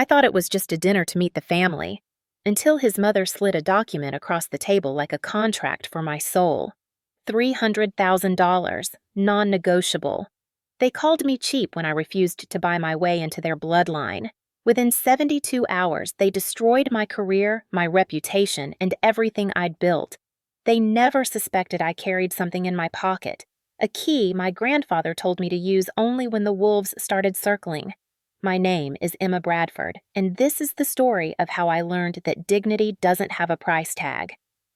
I thought it was just a dinner to meet the family, until his mother slid a document across the table like a contract for my soul. $300,000, non-negotiable. They called me cheap when I refused to buy my way into their bloodline. Within 72 hours, they destroyed my career, my reputation, and everything I'd built. They never suspected I carried something in my pocket, a key my grandfather told me to use only when the wolves started circling. My name is Emma Bradford, and this is the story of how I learned that dignity doesn't have a price tag.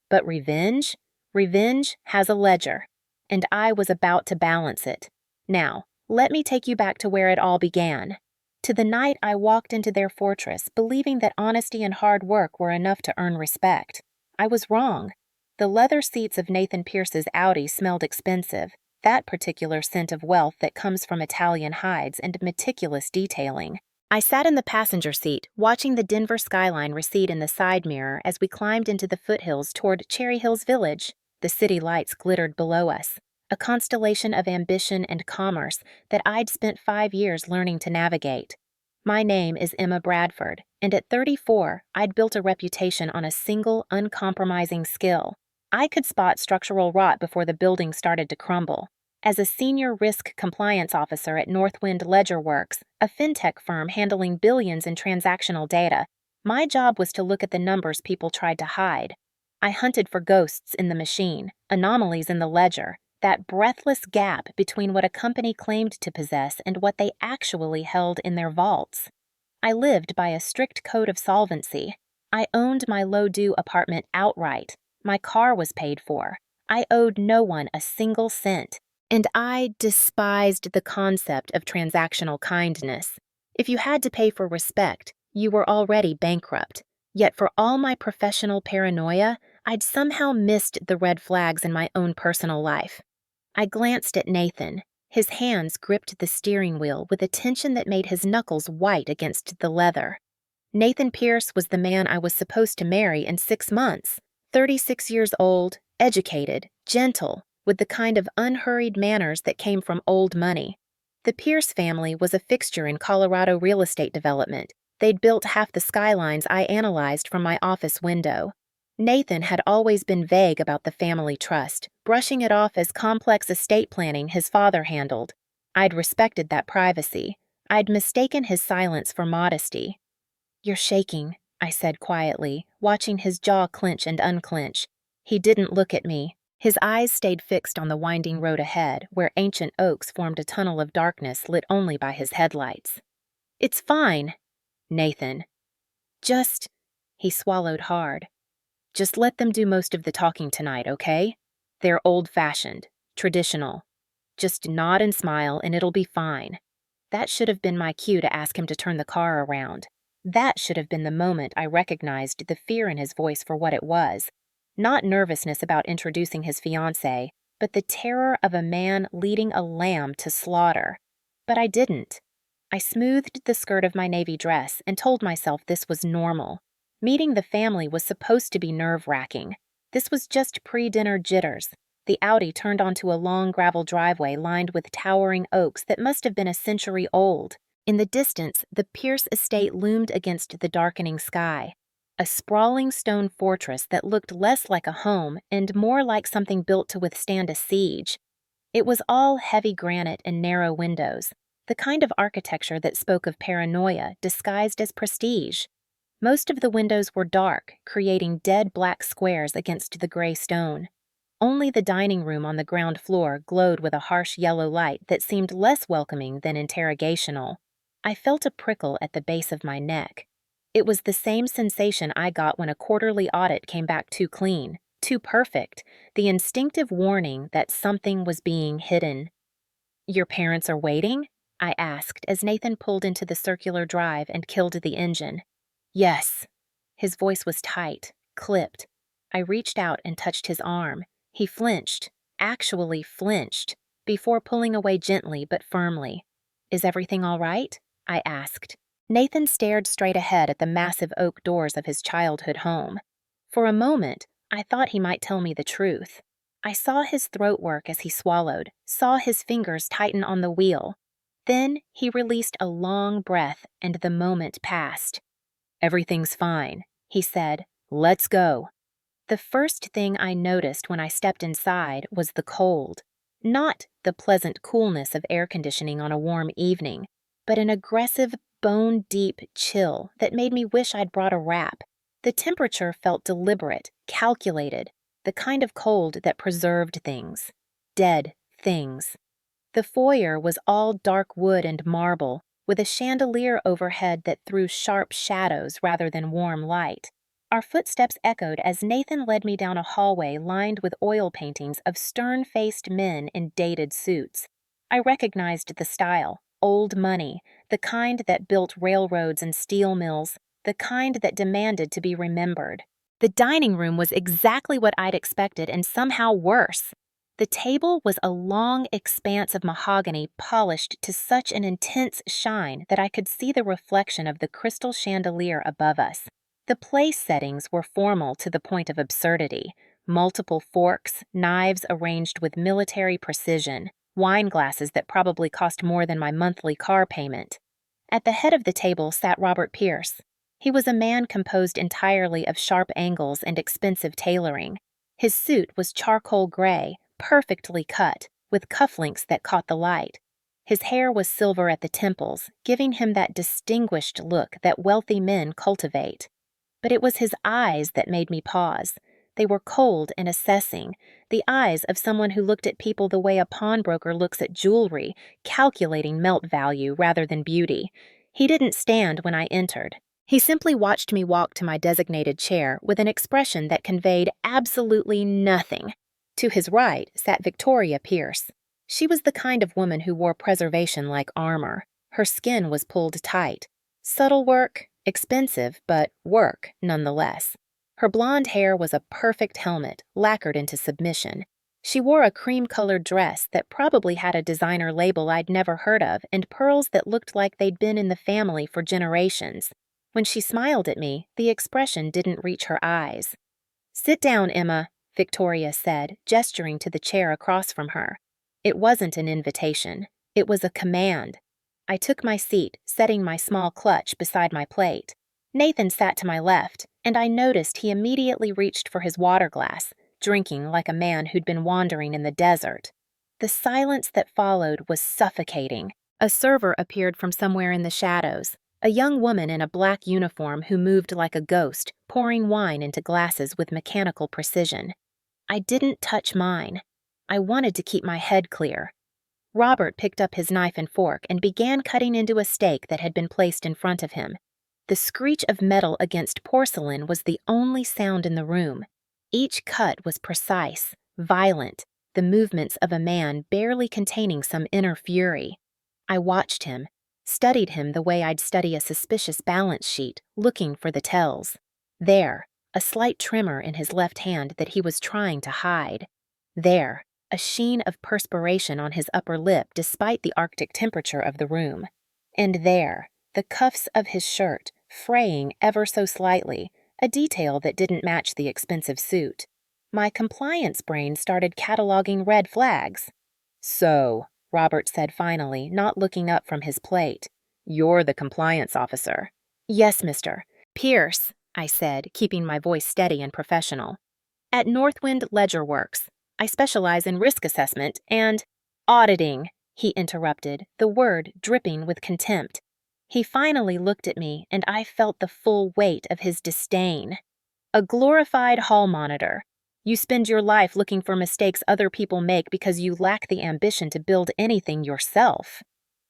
But revenge? Revenge has a ledger, and I was about to balance it. Now, let me take you back to where it all began. To the night I walked into their fortress, believing that honesty and hard work were enough to earn respect. I was wrong. The leather seats of Nathan Pierce's Audi smelled expensive, that particular scent of wealth that comes from Italian hides and meticulous detailing. I sat in the passenger seat, watching the Denver skyline recede in the side mirror as we climbed into the foothills toward Cherry Hills Village. The city lights glittered below us, a constellation of ambition and commerce that I'd spent 5 years learning to navigate. My name is Emma Bradford, and at 34, I'd built a reputation on a single, uncompromising skill. I could spot structural rot before the building started to crumble. As a senior risk compliance officer at Northwind Ledger Works, a fintech firm handling billions in transactional data, my job was to look at the numbers people tried to hide. I hunted for ghosts in the machine, anomalies in the ledger, that breathless gap between what a company claimed to possess and what they actually held in their vaults. I lived by a strict code of solvency. I owned my low-due apartment outright. My car was paid for. I owed no one a single cent. And I despised the concept of transactional kindness. If you had to pay for respect, you were already bankrupt. Yet for all my professional paranoia, I'd somehow missed the red flags in my own personal life. I glanced at Nathan. His hands gripped the steering wheel with a tension that made his knuckles white against the leather. Nathan Pierce was the man I was supposed to marry in 6 months. 36 years old, educated, gentle, with the kind of unhurried manners that came from old money. The Pierce family was a fixture in Colorado real estate development. They'd built half the skylines I analyzed from my office window. Nathan had always been vague about the family trust, brushing it off as complex estate planning his father handled. I'd respected that privacy. I'd mistaken his silence for modesty. "You're shaking," I said quietly, watching his jaw clench and unclench. He didn't look at me. His eyes stayed fixed on the winding road ahead, where ancient oaks formed a tunnel of darkness lit only by his headlights. "It's fine." "Nathan." "Just—" He swallowed hard. "Just let them do most of the talking tonight, okay? They're old-fashioned, traditional. Just nod and smile and it'll be fine." That should have been my cue to ask him to turn the car around. That should have been the moment I recognized the fear in his voice for what it was. Not nervousness about introducing his fiancé, but the terror of a man leading a lamb to slaughter. But I didn't. I smoothed the skirt of my navy dress and told myself this was normal. Meeting the family was supposed to be nerve-wracking. This was just pre-dinner jitters. The Audi turned onto a long gravel driveway lined with towering oaks that must have been a century old. In the distance, the Pierce estate loomed against the darkening sky. A sprawling stone fortress that looked less like a home and more like something built to withstand a siege. It was all heavy granite and narrow windows, the kind of architecture that spoke of paranoia disguised as prestige. Most of the windows were dark, creating dead black squares against the gray stone. Only the dining room on the ground floor glowed with a harsh yellow light that seemed less welcoming than interrogational. I felt a prickle at the base of my neck. It was the same sensation I got when a quarterly audit came back too clean, too perfect, the instinctive warning that something was being hidden. "Your parents are waiting?" I asked as Nathan pulled into the circular drive and killed the engine. "Yes." His voice was tight, clipped. I reached out and touched his arm. He flinched, actually flinched, before pulling away gently but firmly. "Is everything all right?" I asked. Nathan stared straight ahead at the massive oak doors of his childhood home. For a moment, I thought he might tell me the truth. I saw his throat work as he swallowed, saw his fingers tighten on the wheel. Then he released a long breath and the moment passed. "Everything's fine," he said. "Let's go." The first thing I noticed when I stepped inside was the cold. Not the pleasant coolness of air conditioning on a warm evening, but an aggressive, bone-deep chill that made me wish I'd brought a wrap. The temperature felt deliberate, calculated, the kind of cold that preserved things. Dead things. The foyer was all dark wood and marble, with a chandelier overhead that threw sharp shadows rather than warm light. Our footsteps echoed as Nathan led me down a hallway lined with oil paintings of stern-faced men in dated suits. I recognized the style, old money, the kind that built railroads and steel mills, the kind that demanded to be remembered. The dining room was exactly what I'd expected and somehow worse. The table was a long expanse of mahogany polished to such an intense shine that I could see the reflection of the crystal chandelier above us. The place settings were formal to the point of absurdity. Multiple forks, knives arranged with military precision, wine glasses that probably cost more than my monthly car payment. At the head of the table sat Robert Pierce. He was a man composed entirely of sharp angles and expensive tailoring. His suit was charcoal gray, perfectly cut, with cufflinks that caught the light. His hair was silver at the temples, giving him that distinguished look that wealthy men cultivate. But it was his eyes that made me pause. They were cold and assessing, the eyes of someone who looked at people the way a pawnbroker looks at jewelry, calculating melt value rather than beauty. He didn't stand when I entered. He simply watched me walk to my designated chair with an expression that conveyed absolutely nothing. To his right sat Victoria Pierce. She was the kind of woman who wore preservation like armor. Her skin was pulled tight. Subtle work, expensive, but work nonetheless. Her blonde hair was a perfect helmet, lacquered into submission. She wore a cream-colored dress that probably had a designer label I'd never heard of and pearls that looked like they'd been in the family for generations. When she smiled at me, the expression didn't reach her eyes. "Sit down, Emma," Victoria said, gesturing to the chair across from her. It wasn't an invitation. It was a command. I took my seat, setting my small clutch beside my plate. Nathan sat to my left, and I noticed he immediately reached for his water glass, drinking like a man who'd been wandering in the desert. The silence that followed was suffocating. A server appeared from somewhere in the shadows, a young woman in a black uniform who moved like a ghost, pouring wine into glasses with mechanical precision. I didn't touch mine. I wanted to keep my head clear. Robert picked up his knife and fork and began cutting into a steak that had been placed in front of him. The screech of metal against porcelain was the only sound in the room. Each cut was precise, violent, the movements of a man barely containing some inner fury. I watched him, studied him the way I'd study a suspicious balance sheet, looking for the tells. There, a slight tremor in his left hand that he was trying to hide. There, a sheen of perspiration on his upper lip despite the Arctic temperature of the room. And there, the cuffs of his shirt, fraying ever so slightly, a detail that didn't match the expensive suit. My compliance brain started cataloging red flags. "So," Robert said finally, not looking up from his plate, "you're the compliance officer." "Yes, Mr. Pierce," I said, keeping my voice steady and professional. "At Northwind Ledger Works. I specialize in risk assessment and—" "Auditing," he interrupted, the word dripping with contempt. He finally looked at me, and I felt the full weight of his disdain. "A glorified hall monitor. You spend your life looking for mistakes other people make because you lack the ambition to build anything yourself."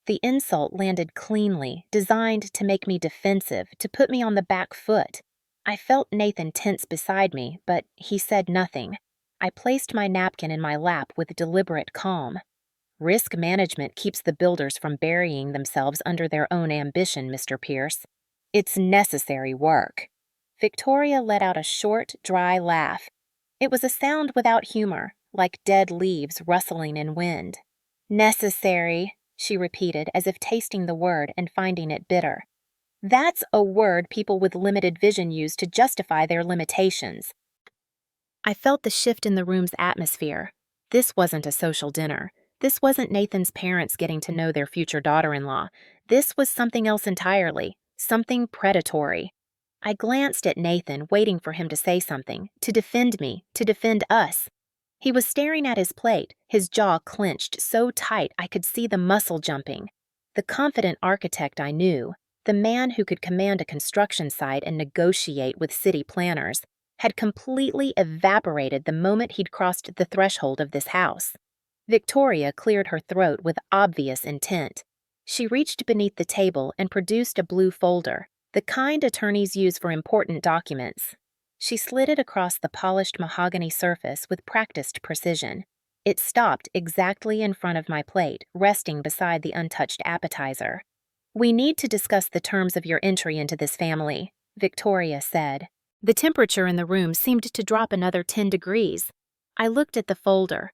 The insult landed cleanly, designed to make me defensive, to put me on the back foot. I felt Nathan tense beside me, but he said nothing. I placed my napkin in my lap with deliberate calm. "Risk management keeps the builders from burying themselves under their own ambition, Mr. Pierce. It's necessary work." Victoria let out a short, dry laugh. It was a sound without humor, like dead leaves rustling in wind. "Necessary," she repeated, as if tasting the word and finding it bitter. "That's a word people with limited vision use to justify their limitations." I felt the shift in the room's atmosphere. This wasn't a social dinner. This wasn't Nathan's parents getting to know their future daughter-in-law. This was something else entirely, something predatory. I glanced at Nathan, waiting for him to say something, to defend me, to defend us. He was staring at his plate, his jaw clenched so tight I could see the muscle jumping. The confident architect I knew, the man who could command a construction site and negotiate with city planners, had completely evaporated the moment he'd crossed the threshold of this house. Victoria cleared her throat with obvious intent. She reached beneath the table and produced a blue folder, the kind attorneys use for important documents. She slid it across the polished mahogany surface with practiced precision. It stopped exactly in front of my plate, resting beside the untouched appetizer. "We need to discuss the terms of your entry into this family," Victoria said. The temperature in the room seemed to drop another 10 degrees. I looked at the folder.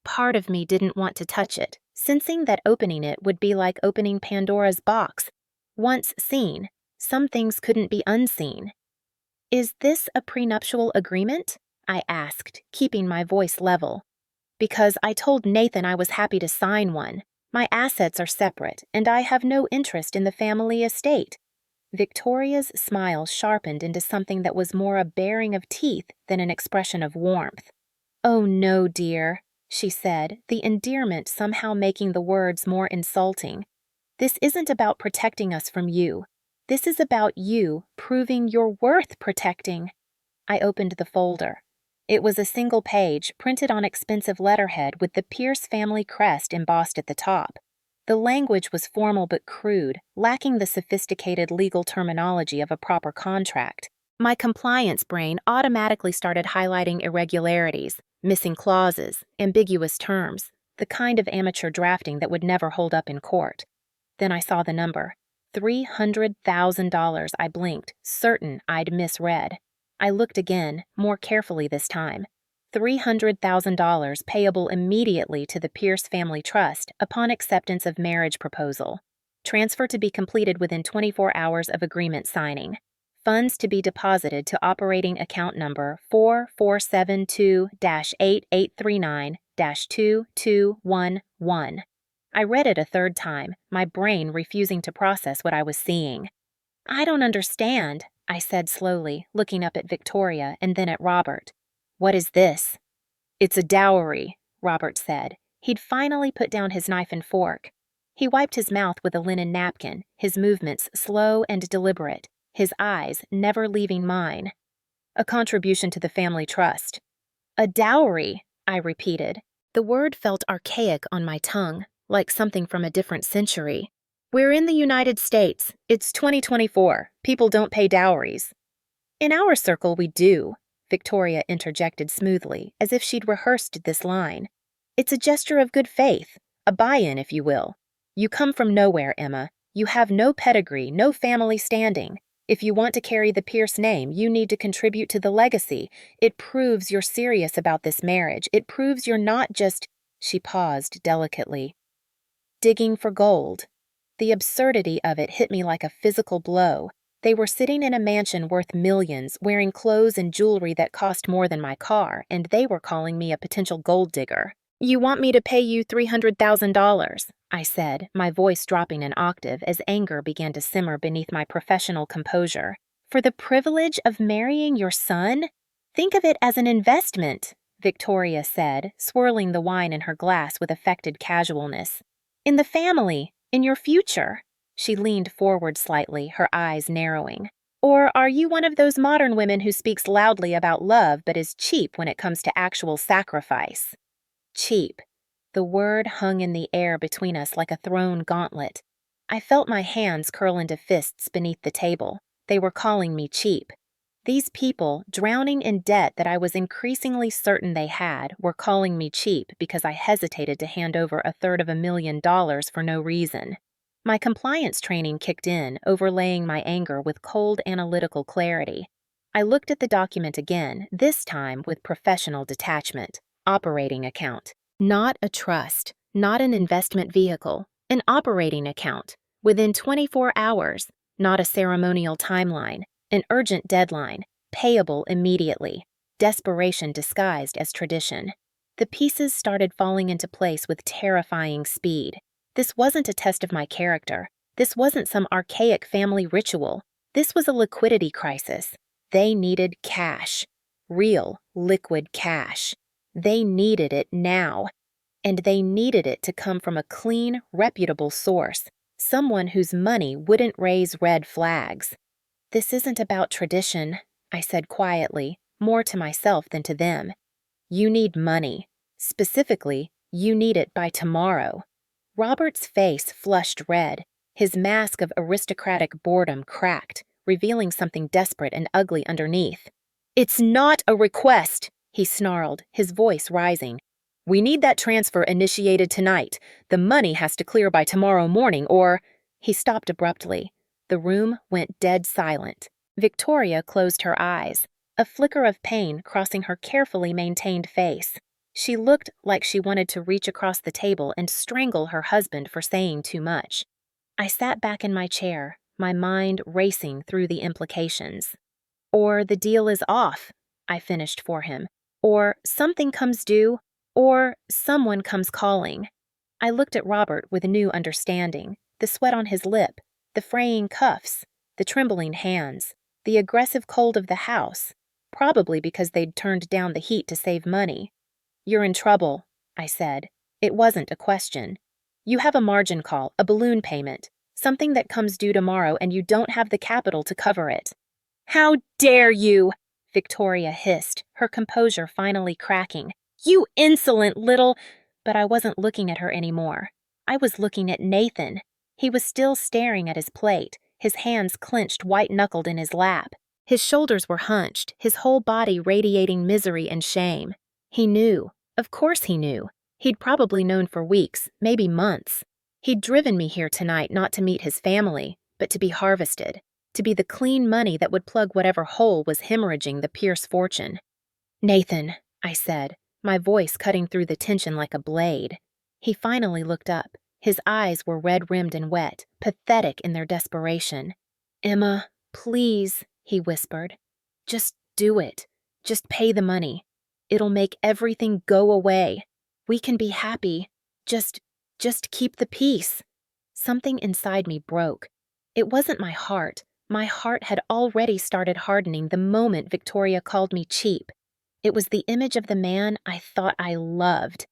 Part of me didn't want to touch it, sensing that opening it would be like opening Pandora's box. Once seen, some things couldn't be unseen. "Is this a prenuptial agreement?" I asked, keeping my voice level. "Because I told Nathan I was happy to sign one. My assets are separate, and I have no interest in the family estate." Victoria's smile sharpened into something that was more a baring of teeth than an expression of warmth. "Oh no, dear," she said, the endearment somehow making the words more insulting. "This isn't about protecting us from you. This is about you proving you're worth protecting." I opened the folder. It was a single page, printed on expensive letterhead with the Pierce family crest embossed at the top. The language was formal but crude, lacking the sophisticated legal terminology of a proper contract. My compliance brain automatically started highlighting irregularities, missing clauses, ambiguous terms, the kind of amateur drafting that would never hold up in court. Then I saw the number. $300,000. I blinked, certain I'd misread. I looked again, more carefully this time. $300,000 payable immediately to the Pierce Family Trust upon acceptance of marriage proposal. Transfer to be completed within 24 hours of agreement signing. Funds to be deposited to operating account number 4472-8839-2211. I read it a third time, my brain refusing to process what I was seeing. "I don't understand," I said slowly, looking up at Victoria and then at Robert. "What is this?" "It's a dowry," Robert said. He'd finally put down his knife and fork. He wiped his mouth with a linen napkin, his movements slow and deliberate, his eyes never leaving mine. "A contribution to the family trust." "A dowry," I repeated. The word felt archaic on my tongue, like something from a different century. "We're in the United States. It's 2024. People don't pay dowries." "In our circle, we do," Victoria interjected smoothly, as if she'd rehearsed this line. "It's a gesture of good faith, a buy-in, if you will. You come from nowhere, Emma. You have no pedigree, no family standing. If you want to carry the Pierce name, you need to contribute to the legacy. It proves you're serious about this marriage. It proves you're not just—" She paused delicately. "Digging for gold." The absurdity of it hit me like a physical blow. They were sitting in a mansion worth millions, wearing clothes and jewelry that cost more than my car, and they were calling me a potential gold digger. "You want me to pay you $300,000, I said, my voice dropping an octave as anger began to simmer beneath my professional composure. "For the privilege of marrying your son? Think of it as an investment," Victoria said, swirling the wine in her glass with affected casualness. "In the family, in your future." She leaned forward slightly, her eyes narrowing. "Or are you one of those modern women who speaks loudly about love but is cheap when it comes to actual sacrifice?" Cheap. The word hung in the air between us like a thrown gauntlet. I felt my hands curl into fists beneath the table. They were calling me cheap. These people, drowning in debt that I was increasingly certain they had, were calling me cheap because I hesitated to hand over $350,000 for no reason. My compliance training kicked in, overlaying my anger with cold analytical clarity. I looked at the document again, this time with professional detachment. Operating account. Not a trust, not an investment vehicle, an operating account. Within 24 hours, not a ceremonial timeline, an urgent deadline, payable immediately. Desperation disguised as tradition. The pieces started falling into place with terrifying speed. This wasn't a test of my character. This wasn't some archaic family ritual. This was a liquidity crisis. They needed cash. Real, liquid cash. They needed it now. And they needed it to come from a clean, reputable source, someone whose money wouldn't raise red flags. "This isn't about tradition," I said quietly, more to myself than to them. "You need money. Specifically, you need it by tomorrow." Robert's face flushed red. His mask of aristocratic boredom cracked, revealing something desperate and ugly underneath. "It's not a request," he snarled, his voice rising. "We need that transfer initiated tonight. The money has to clear by tomorrow morning or—" He stopped abruptly. The room went dead silent. Victoria closed her eyes, a flicker of pain crossing her carefully maintained face. She looked like she wanted to reach across the table and strangle her husband for saying too much. I sat back in my chair, my mind racing through the implications. "Or the deal is off," I finished for him. "Or something comes due. Or someone comes calling." I looked at Robert with a new understanding, the sweat on his lip, the fraying cuffs, the trembling hands, the aggressive cold of the house, probably because they'd turned down the heat to save money. "You're in trouble," I said. It wasn't a question. "You have a margin call, a balloon payment, something that comes due tomorrow and you don't have the capital to cover it." "How dare you!" Victoria hissed, her composure finally cracking. "You insolent little—" But I wasn't looking at her anymore. I was looking at Nathan. He was still staring at his plate, his hands clenched white-knuckled in his lap. His shoulders were hunched, his whole body radiating misery and shame. He knew. Of course he knew. He'd probably known for weeks, maybe months. He'd driven me here tonight not to meet his family, but to be harvested, to be the clean money that would plug whatever hole was hemorrhaging the Pierce fortune. "Nathan," I said, my voice cutting through the tension like a blade. He finally looked up. His eyes were red-rimmed and wet, pathetic in their desperation. "Emma, please," he whispered. "Just do it. Just pay the money. It'll make everything go away. We can be happy. Just keep the peace." Something inside me broke. It wasn't my heart. My heart had already started hardening the moment Victoria called me cheap. It was the image of the man I thought I loved.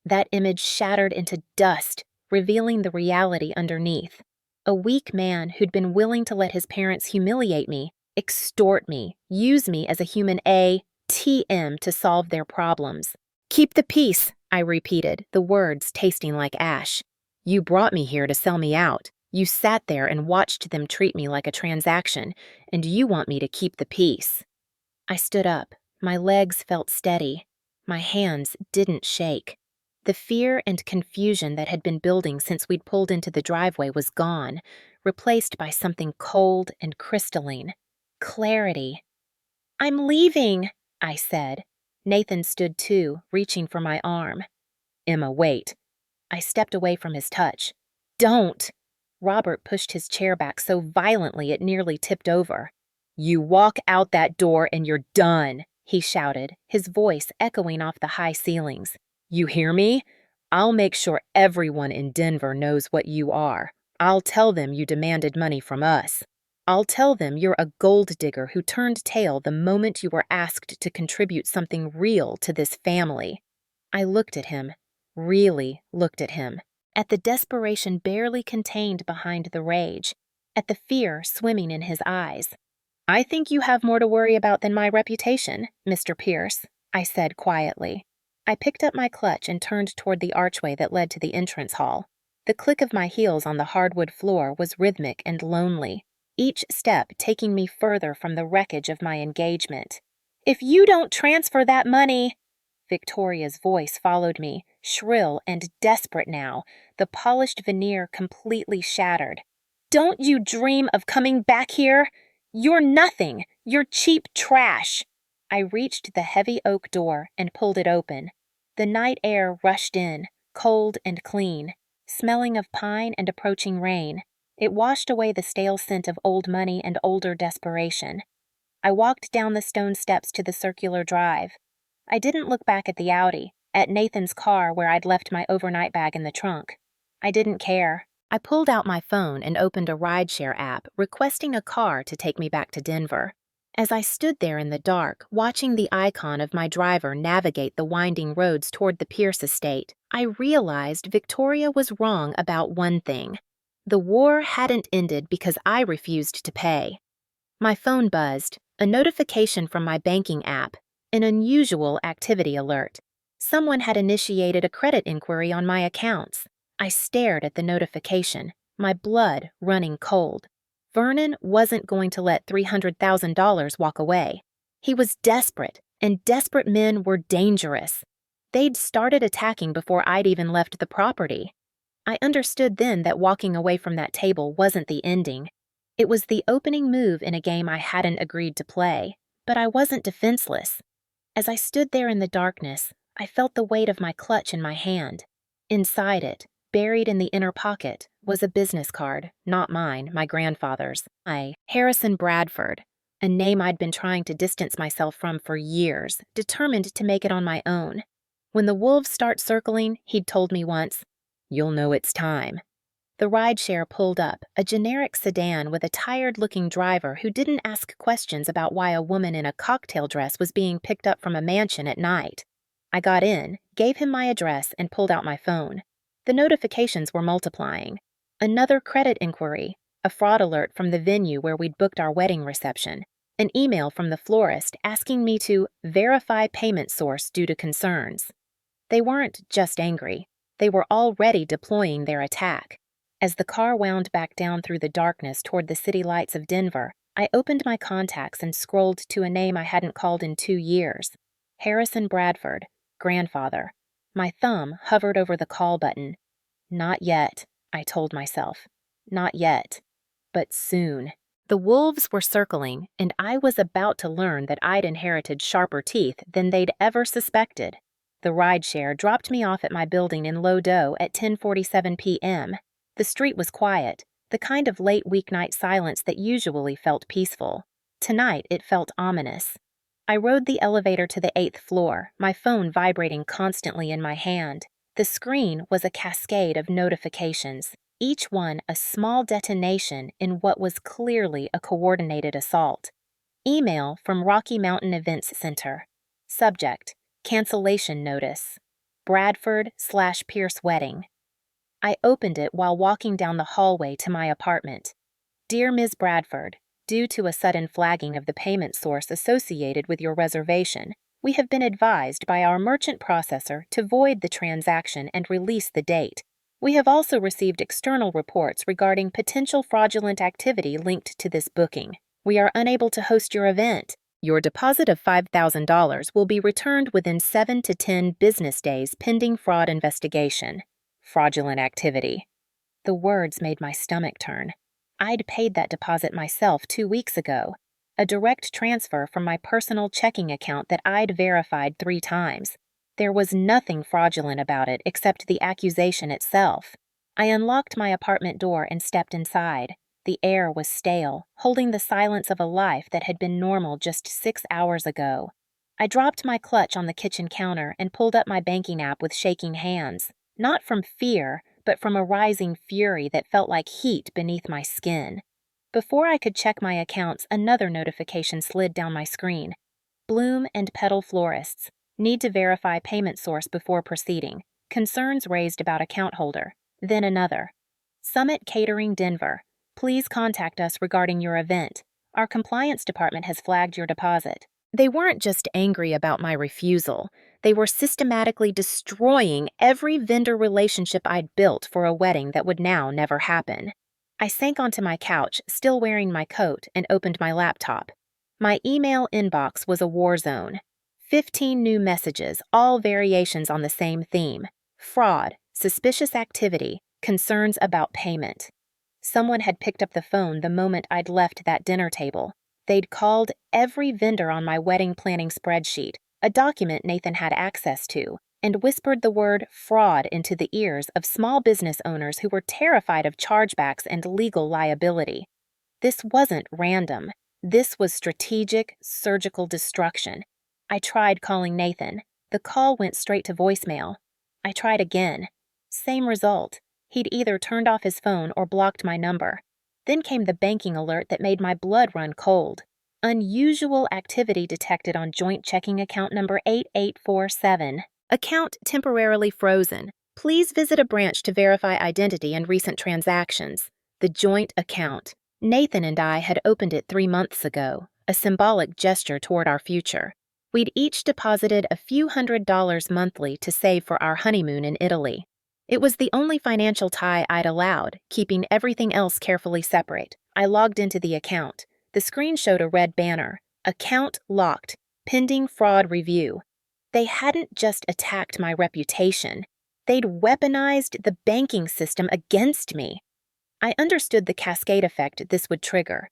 That image shattered into dust, revealing the reality underneath. A weak man who'd been willing to let his parents humiliate me, extort me, use me as a human ATM to solve their problems. "Keep the peace," I repeated, the words tasting like ash. "You brought me here to sell me out. You sat there and watched them treat me like a transaction, and you want me to keep the peace." I stood up. My legs felt steady. My hands didn't shake. The fear and confusion that had been building since we'd pulled into the driveway was gone, replaced by something cold and crystalline. Clarity. "I'm leaving," I said. Nathan stood too, reaching for my arm. "Emma, wait." I stepped away from his touch. "Don't." Robert pushed his chair back so violently it nearly tipped over. "You walk out that door and you're done," he shouted, his voice echoing off the high ceilings. "You hear me? I'll make sure everyone in Denver knows what you are. I'll tell them you demanded money from us. I'll tell them you're a gold digger who turned tail the moment you were asked to contribute something real to this family." I looked at him, really looked at him, at the desperation barely contained behind the rage, at the fear swimming in his eyes. "I think you have more to worry about than my reputation, Mr. Pierce," I said quietly. I picked up my clutch and turned toward the archway that led to the entrance hall. The click of my heels on the hardwood floor was rhythmic and lonely, each step taking me further from the wreckage of my engagement. "If you don't transfer that money—" Victoria's voice followed me, shrill and desperate now, the polished veneer completely shattered. "Don't you dream of coming back here? You're nothing. You're cheap trash." I reached the heavy oak door and pulled it open. The night air rushed in, cold and clean, smelling of pine and approaching rain. It washed away the stale scent of old money and older desperation. I walked down the stone steps to the circular drive. I didn't look back at the Audi. at Nathan's car where I'd left my overnight bag in the trunk. I didn't care. I pulled out my phone and opened a rideshare app requesting a car to take me back to Denver. As I stood there in the dark, watching the icon of my driver navigate the winding roads toward the Pierce estate, I realized Victoria was wrong about one thing. The war hadn't ended because I refused to pay. My phone buzzed, a notification from my banking app, an unusual activity alert. Someone had initiated a credit inquiry on my accounts. I stared at the notification, my blood running cold. Vernon wasn't going to let $300,000 walk away. He was desperate, and desperate men were dangerous. They'd started attacking before I'd even left the property. I understood then that walking away from that table wasn't the ending. It was the opening move in a game I hadn't agreed to play, but I wasn't defenseless. As I stood there in the darkness, I felt the weight of my clutch in my hand. Inside it, buried in the inner pocket, was a business card, not mine, my grandfather's. Harrison Bradford, a name I'd been trying to distance myself from for years, determined to make it on my own. When the wolves start circling, he'd told me once, "You'll know it's time." The rideshare pulled up, a generic sedan with a tired-looking driver who didn't ask questions about why a woman in a cocktail dress was being picked up from a mansion at night. I got in, gave him my address, and pulled out my phone. The notifications were multiplying. Another credit inquiry, a fraud alert from the venue where we'd booked our wedding reception, an email from the florist asking me to verify payment source due to concerns. They weren't just angry. They were already deploying their attack. As the car wound back down through the darkness toward the city lights of Denver, I opened my contacts and scrolled to a name I hadn't called in 2 years. Harrison Bradford, grandfather. My thumb hovered over the call button. Not yet, I told myself. Not yet. But soon. The wolves were circling, and I was about to learn that I'd inherited sharper teeth than they'd ever suspected. The rideshare dropped me off at my building in Lodo at 10:47 p.m. The street was quiet, the kind of late weeknight silence that usually felt peaceful. Tonight it felt ominous. I rode the elevator to the 8th floor, my phone vibrating constantly in my hand. The screen was a cascade of notifications, each one a small detonation in what was clearly a coordinated assault. Email from Rocky Mountain Events Center. Subject: cancellation notice. Bradford/Pierce wedding. I opened it while walking down the hallway to my apartment. Dear Ms. Bradford, due to a sudden flagging of the payment source associated with your reservation, we have been advised by our merchant processor to void the transaction and release the date. We have also received external reports regarding potential fraudulent activity linked to this booking. We are unable to host your event. Your deposit of $5,000 will be returned within 7 to 10 business days pending fraud investigation. Fraudulent activity. The words made my stomach turn. I'd paid that deposit myself 2 weeks ago, a direct transfer from my personal checking account that I'd verified 3 times. There was nothing fraudulent about it except the accusation itself. I unlocked my apartment door and stepped inside. The air was stale, holding the silence of a life that had been normal just 6 hours ago. I dropped my clutch on the kitchen counter and pulled up my banking app with shaking hands. Not from fear, but from a rising fury that felt like heat beneath my skin. Before I could check my accounts, another notification slid down my screen. Bloom and Petal Florists. Need to verify payment source before proceeding. Concerns raised about account holder. Then another. Summit Catering Denver. Please contact us regarding your event. Our compliance department has flagged your deposit. They weren't just angry about my refusal. They were systematically destroying every vendor relationship I'd built for a wedding that would now never happen. I sank onto my couch, still wearing my coat, and opened my laptop. My email inbox was a war zone. 15 new messages, all variations on the same theme. Fraud, suspicious activity, concerns about payment. Someone had picked up the phone the moment I'd left that dinner table. They'd called every vendor on my wedding planning spreadsheet, a document Nathan had access to, and whispered the word fraud into the ears of small business owners who were terrified of chargebacks and legal liability. This wasn't random. This was strategic, surgical destruction. I tried calling Nathan, The call went straight to voicemail. I tried again. Same result. He'd either turned off his phone or blocked my number. Then came the banking alert that made my blood run cold. Unusual activity detected on joint checking account number 8847. Account temporarily frozen. Please visit a branch to verify identity and recent transactions. The joint account. Nathan and I had opened it 3 months ago, a symbolic gesture toward our future. We'd each deposited a few $100s monthly to save for our honeymoon in Italy. It was the only financial tie I'd allowed, keeping everything else carefully separate. I logged into the account. The screen showed a red banner, "Account locked, pending fraud review." They hadn't just attacked my reputation. They'd weaponized the banking system against me. I understood the cascade effect this would trigger.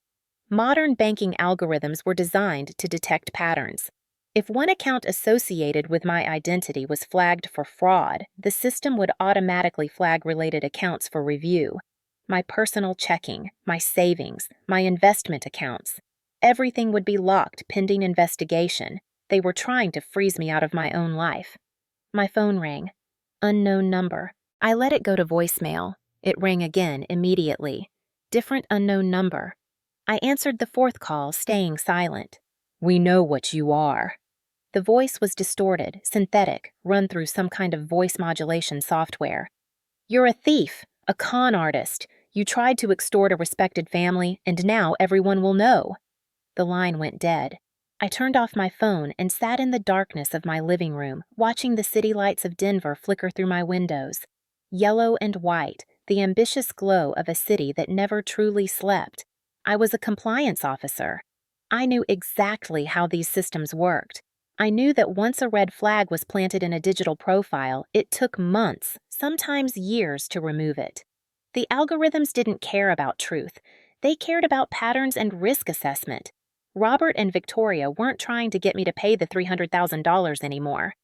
Modern banking algorithms were designed to detect patterns. If one account associated with my identity was flagged for fraud, the system would automatically flag related accounts for review. My personal checking, my savings, my investment accounts. Everything would be locked pending investigation. They were trying to freeze me out of my own life. My phone rang. Unknown number. I let it go to voicemail. It rang again immediately. Different unknown number. I answered the fourth call, staying silent. "We know what you are." The voice was distorted, synthetic, run through some kind of voice modulation software. "You're a thief, a con artist. You tried to extort a respected family, and now everyone will know." The line went dead. I turned off my phone and sat in the darkness of my living room, watching the city lights of Denver flicker through my windows. Yellow and white, the ambitious glow of a city that never truly slept. I was a compliance officer. I knew exactly how these systems worked. I knew that once a red flag was planted in a digital profile, it took months, sometimes years, to remove it. The algorithms didn't care about truth. They cared about patterns and risk assessment. Robert and Victoria weren't trying to get me to pay the $300,000 anymore.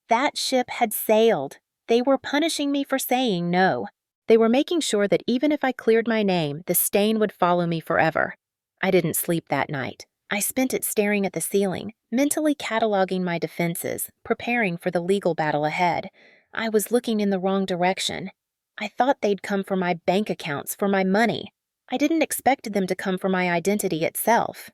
That ship had sailed. They were punishing me for saying no. They were making sure that even if I cleared my name, the stain would follow me forever. I didn't sleep that night. I spent it staring at the ceiling, mentally cataloging my defenses, preparing for the legal battle ahead. I was looking in the wrong direction. I thought they'd come for my bank accounts, for my money. I didn't expect them to come for my identity itself.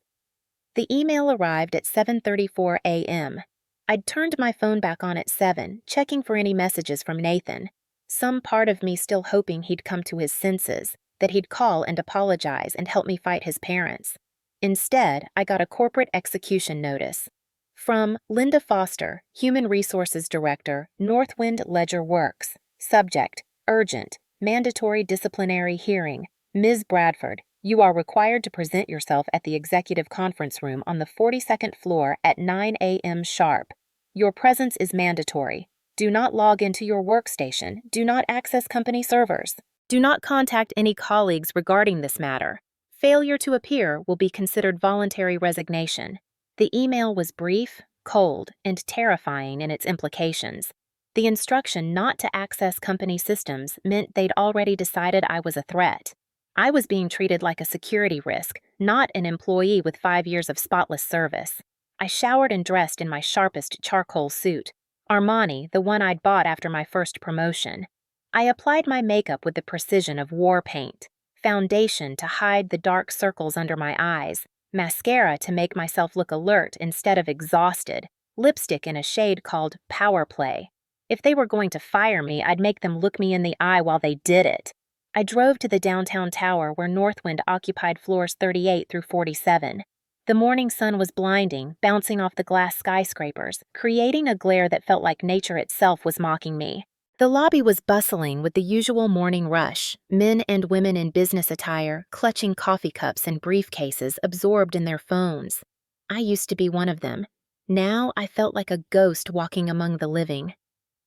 The email arrived at 7:34 a.m. I'd turned my phone back on at 7, checking for any messages from Nathan. Some part of me still hoping he'd come to his senses, that he'd call and apologize and help me fight his parents. Instead, I got a corporate execution notice. From Linda Foster, Human Resources Director, Northwind Ledger Works. Subject: urgent, mandatory disciplinary hearing. Ms. Bradford, you are required to present yourself at the executive conference room on the 42nd floor at 9 a.m. sharp. Your presence is mandatory. Do not log into your workstation. Do not access company servers. Do not contact any colleagues regarding this matter. Failure to appear will be considered voluntary resignation. The email was brief, cold, and terrifying in its implications. The instruction not to access company systems meant they'd already decided I was a threat. I was being treated like a security risk, not an employee with 5 years of spotless service. I showered and dressed in my sharpest charcoal suit, Armani, the one I'd bought after my first promotion. I applied my makeup with the precision of war paint, foundation to hide the dark circles under my eyes, mascara to make myself look alert instead of exhausted, lipstick in a shade called Power Play. If they were going to fire me, I'd make them look me in the eye while they did it. I drove to the downtown tower where Northwind occupied floors 38 through 47. The morning sun was blinding, bouncing off the glass skyscrapers, creating a glare that felt like nature itself was mocking me. The lobby was bustling with the usual morning rush, men and women in business attire, clutching coffee cups and briefcases, absorbed in their phones. I used to be one of them. Now I felt like a ghost walking among the living.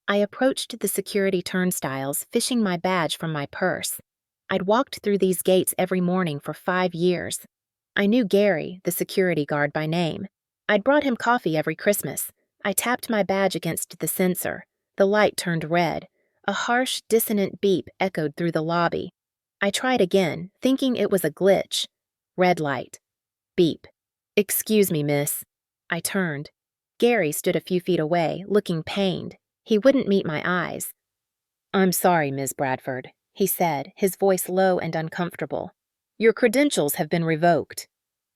I approached the security turnstiles, fishing my badge from my purse. I'd walked through these gates every morning for 5 years. I knew Gary, the security guard, by name. I'd brought him coffee every Christmas. I tapped my badge against the sensor. The light turned red. A harsh, dissonant beep echoed through the lobby. I tried again, thinking it was a glitch. Red light. Beep. "Excuse me, miss." I turned. Gary stood a few feet away, looking pained. He wouldn't meet my eyes. "I'm sorry, Ms. Bradford," he said, his voice low and uncomfortable. "Your credentials have been revoked."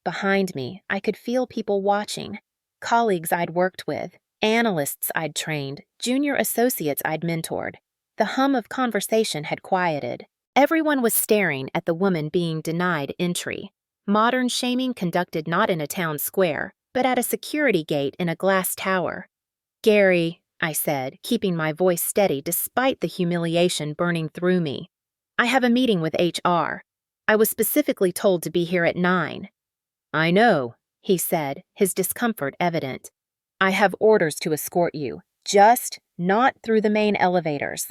Behind me, I could feel people watching. Colleagues I'd worked with, analysts I'd trained, junior associates I'd mentored. The hum of conversation had quieted. Everyone was staring at the woman being denied entry. Modern shaming conducted not in a town square, but at a security gate in a glass tower. "Gary," I said, keeping my voice steady despite the humiliation burning through me. "I have a meeting with HR. I was specifically told to be here at 9. "I know," he said, his discomfort evident. "I have orders to escort you, just not through the main elevators."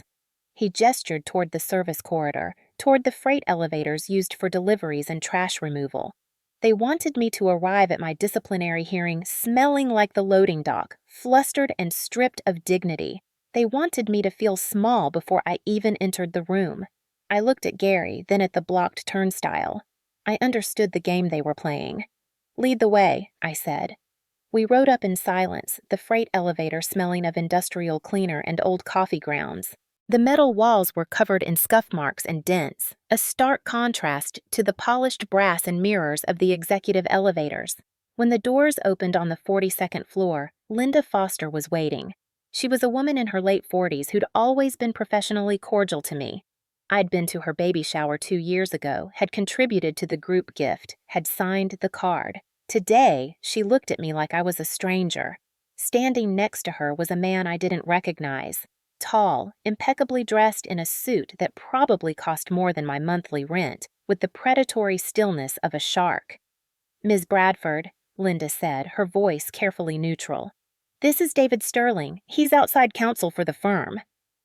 He gestured toward the service corridor, toward the freight elevators used for deliveries and trash removal. They wanted me to arrive at my disciplinary hearing smelling like the loading dock, flustered and stripped of dignity. They wanted me to feel small before I even entered the room. I looked at Gary, then at the blocked turnstile. I understood the game they were playing. "Lead the way," I said. We rode up in silence, the freight elevator smelling of industrial cleaner and old coffee grounds. The metal walls were covered in scuff marks and dents, a stark contrast to the polished brass and mirrors of the executive elevators. When the doors opened on the 42nd floor, Linda Foster was waiting. She was a woman in her late 40s who'd always been professionally cordial to me. I'd been to her baby shower 2 years ago, had contributed to the group gift, had signed the card. Today, she looked at me like I was a stranger. Standing next to her was a man I didn't recognize. Tall, impeccably dressed in a suit that probably cost more than my monthly rent, with the predatory stillness of a shark. "Ms. Bradford," Linda said, her voice carefully neutral. "This is David Sterling. He's outside counsel for the firm."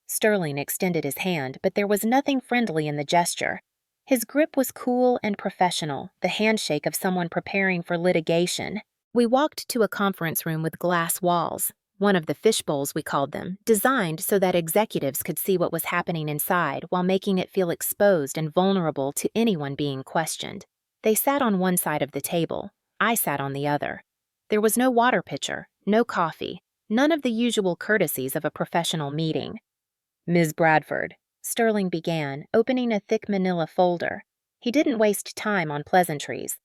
Sterling extended his hand, but there was nothing friendly in the gesture. His grip was cool and professional, the handshake of someone preparing for litigation. We walked to a conference room with glass walls, one of the fishbowls we called them, designed so that executives could see what was happening inside while making it feel exposed and vulnerable to anyone being questioned. They sat on one side of the table. I sat on the other. There was no water pitcher, no coffee, none of the usual courtesies of a professional meeting. "Ms. Bradford," Sterling began, opening a thick manila folder. He didn't waste time on pleasantries.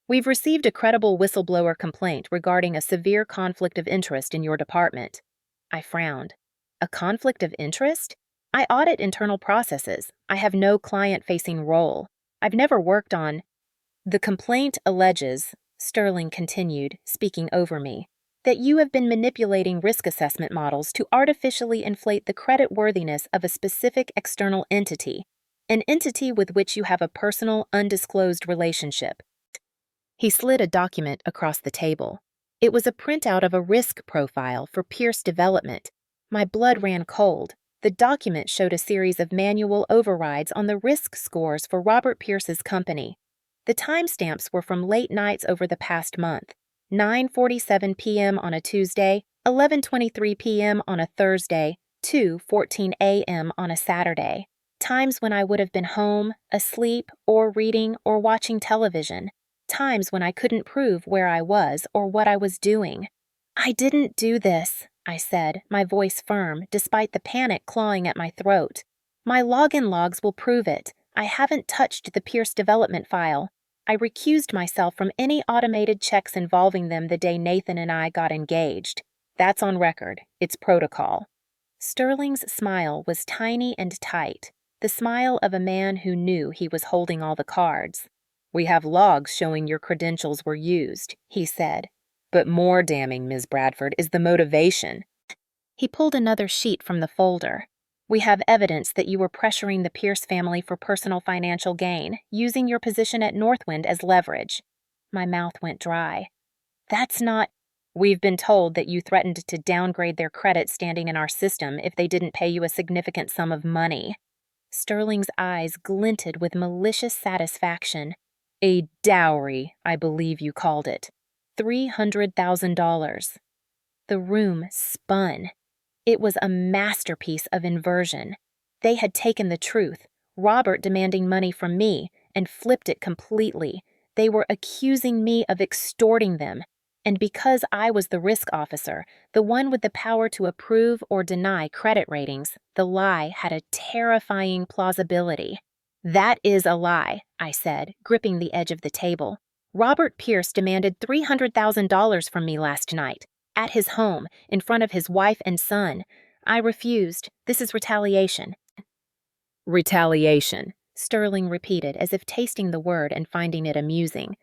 "We've received a credible whistleblower complaint regarding a severe conflict of interest in your department." I frowned. A conflict of interest? I audit internal processes. I have no client-facing role. I've never worked on— "The complaint alleges," Sterling continued, speaking over me, "that you have been manipulating risk assessment models to artificially inflate the creditworthiness of a specific external entity, an entity with which you have a personal, undisclosed relationship." He slid a document across the table. It was a printout of a risk profile for Pierce Development. My blood ran cold. The document showed a series of manual overrides on the risk scores for Robert Pierce's company. The timestamps were from late nights over the past month. 9:47 p.m. on a Tuesday, 11:23 p.m. on a Thursday, 2:14 a.m. on a Saturday. Times when I would have been home, asleep, or reading or watching television. Times when I couldn't prove where I was or what I was doing. "I didn't do this," I said, my voice firm, despite the panic clawing at my throat. "My login logs will prove it. I haven't touched the Pierce Development file. I recused myself from any automated checks involving them the day Nathan and I got engaged. That's on record. It's protocol." Sterling's smile was tiny and tight, the smile of a man who knew he was holding all the cards. "We have logs showing your credentials were used," he said. "But more damning, Ms. Bradford, is the motivation." He pulled another sheet from the folder. "We have evidence that you were pressuring the Pierce family for personal financial gain, using your position at Northwind as leverage." My mouth went dry. "That's not—" "We've been told that you threatened to downgrade their credit standing in our system if they didn't pay you a significant sum of money." Sterling's eyes glinted with malicious satisfaction. "A dowry, I believe you called it. $300,000. The room spun. It was a masterpiece of inversion. They had taken the truth, Robert demanding money from me, and flipped it completely. They were accusing me of extorting them. And because I was the risk officer, the one with the power to approve or deny credit ratings, the lie had a terrifying plausibility. "That is a lie," I said, gripping the edge of the table. "Robert Pierce demanded $300,000 from me last night, at his home, in front of his wife and son. I refused. This is retaliation." "Retaliation," Sterling repeated, as if tasting the word and finding it amusing.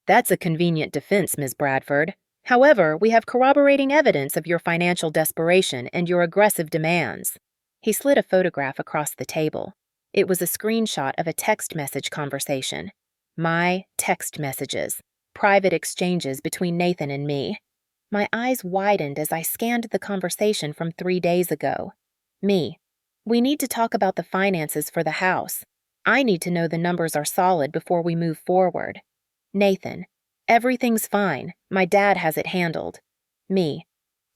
"That's a convenient defense, Ms. Bradford. However, we have corroborating evidence of your financial desperation and your aggressive demands." He slid a photograph across the table. It was a screenshot of a text message conversation. My text messages. Private exchanges between Nathan and me. My eyes widened as I scanned the conversation from 3 days ago. Me. "We need to talk about the finances for the house. I need to know the numbers are solid before we move forward." Nathan. "Everything's fine. My dad has it handled." Me.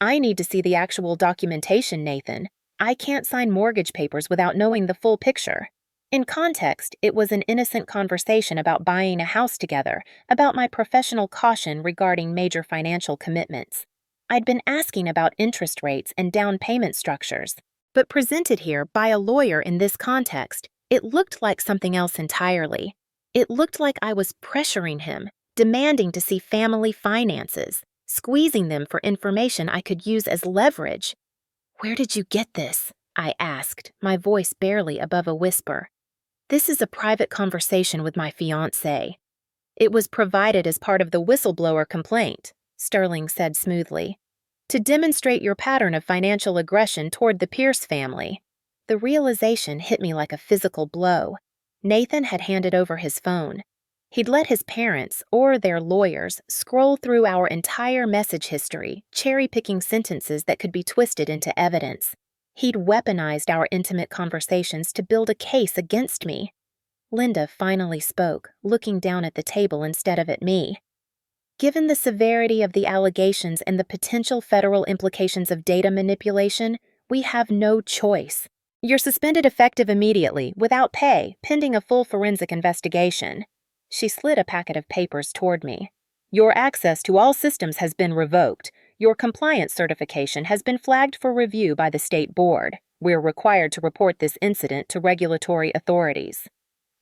"I need to see the actual documentation, Nathan. I can't sign mortgage papers without knowing the full picture." In context, it was an innocent conversation about buying a house together, about my professional caution regarding major financial commitments. I'd been asking about interest rates and down payment structures, but presented here by a lawyer in this context, it looked like something else entirely. It looked like I was pressuring him, demanding to see family finances, squeezing them for information I could use as leverage. "Where did you get this?" I asked, my voice barely above a whisper. "This is a private conversation with my fiancé." "It was provided as part of the whistleblower complaint," Sterling said smoothly, "to demonstrate your pattern of financial aggression toward the Pierce family." The realization hit me like a physical blow. Nathan had handed over his phone. He'd let his parents, or their lawyers, scroll through our entire message history, cherry-picking sentences that could be twisted into evidence. He'd weaponized our intimate conversations to build a case against me. Linda finally spoke, looking down at the table instead of at me. "Given the severity of the allegations and the potential federal implications of data manipulation, we have no choice. You're suspended effective immediately, without pay, pending a full forensic investigation." She slid a packet of papers toward me. "Your access to all systems has been revoked. Your compliance certification has been flagged for review by the state board. We're required to report this incident to regulatory authorities."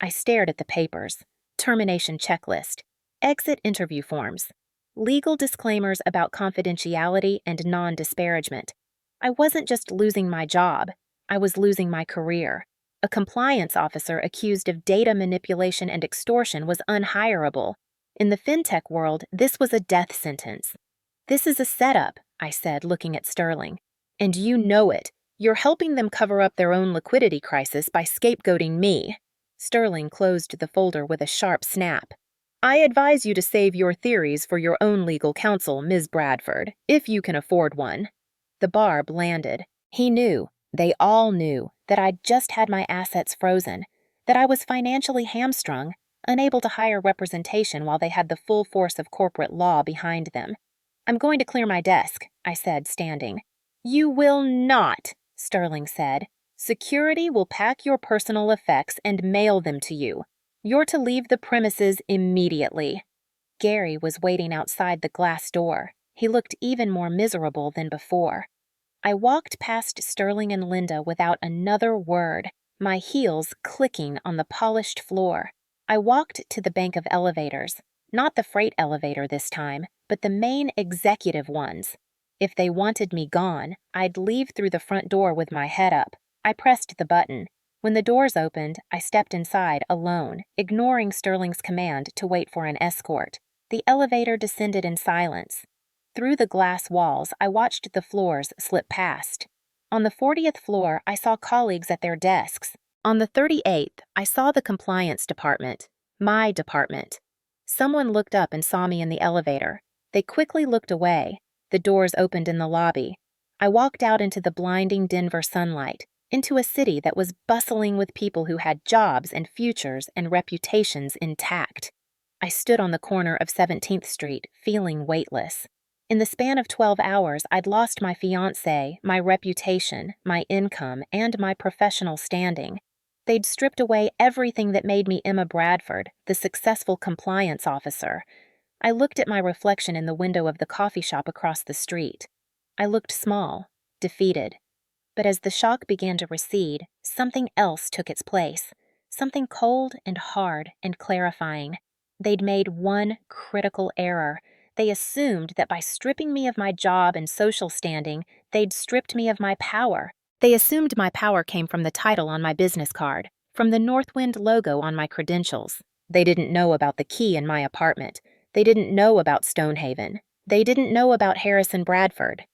I stared at the papers. Termination checklist. Exit interview forms. Legal disclaimers about confidentiality and non-disparagement. I wasn't just losing my job. I was losing my career. A compliance officer accused of data manipulation and extortion was unhireable. In the fintech world, this was a death sentence. "This is a setup," I said, looking at Sterling. "And you know it. You're helping them cover up their own liquidity crisis by scapegoating me." Sterling closed the folder with a sharp snap. "I advise you to save your theories for your own legal counsel, Ms. Bradford, if you can afford one." The barb landed. He knew. They all knew that I'd just had my assets frozen, that I was financially hamstrung, unable to hire representation while they had the full force of corporate law behind them. "I'm going to clear my desk," I said, standing. "You will not," Sterling said. "Security will pack your personal effects and mail them to you. You're to leave the premises immediately." Gary was waiting outside the glass door. He looked even more miserable than before. I walked past Sterling and Linda without another word, my heels clicking on the polished floor. I walked to the bank of elevators, not the freight elevator this time, but the main executive ones. If they wanted me gone, I'd leave through the front door with my head up. I pressed the button. When the doors opened, I stepped inside alone, ignoring Sterling's command to wait for an escort. The elevator descended in silence. Through the glass walls, I watched the floors slip past. On the 40th floor, I saw colleagues at their desks. On the 38th, I saw the compliance department. My department. Someone looked up and saw me in the elevator. They quickly looked away. The doors opened in the lobby. I walked out into the blinding Denver sunlight, into a city that was bustling with people who had jobs and futures and reputations intact. I stood on the corner of 17th Street, feeling weightless. In the span of 12 hours, I'd lost my fiancé, my reputation, my income, and my professional standing. They'd stripped away everything that made me Emma Bradford, the successful compliance officer. I looked at my reflection in the window of the coffee shop across the street. I looked small, defeated. But as the shock began to recede, something else took its place. Something cold and hard and clarifying. They'd made one critical error. They assumed that by stripping me of my job and social standing, they'd stripped me of my power. They assumed my power came from the title on my business card, from the Northwind logo on my credentials. They didn't know about the key in my apartment. They didn't know about Stonehaven. They didn't know about Harrison Bradford.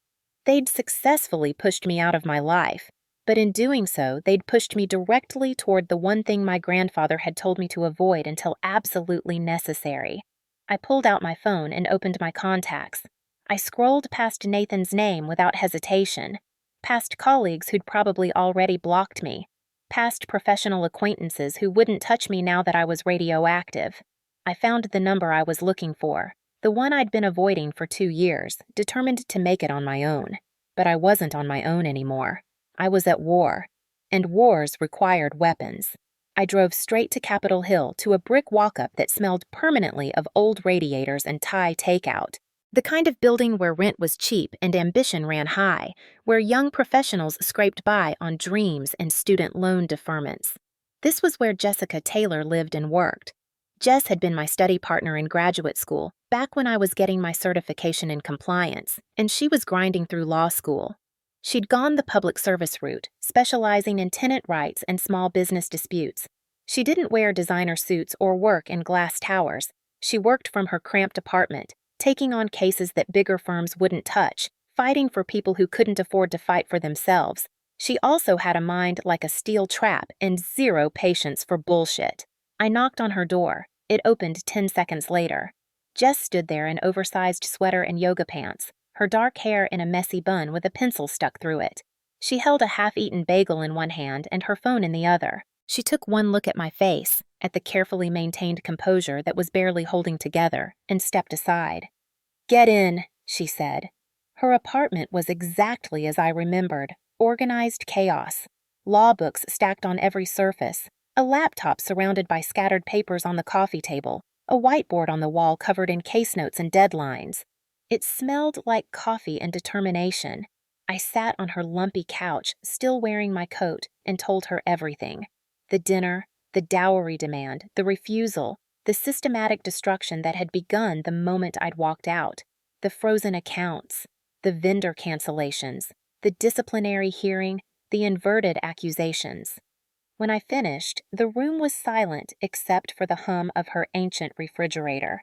They'd successfully pushed me out of my life, but in doing so, they'd pushed me directly toward the one thing my grandfather had told me to avoid until absolutely necessary. I pulled out my phone and opened my contacts. I scrolled past Nathan's name without hesitation, past colleagues who'd probably already blocked me, past professional acquaintances who wouldn't touch me now that I was radioactive. I found the number I was looking for. The one I'd been avoiding for 2 years, determined to make it on my own. But I wasn't on my own anymore. I was at war. And wars required weapons. I drove straight to Capitol Hill to a brick walk-up that smelled permanently of old radiators and Thai takeout. The kind of building where rent was cheap and ambition ran high, where young professionals scraped by on dreams and student loan deferments. This was where Jessica Taylor lived and worked. Jess had been my study partner in graduate school, back when I was getting my certification in compliance, and she was grinding through law school. She'd gone the public service route, specializing in tenant rights and small business disputes. She didn't wear designer suits or work in glass towers. She worked from her cramped apartment, taking on cases that bigger firms wouldn't touch, fighting for people who couldn't afford to fight for themselves. She also had a mind like a steel trap and zero patience for bullshit. I knocked on her door. It opened 10 seconds later. Jess stood there in oversized sweater and yoga pants, her dark hair in a messy bun with a pencil stuck through it. She held a half-eaten bagel in one hand and her phone in the other. She took one look at my face, at the carefully maintained composure that was barely holding together, and stepped aside. "Get in," she said. Her apartment was exactly as I remembered, organized chaos. Law books stacked on every surface, a laptop surrounded by scattered papers on the coffee table, a whiteboard on the wall covered in case notes and deadlines. It smelled like coffee and determination. I sat on her lumpy couch, still wearing my coat, and told her everything. The dinner, the dowry demand, the refusal, the systematic destruction that had begun the moment I'd walked out, the frozen accounts, the vendor cancellations, the disciplinary hearing, the inverted accusations. When I finished, the room was silent except for the hum of her ancient refrigerator.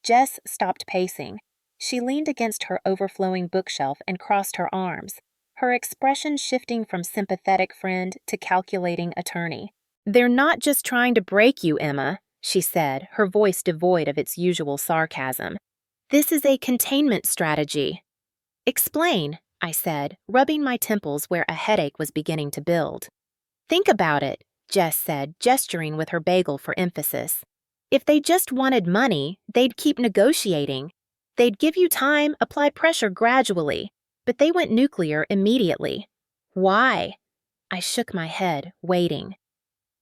Jess stopped pacing. She leaned against her overflowing bookshelf and crossed her arms, her expression shifting from sympathetic friend to calculating attorney. "They're not just trying to break you, Emma," she said, her voice devoid of its usual sarcasm. "This is a containment strategy." "Explain," I said, rubbing my temples where a headache was beginning to build. "Think about it," Jess said, gesturing with her bagel for emphasis. "If they just wanted money, they'd keep negotiating. They'd give you time, apply pressure gradually, but they went nuclear immediately. Why?" I shook my head, waiting.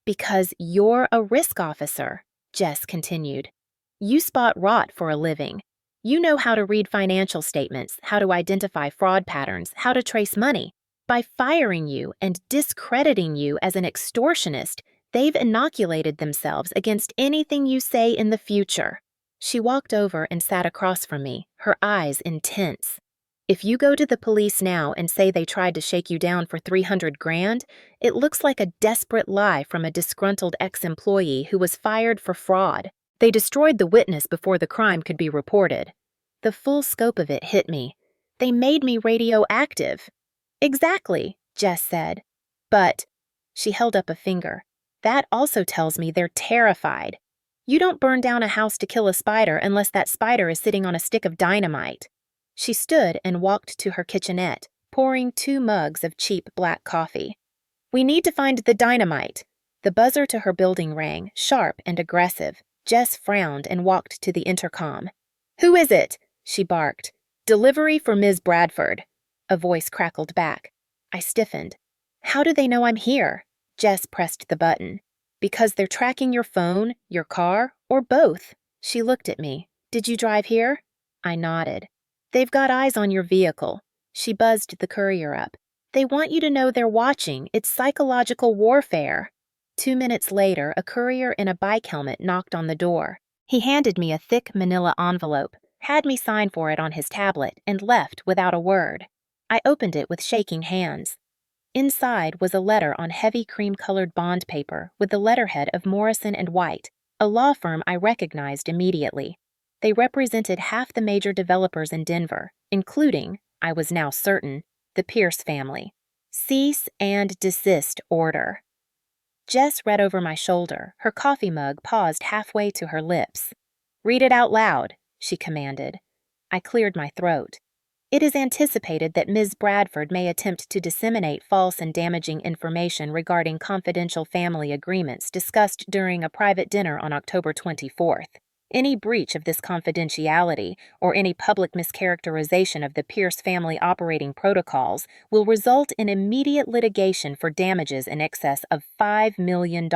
"Because you're a risk officer," Jess continued. "You spot rot for a living. You know how to read financial statements, how to identify fraud patterns, how to trace money. By firing you and discrediting you as an extortionist, they've inoculated themselves against anything you say in the future." She walked over and sat across from me, her eyes intense. "If you go to the police now and say they tried to shake you down for 300 grand, it looks like a desperate lie from a disgruntled ex-employee who was fired for fraud. They destroyed the witness before the crime could be reported." The full scope of it hit me. "They made me radioactive." "Exactly," Jess said. "But," she held up a finger, "that also tells me they're terrified. You don't burn down a house to kill a spider unless that spider is sitting on a stick of dynamite." She stood and walked to her kitchenette, pouring 2 mugs of cheap black coffee. "We need to find the dynamite." The buzzer to her building rang, sharp and aggressive. Jess frowned and walked to the intercom. "Who is it?" she barked. "Delivery for Ms. Bradford." A voice crackled back. I stiffened. "How do they know I'm here?" Jess pressed the button. "Because they're tracking your phone, your car, or both." She looked at me. Did you drive here? I nodded. They've got eyes on your vehicle. She buzzed the courier up. They want you to know they're watching. It's psychological warfare. 2 minutes later, a courier in a bike helmet knocked on the door. He handed me a thick manila envelope, had me sign for it on his tablet, and left without a word. I opened it with shaking hands. Inside was a letter on heavy cream-colored bond paper with the letterhead of Morrison & White, a law firm I recognized immediately. They represented half the major developers in Denver, including, I was now certain, the Pierce family. Cease and desist order. Jess read over my shoulder, her coffee mug paused halfway to her lips. Read it out loud, she commanded. I cleared my throat. It is anticipated that Ms. Bradford may attempt to disseminate false and damaging information regarding confidential family agreements discussed during a private dinner on October 24th. Any breach of this confidentiality or any public mischaracterization of the Pierce family operating protocols will result in immediate litigation for damages in excess of $5 million.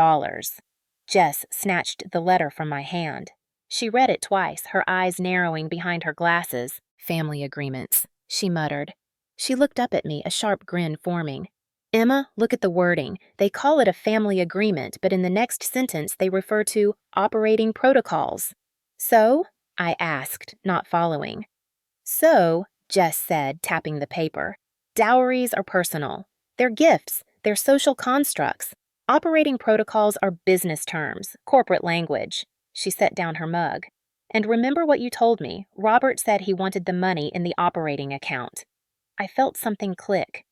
Jess snatched the letter from my hand. She read it twice, her eyes narrowing behind her glasses. Family agreements, she muttered. She looked up at me, a sharp grin forming. Emma, look at the wording. They call it a family agreement, but in the next sentence they refer to operating protocols. So? I asked, not following. So, Jess said, tapping the paper, dowries are personal. They're gifts. They're social constructs. Operating protocols are business terms, corporate language. She set down her mug. And remember what you told me. Robert said he wanted the money in the operating account. I felt something click.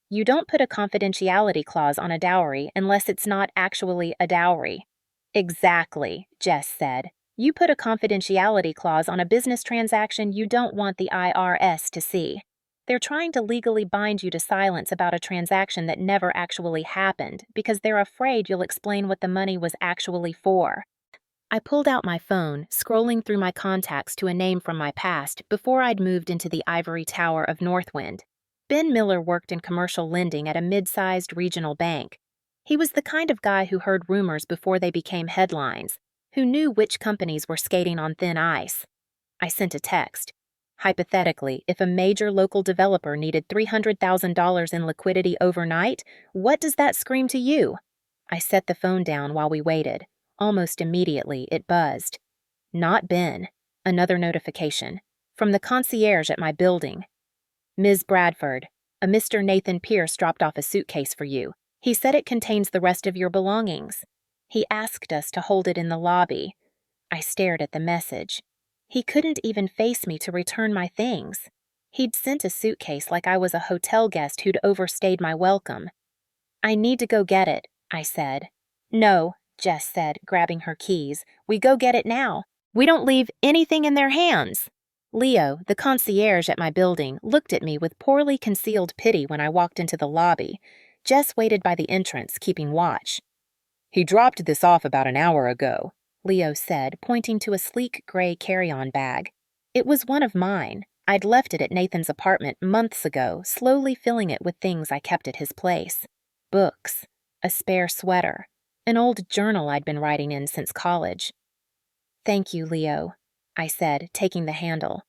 You don't put a confidentiality clause on a dowry unless it's not actually a dowry. Exactly, Jess said. You put a confidentiality clause on a business transaction you don't want the IRS to see. They're trying to legally bind you to silence about a transaction that never actually happened because they're afraid you'll explain what the money was actually for. I pulled out my phone, scrolling through my contacts to a name from my past before I'd moved into the ivory tower of Northwind. Ben Miller worked in commercial lending at a mid-sized regional bank. He was the kind of guy who heard rumors before they became headlines, who knew which companies were skating on thin ice. I sent a text. Hypothetically, if a major local developer needed $300,000 in liquidity overnight, what does that scream to you? I set the phone down while we waited. Almost immediately, it buzzed. Not Ben. Another notification. From the concierge at my building. Ms. Bradford, a Mr. Nathan Pierce dropped off a suitcase for you. He said it contains the rest of your belongings. He asked us to hold it in the lobby. I stared at the message. He couldn't even face me to return my things. He'd sent a suitcase like I was a hotel guest who'd overstayed my welcome. I need to go get it, I said. No, Jess said, grabbing her keys. We go get it now. We don't leave anything in their hands. Leo, the concierge at my building, looked at me with poorly concealed pity when I walked into the lobby. Jess waited by the entrance, keeping watch. He dropped this off about an hour ago, Leo said, pointing to a sleek gray carry-on bag. It was one of mine. I'd left it at Nathan's apartment months ago, slowly filling it with things I kept at his place. Books, a spare sweater, an old journal I'd been writing in since college. Thank you, Leo, I said, taking the handle.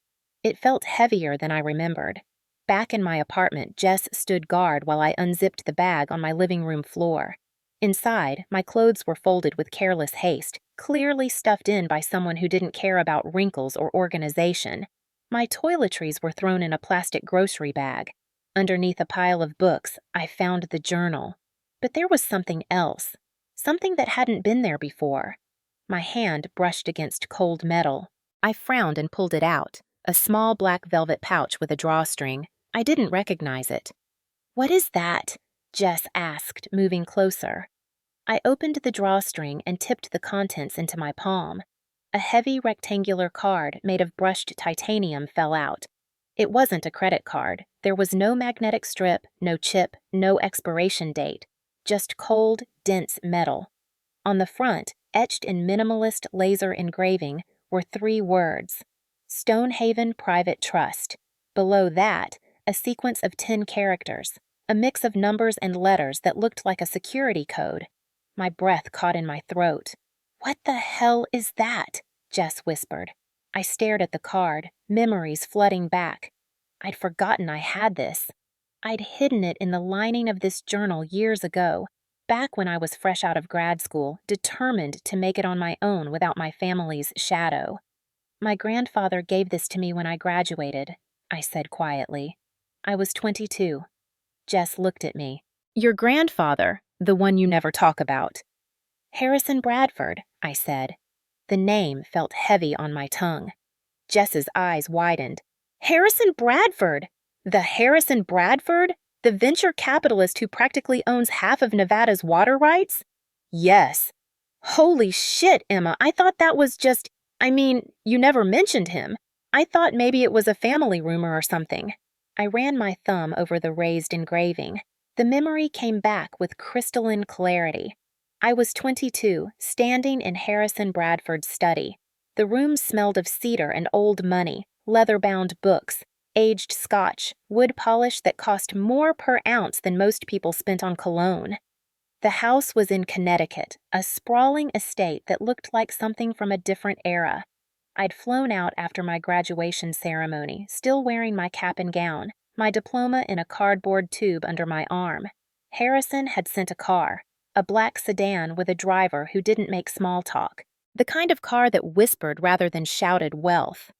It felt heavier than I remembered. Back in my apartment, Jess stood guard while I unzipped the bag on my living room floor. Inside, my clothes were folded with careless haste, clearly stuffed in by someone who didn't care about wrinkles or organization. My toiletries were thrown in a plastic grocery bag. Underneath a pile of books, I found the journal. But there was something else. Something that hadn't been there before. My hand brushed against cold metal. I frowned and pulled it out, a small black velvet pouch with a drawstring. I didn't recognize it. What is that? Jess asked, moving closer. I opened the drawstring and tipped the contents into my palm. A heavy rectangular card made of brushed titanium fell out. It wasn't a credit card. There was no magnetic strip, no chip, no expiration date. Just cold, dense metal. On the front, etched in minimalist laser engraving, were 3 words. Stonehaven Private Trust. Below that, a sequence of 10 characters, a mix of numbers and letters that looked like a security code. My breath caught in my throat. What the hell is that? Jess whispered. I stared at the card, memories flooding back. I'd forgotten I had this. I'd hidden it in the lining of this journal years ago, back when I was fresh out of grad school, determined to make it on my own without my family's shadow. My grandfather gave this to me when I graduated, I said quietly. I was 22. Jess looked at me. Your grandfather, the one you never talk about. Harrison Bradford, I said. The name felt heavy on my tongue. Jess's eyes widened. Harrison Bradford! The Harrison Bradford? The venture capitalist who practically owns half of Nevada's water rights? Yes. Holy shit, Emma, I thought that was just… you never mentioned him. I thought maybe it was a family rumor or something. I ran my thumb over the raised engraving. The memory came back with crystalline clarity. I was 22, standing in Harrison Bradford's study. The room smelled of cedar and old money, leather-bound books, aged scotch, wood polish that cost more per ounce than most people spent on cologne. The house was in Connecticut, a sprawling estate that looked like something from a different era. I'd flown out after my graduation ceremony, still wearing my cap and gown, my diploma in a cardboard tube under my arm. Harrison had sent a car, a black sedan with a driver who didn't make small talk, the kind of car that whispered rather than shouted wealth.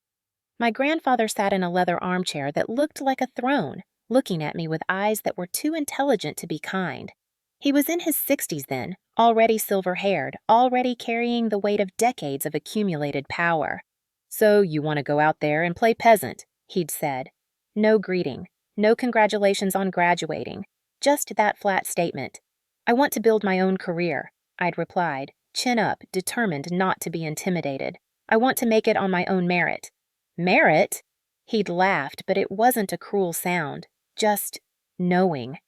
My grandfather sat in a leather armchair that looked like a throne, looking at me with eyes that were too intelligent to be kind. He was in his 60s then, already silver-haired, already carrying the weight of decades of accumulated power. So you want to go out there and play peasant, he'd said. No greeting, no congratulations on graduating, just that flat statement. I want to build my own career, I'd replied, chin up, determined not to be intimidated. I want to make it on my own merit. Merit? He'd laughed, but it wasn't a cruel sound, just knowing.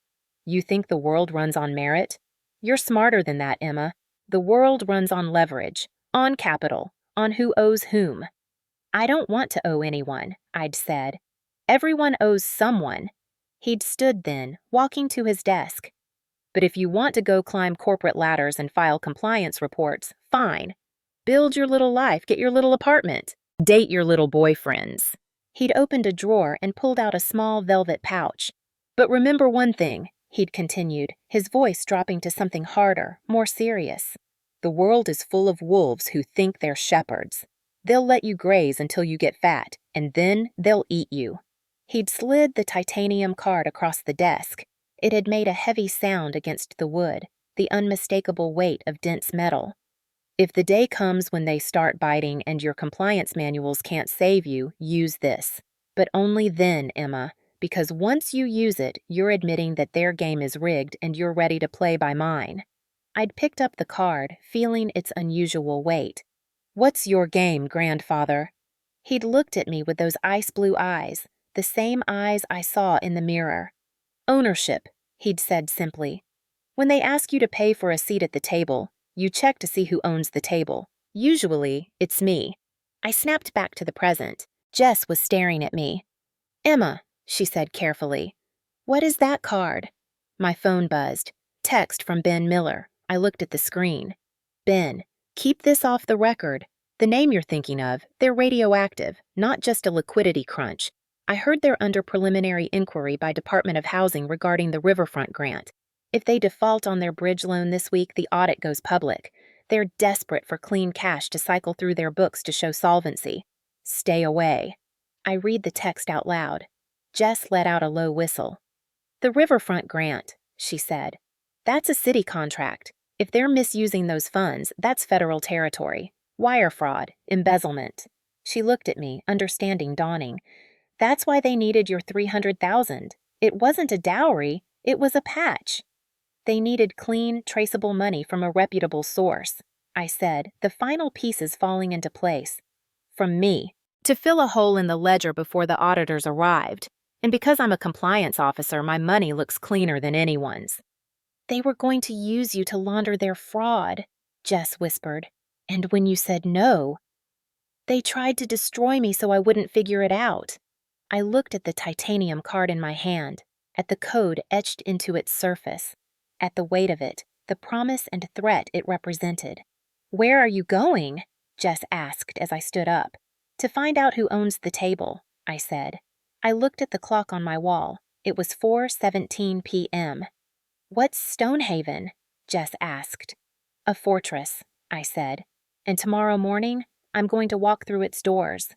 You think the world runs on merit? You're smarter than that, Emma. The world runs on leverage, on capital, on who owes whom. I don't want to owe anyone, I'd said. Everyone owes someone. He'd stood then, walking to his desk. But if you want to go climb corporate ladders and file compliance reports, fine. Build your little life, get your little apartment. Date your little boyfriends. He'd opened a drawer and pulled out a small velvet pouch. But remember one thing, he'd continued, his voice dropping to something harder, more serious. The world is full of wolves who think they're shepherds. They'll let you graze until you get fat, and then they'll eat you. He'd slid the titanium card across the desk. It had made a heavy sound against the wood, the unmistakable weight of dense metal. If the day comes when they start biting and your compliance manuals can't save you, use this. But only then, Emma, because once you use it, you're admitting that their game is rigged and you're ready to play by mine. I'd picked up the card, feeling its unusual weight. What's your game, grandfather? He'd looked at me with those ice blue eyes, the same eyes I saw in the mirror. Ownership, he'd said simply. When they ask you to pay for a seat at the table, you check to see who owns the table. Usually, it's me. I snapped back to the present. Jess was staring at me. Emma, she said carefully. What is that card? My phone buzzed. Text from Ben Miller. I looked at the screen. Ben, keep this off the record. The name you're thinking of, they're radioactive, not just a liquidity crunch. I heard they're under preliminary inquiry by Department of Housing regarding the Riverfront grant. If they default on their bridge loan this week, the audit goes public. They're desperate for clean cash to cycle through their books to show solvency. Stay away. I read the text out loud. Jess let out a low whistle. The Riverfront grant, she said. That's a city contract. If they're misusing those funds, that's federal territory. Wire fraud, embezzlement. She looked at me, understanding dawning. That's why they needed your $300,000. It wasn't a dowry, it was a patch. They needed clean, traceable money from a reputable source, I said, the final pieces falling into place. From me, to fill a hole in the ledger before the auditors arrived. And because I'm a compliance officer, my money looks cleaner than anyone's. They were going to use you to launder their fraud, Jess whispered. And when you said no, they tried to destroy me so I wouldn't figure it out. I looked at the titanium card in my hand, at the code etched into its surface, at the weight of it, the promise and threat it represented. Where are you going? Jess asked as I stood up. To find out who owns the table, I said. I looked at the clock on my wall. It was 4:17 p.m. What's Stonehaven? Jess asked. A fortress, I said. And tomorrow morning, I'm going to walk through its doors.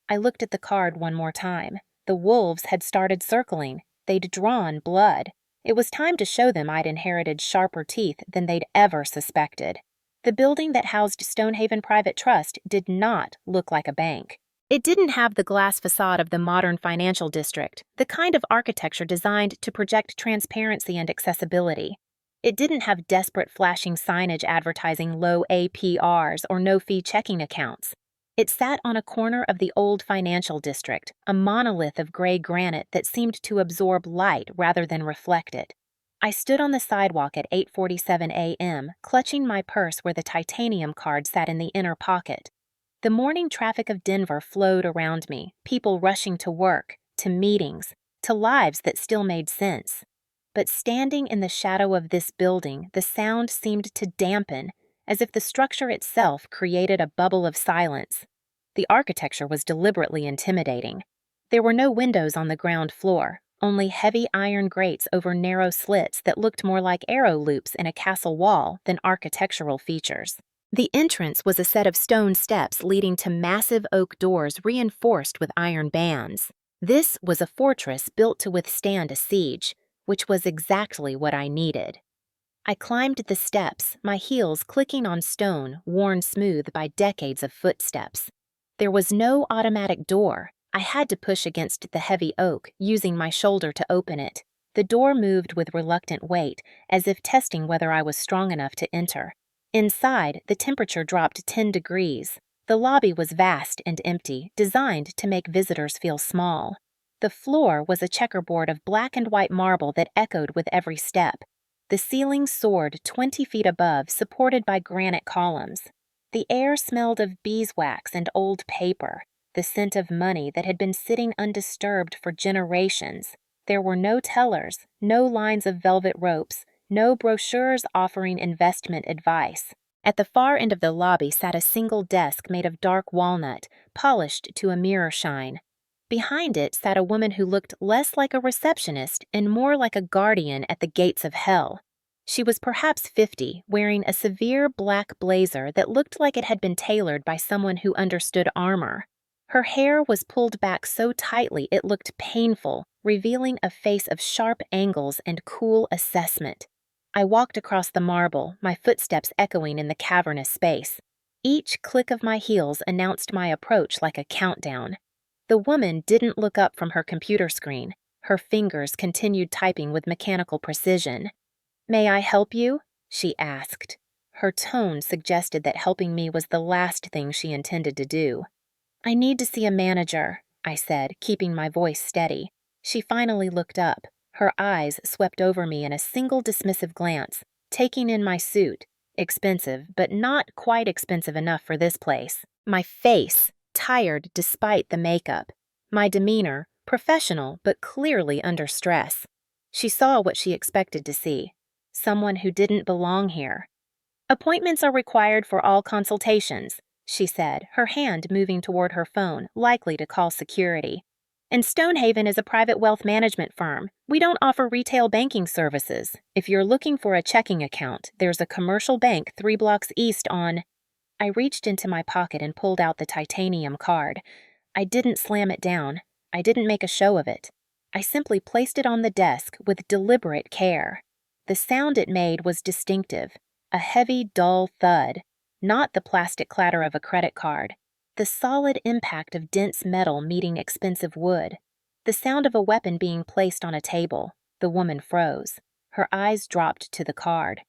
I looked at the card one more time. The wolves had started circling. They'd drawn blood. It was time to show them I'd inherited sharper teeth than they'd ever suspected. The building that housed Stonehaven Private Trust did not look like a bank. It didn't have the glass facade of the modern financial district, the kind of architecture designed to project transparency and accessibility. It didn't have desperate flashing signage advertising low APRs or no-fee checking accounts. It sat on a corner of the old financial district, a monolith of gray granite that seemed to absorb light rather than reflect it. I stood on the sidewalk at 8:47 a.m., clutching my purse where the titanium card sat in the inner pocket. The morning traffic of Denver flowed around me, people rushing to work, to meetings, to lives that still made sense. But standing in the shadow of this building, the sound seemed to dampen, as if the structure itself created a bubble of silence. The architecture was deliberately intimidating. There were no windows on the ground floor, only heavy iron grates over narrow slits that looked more like arrow loops in a castle wall than architectural features. The entrance was a set of stone steps leading to massive oak doors reinforced with iron bands. This was a fortress built to withstand a siege, which was exactly what I needed. I climbed the steps, my heels clicking on stone worn smooth by decades of footsteps. There was no automatic door. I had to push against the heavy oak, using my shoulder to open it. The door moved with reluctant weight, as if testing whether I was strong enough to enter. Inside, the temperature dropped 10 degrees. The lobby was vast and empty, designed to make visitors feel small. The floor was a checkerboard of black and white marble that echoed with every step. The ceiling soared 20 feet above, supported by granite columns. The air smelled of beeswax and old paper, the scent of money that had been sitting undisturbed for generations. There were no tellers, no lines of velvet ropes, no brochures offering investment advice. At the far end of the lobby sat a single desk made of dark walnut, polished to a mirror shine. Behind it sat a woman who looked less like a receptionist and more like a guardian at the gates of hell. She was perhaps 50, wearing a severe black blazer that looked like it had been tailored by someone who understood armor. Her hair was pulled back so tightly it looked painful, revealing a face of sharp angles and cool assessment. I walked across the marble, my footsteps echoing in the cavernous space. Each click of my heels announced my approach like a countdown. The woman didn't look up from her computer screen. Her fingers continued typing with mechanical precision. "May I help you?" she asked. Her tone suggested that helping me was the last thing she intended to do. "I need to see a manager," I said, keeping my voice steady. She finally looked up. Her eyes swept over me in a single dismissive glance, taking in my suit, expensive, but not quite expensive enough for this place. My face, tired despite the makeup. My demeanor, professional but clearly under stress. She saw what she expected to see. Someone who didn't belong here. "Appointments are required for all consultations," she said, her hand moving toward her phone, likely to call security. "And Stonehaven is a private wealth management firm. We don't offer retail banking services. If you're looking for a checking account, there's a commercial bank 3 blocks east on—" I reached into my pocket and pulled out the titanium card. I didn't slam it down. I didn't make a show of it. I simply placed it on the desk with deliberate care. The sound it made was distinctive, a heavy, dull thud, not the plastic clatter of a credit card. The solid impact of dense metal meeting expensive wood. The sound of a weapon being placed on a table. The woman froze. Her eyes dropped to the card.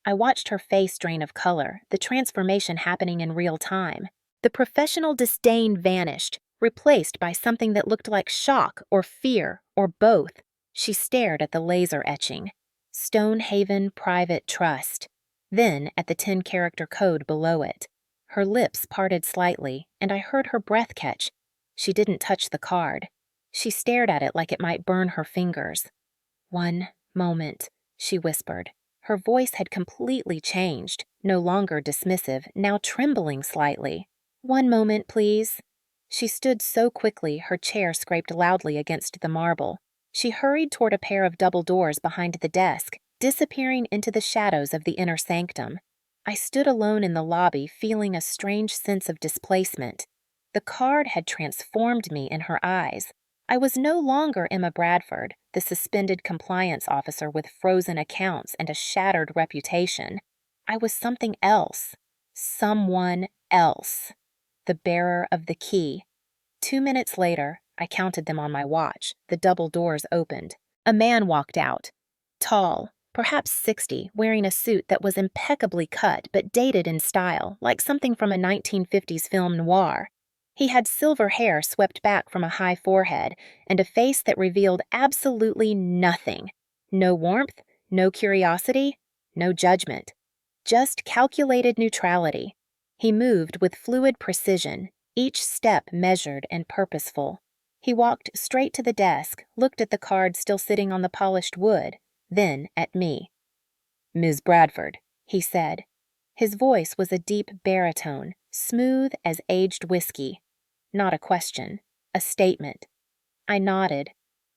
I watched her face drain of color, the transformation happening in real time. The professional disdain vanished, replaced by something that looked like shock or fear or both. She stared at the laser etching. Stonehaven Private Trust. Then at the 10-character code below it. Her lips parted slightly, and I heard her breath catch. She didn't touch the card. She stared at it like it might burn her fingers. "One moment," she whispered. Her voice had completely changed, no longer dismissive, now trembling slightly. "One moment, please." She stood so quickly her chair scraped loudly against the marble. She hurried toward a pair of double doors behind the desk, disappearing into the shadows of the inner sanctum. I stood alone in the lobby, feeling a strange sense of displacement. The card had transformed me in her eyes. I was no longer Emma Bradford, the suspended compliance officer with frozen accounts and a shattered reputation. I was something else. Someone else. The bearer of the key. 2 minutes later, I counted them on my watch, the double doors opened. A man walked out. Tall, perhaps 60, wearing a suit that was impeccably cut but dated in style, like something from a 1950s film noir. He had silver hair swept back from a high forehead and a face that revealed absolutely nothing. No warmth, no curiosity, no judgment. Just calculated neutrality. He moved with fluid precision, each step measured and purposeful. He walked straight to the desk, looked at the card still sitting on the polished wood, then at me. "Ms. Bradford," he said. His voice was a deep baritone, smooth as aged whiskey. Not a question, a statement. I nodded.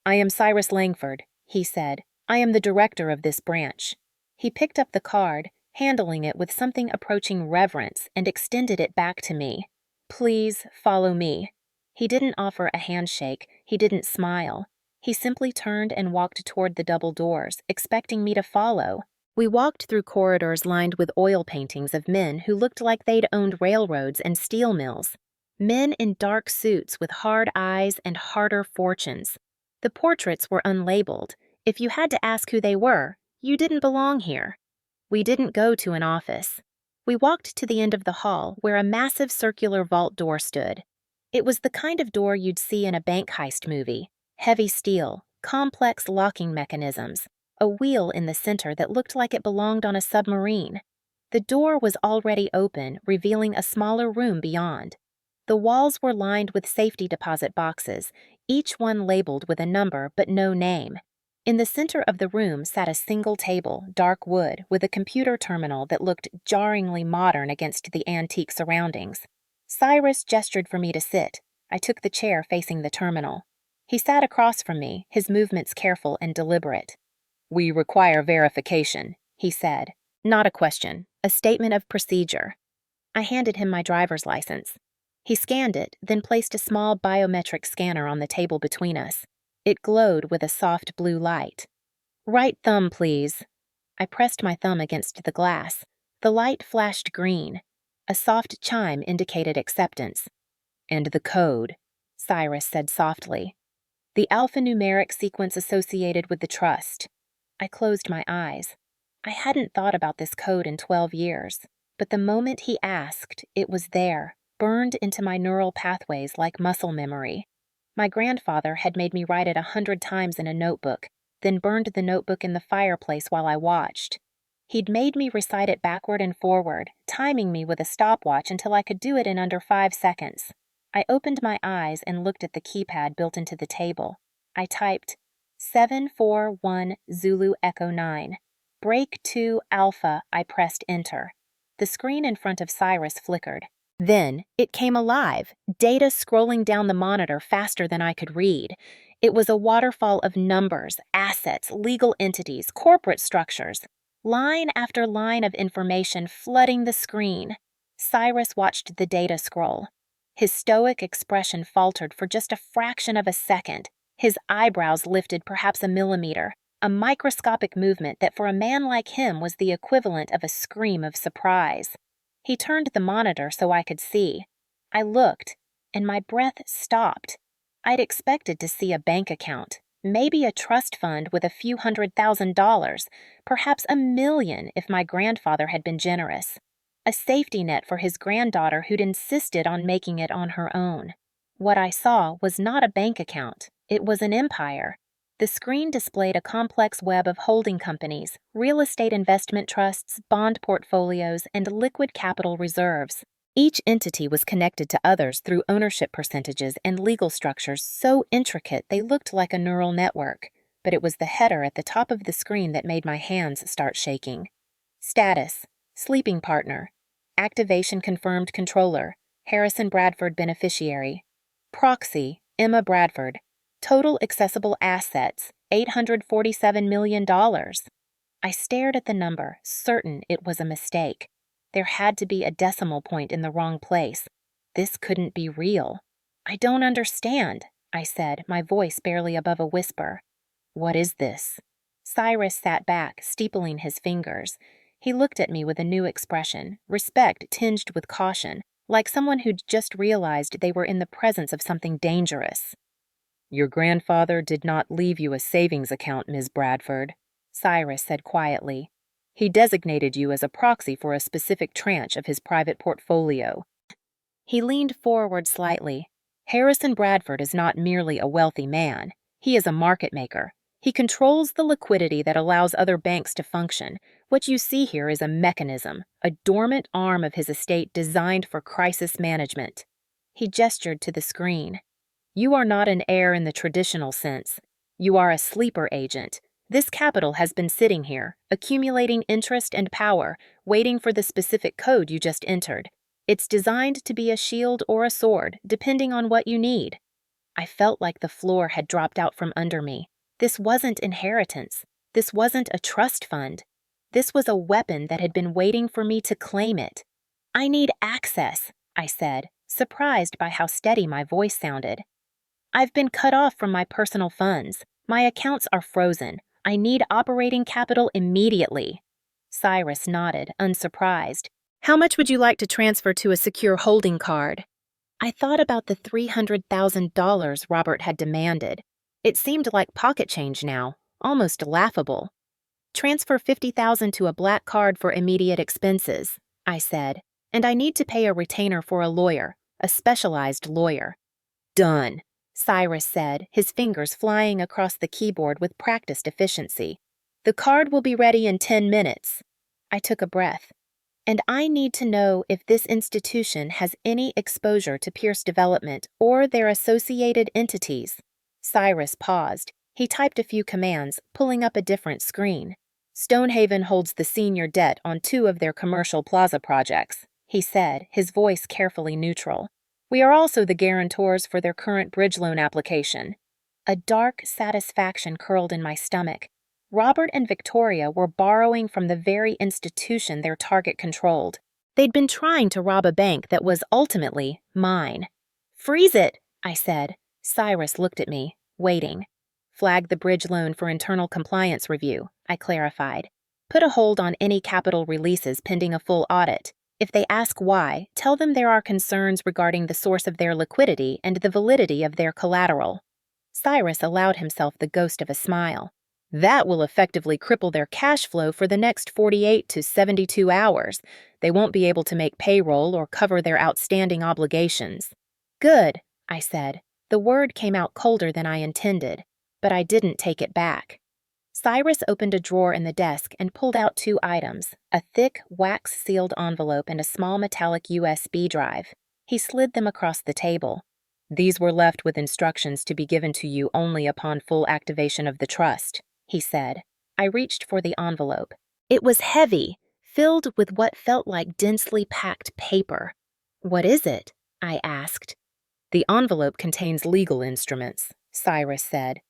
"I am Cyrus Langford," he said. "I am the director of this branch." He picked up the card, handling it with something approaching reverence, and extended it back to me. "Please follow me." He didn't offer a handshake, he didn't smile. He simply turned and walked toward the double doors, expecting me to follow. We walked through corridors lined with oil paintings of men who looked like they'd owned railroads and steel mills. Men in dark suits with hard eyes and harder fortunes. The portraits were unlabeled. If you had to ask who they were, you didn't belong here. We didn't go to an office. We walked to the end of the hall where a massive circular vault door stood. It was the kind of door you'd see in a bank heist movie. Heavy steel, complex locking mechanisms, a wheel in the center that looked like it belonged on a submarine. The door was already open, revealing a smaller room beyond. The walls were lined with safety deposit boxes, each one labeled with a number but no name. In the center of the room sat a single table, dark wood, with a computer terminal that looked jarringly modern against the antique surroundings. Cyrus gestured for me to sit. I took the chair facing the terminal. He sat across from me, his movements careful and deliberate. "We require verification," he said. Not a question, a statement of procedure. I handed him my driver's license. He scanned it, then placed a small biometric scanner on the table between us. It glowed with a soft blue light. "Right thumb, please." I pressed my thumb against the glass. The light flashed green. A soft chime indicated acceptance. "And the code," Cyrus said softly. "The alphanumeric sequence associated with the trust." I closed my eyes. I hadn't thought about this code in 12 years, but the moment he asked, it was there, burned into my neural pathways like muscle memory. My grandfather had made me write it 100 times in a notebook, then burned the notebook in the fireplace while I watched. He'd made me recite it backward and forward, timing me with a stopwatch until I could do it in under 5 seconds. I opened my eyes and looked at the keypad built into the table. I typed 741 Zulu Echo 9. Break 2 Alpha. I pressed enter. The screen in front of Cyrus flickered. Then it came alive, data scrolling down the monitor faster than I could read. It was a waterfall of numbers, assets, legal entities, corporate structures. Line after line of information flooding the screen. Cyrus watched the data scroll. His stoic expression faltered for just a fraction of a second. His eyebrows lifted perhaps a millimeter, a microscopic movement that for a man like him was the equivalent of a scream of surprise. He turned the monitor so I could see. I looked, and my breath stopped. I'd expected to see a bank account, maybe a trust fund with a few $100,000, perhaps $1 million if my grandfather had been generous. A safety net for his granddaughter who'd insisted on making it on her own. What I saw was not a bank account, it was an empire. The screen displayed a complex web of holding companies, real estate investment trusts, bond portfolios, and liquid capital reserves. Each entity was connected to others through ownership percentages and legal structures so intricate they looked like a neural network. But it was the header at the top of the screen that made my hands start shaking. Status: sleeping partner. Activation confirmed controller. Harrison Bradford beneficiary. Proxy, Emma Bradford. Total accessible assets, $847 million. I stared at the number, certain it was a mistake. There had to be a decimal point in the wrong place. This couldn't be real. I don't understand, I said, my voice barely above a whisper. What is this? Cyrus sat back, steepling his fingers. He looked at me with a new expression, respect tinged with caution, like someone who'd just realized they were in the presence of something dangerous. Your grandfather did not leave you a savings account, Ms. Bradford, Cyrus said quietly. He designated you as a proxy for a specific tranche of his private portfolio. He leaned forward slightly. Harrison Bradford is not merely a wealthy man. He is a market maker. He controls the liquidity that allows other banks to function. What you see here is a mechanism, a dormant arm of his estate designed for crisis management. He gestured to the screen. You are not an heir in the traditional sense. You are a sleeper agent. This capital has been sitting here, accumulating interest and power, waiting for the specific code you just entered. It's designed to be a shield or a sword, depending on what you need. I felt like the floor had dropped out from under me. This wasn't inheritance. This wasn't a trust fund. This was a weapon that had been waiting for me to claim it. I need access, I said, surprised by how steady my voice sounded. I've been cut off from my personal funds. My accounts are frozen. I need operating capital immediately. Cyrus nodded, unsurprised. How much would you like to transfer to a secure holding card? I thought about the $300,000 Robert had demanded. It seemed like pocket change now, almost laughable. Transfer $50,000 to a black card for immediate expenses, I said, and I need to pay a retainer for a lawyer, a specialized lawyer. Done, Cyrus said, his fingers flying across the keyboard with practiced efficiency. The card will be ready in 10 minutes. I took a breath. And I need to know if this institution has any exposure to Pierce Development or their associated entities. Cyrus paused. He typed a few commands, pulling up a different screen. Stonehaven holds the senior debt on 2 of their commercial plaza projects, he said, his voice carefully neutral. We are also the guarantors for their current bridge loan application. A dark satisfaction curled in my stomach. Robert and Victoria were borrowing from the very institution their target controlled. They'd been trying to rob a bank that was ultimately mine. Freeze it, I said. Cyrus looked at me, waiting. Flag the bridge loan for internal compliance review, I clarified. Put a hold on any capital releases pending a full audit. If they ask why, tell them there are concerns regarding the source of their liquidity and the validity of their collateral. Cyrus allowed himself the ghost of a smile. That will effectively cripple their cash flow for the next 48 to 72 hours. They won't be able to make payroll or cover their outstanding obligations. Good, I said. The word came out colder than I intended, but I didn't take it back. Cyrus opened a drawer in the desk and pulled out 2 items, a thick, wax-sealed envelope and a small metallic USB drive. He slid them across the table. These were left with instructions to be given to you only upon full activation of the trust, he said. I reached for the envelope. It was heavy, filled with what felt like densely packed paper. What is it? I asked. The envelope contains legal instruments, Cyrus said.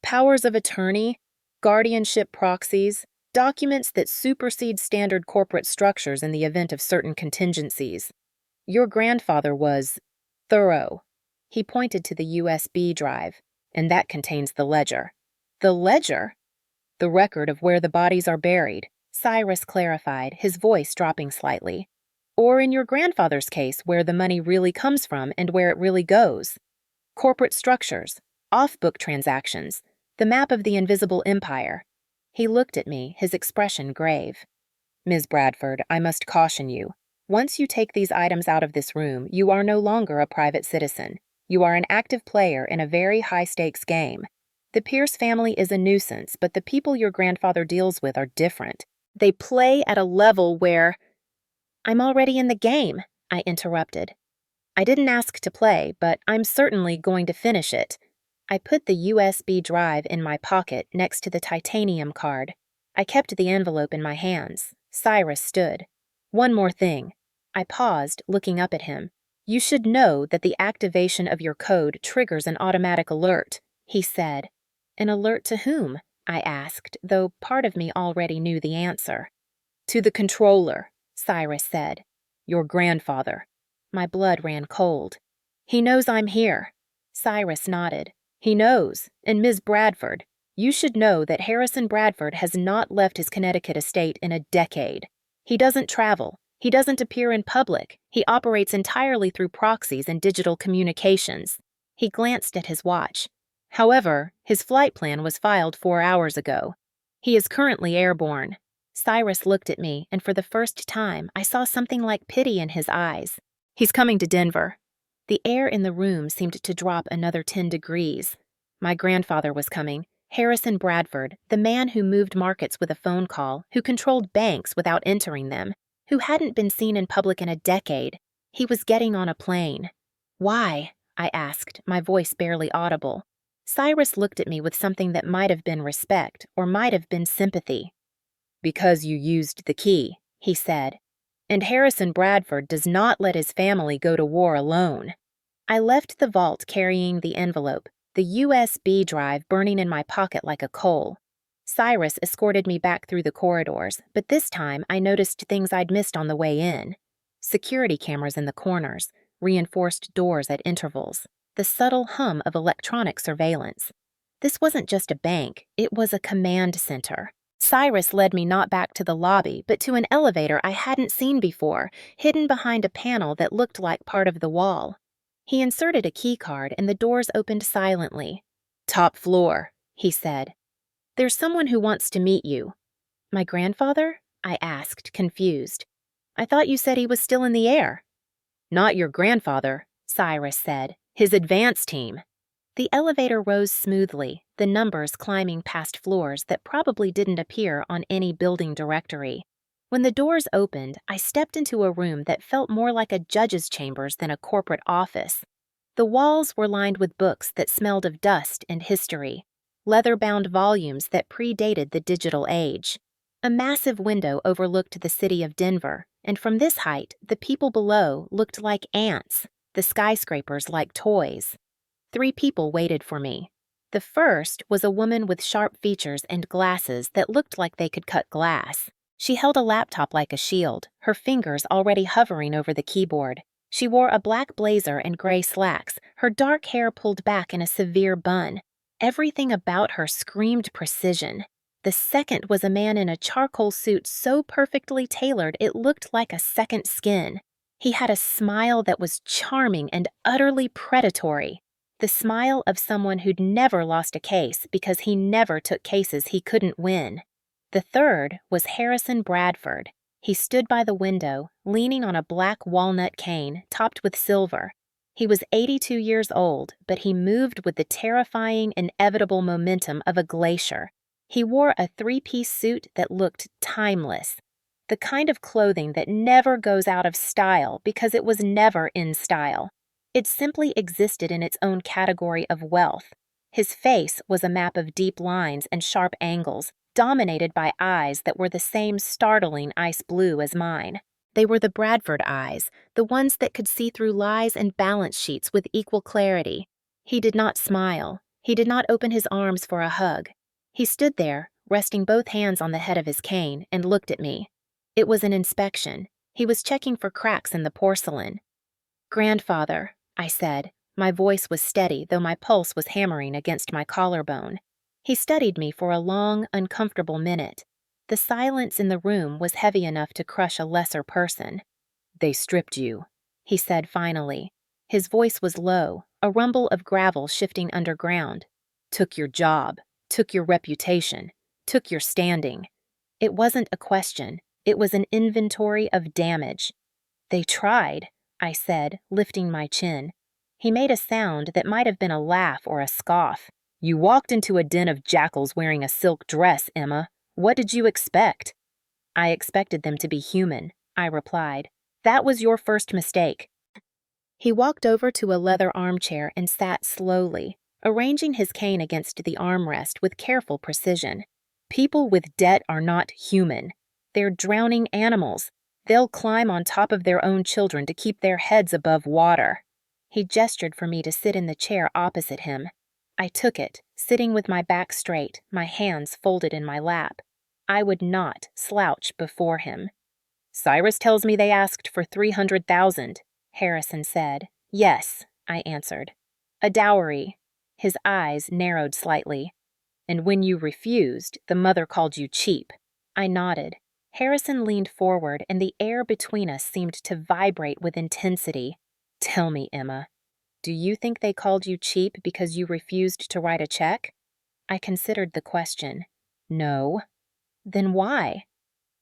Powers of attorney, guardianship proxies, documents that supersede standard corporate structures in the event of certain contingencies. Your grandfather was thorough. He pointed to the USB drive, and that contains the ledger. The ledger? The record of where the bodies are buried, Cyrus clarified, his voice dropping slightly. Or in your grandfather's case, where the money really comes from and where it really goes. Corporate structures, off-book transactions, the map of the invisible empire. He looked at me, his expression grave. Ms. Bradford, I must caution you. Once you take these items out of this room, you are no longer a private citizen. You are an active player in a very high-stakes game. The Pierce family is a nuisance, but the people your grandfather deals with are different. They play at a level where... I'm already in the game, I interrupted. I didn't ask to play, but I'm certainly going to finish it. I put the USB drive in my pocket next to the titanium card. I kept the envelope in my hands. Cyrus stood. One more thing. I paused, looking up at him. You should know that the activation of your code triggers an automatic alert, he said. An alert to whom? I asked, though part of me already knew the answer. To the controller, Cyrus said. Your grandfather. My blood ran cold. He knows I'm here. Cyrus nodded. He knows, and Ms. Bradford, you should know that Harrison Bradford has not left his Connecticut estate in a decade. He doesn't travel. He doesn't appear in public. He operates entirely through proxies and digital communications. He glanced at his watch. However, his flight plan was filed 4 hours ago. He is currently airborne. Cyrus looked at me, and for the first time, I saw something like pity in his eyes. He's coming to Denver. The air in the room seemed to drop another 10 degrees. My grandfather was coming. Harrison Bradford, the man who moved markets with a phone call, who controlled banks without entering them, who hadn't been seen in public in a decade. He was getting on a plane. Why? I asked, my voice barely audible. Cyrus looked at me with something that might have been respect or might have been sympathy. Because you used the key, he said. And Harrison Bradford does not let his family go to war alone. I left the vault carrying the envelope, the USB drive burning in my pocket like a coal. Cyrus escorted me back through the corridors, but this time I noticed things I'd missed on the way in. Security cameras in the corners, reinforced doors at intervals, the subtle hum of electronic surveillance. This wasn't just a bank, it was a command center. Cyrus led me not back to the lobby, but to an elevator I hadn't seen before, hidden behind a panel that looked like part of the wall. He inserted a key card and the doors opened silently. Top floor, he said. There's someone who wants to meet you. My grandfather? I asked, confused. I thought you said he was still in the air. Not your grandfather, Cyrus said. His advance team. The elevator rose smoothly, the numbers climbing past floors that probably didn't appear on any building directory. When the doors opened, I stepped into a room that felt more like a judge's chambers than a corporate office. The walls were lined with books that smelled of dust and history, leather-bound volumes that predated the digital age. A massive window overlooked the city of Denver, and from this height, the people below looked like ants, the skyscrapers like toys. 3 people waited for me. The first was a woman with sharp features and glasses that looked like they could cut glass. She held a laptop like a shield, her fingers already hovering over the keyboard. She wore a black blazer and gray slacks, her dark hair pulled back in a severe bun. Everything about her screamed precision. The second was a man in a charcoal suit so perfectly tailored it looked like a second skin. He had a smile that was charming and utterly predatory. The smile of someone who'd never lost a case because he never took cases he couldn't win. The third was Harrison Bradford. He stood by the window, leaning on a black walnut cane topped with silver. He was 82 years old, but he moved with the terrifying, inevitable momentum of a glacier. He wore a 3-piece suit that looked timeless. The kind of clothing that never goes out of style because it was never in style. It simply existed in its own category of wealth. His face was a map of deep lines and sharp angles, dominated by eyes that were the same startling ice blue as mine. They were the Bradford eyes, the ones that could see through lies and balance sheets with equal clarity. He did not smile. He did not open his arms for a hug. He stood there, resting both hands on the head of his cane, and looked at me. It was an inspection. He was checking for cracks in the porcelain. Grandfather, I said. My voice was steady, though my pulse was hammering against my collarbone. He studied me for a long, uncomfortable minute. The silence in the room was heavy enough to crush a lesser person. They stripped you, he said finally. His voice was low, a rumble of gravel shifting underground. Took your job, took your reputation, took your standing. It wasn't a question. It was an inventory of damage. They tried, I said, lifting my chin. He made a sound that might have been a laugh or a scoff. You walked into a den of jackals wearing a silk dress, Emma. What did you expect? I expected them to be human, I replied. That was your first mistake. He walked over to a leather armchair and sat slowly, arranging his cane against the armrest with careful precision. People with debt are not human. They're drowning animals. They'll climb on top of their own children to keep their heads above water." He gestured for me to sit in the chair opposite him. I took it, sitting with my back straight, my hands folded in my lap. I would not slouch before him. "Cyrus tells me they asked for 300,000, Harrison said. "Yes," I answered. "A dowry." His eyes narrowed slightly. "And when you refused, the mother called you cheap." I nodded. Harrison leaned forward, and the air between us seemed to vibrate with intensity. "Tell me, Emma, do you think they called you cheap because you refused to write a check?" I considered the question. "No." "Then why?"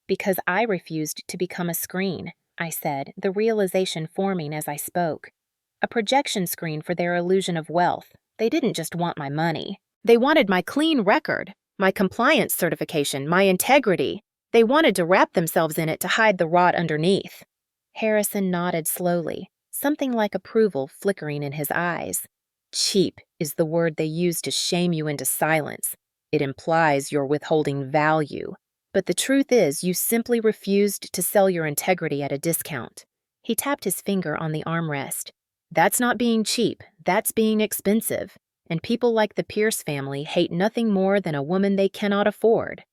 "Because I refused to become a screen," I said, the realization forming as I spoke. "A projection screen for their illusion of wealth. They didn't just want my money. They wanted my clean record, my compliance certification, my integrity. They wanted to wrap themselves in it to hide the rot underneath." Harrison nodded slowly, something like approval flickering in his eyes. "Cheap is the word they use to shame you into silence. It implies you're withholding value. But the truth is, you simply refused to sell your integrity at a discount." He tapped his finger on the armrest. "That's not being cheap, that's being expensive. And people like the Pierce family hate nothing more than a woman they cannot afford."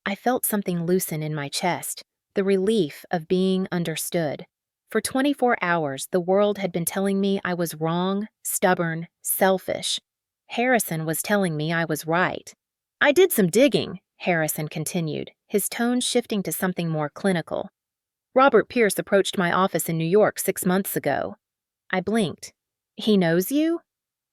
I felt something loosen in my chest, the relief of being understood. For 24 hours, the world had been telling me I was wrong, stubborn, selfish. Harrison was telling me I was right. "I did some digging," Harrison continued, his tone shifting to something more clinical. "Robert Pierce approached my office in New York 6 months ago." I blinked. "He knows you?"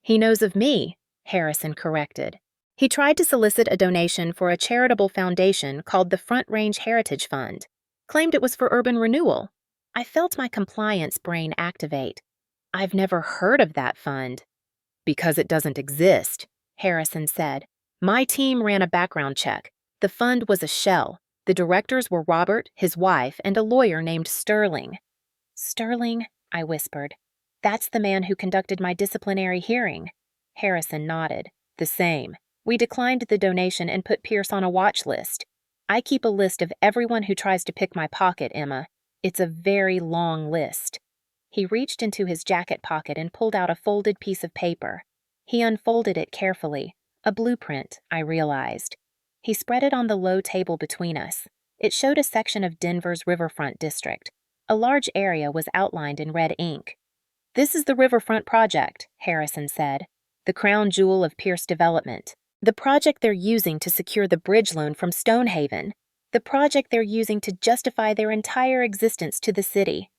"He knows of me," Harrison corrected. "He tried to solicit a donation for a charitable foundation called the Front Range Heritage Fund. Claimed it was for urban renewal." I felt my compliance brain activate. "I've never heard of that fund." "Because it doesn't exist," Harrison said. "My team ran a background check. The fund was a shell. The directors were Robert, his wife, and a lawyer named Sterling." "Sterling?" I whispered. "That's the man who conducted my disciplinary hearing." Harrison nodded. "The same. We declined the donation and put Pierce on a watch list. I keep a list of everyone who tries to pick my pocket, Emma. It's a very long list." He reached into his jacket pocket and pulled out a folded piece of paper. He unfolded it carefully. A blueprint, I realized. He spread it on the low table between us. It showed a section of Denver's riverfront district. A large area was outlined in red ink. "This is the Riverfront Project," Harrison said. "The crown jewel of Pierce Development. The project they're using to secure the bridge loan from Stonehaven. The project they're using to justify their entire existence to the city."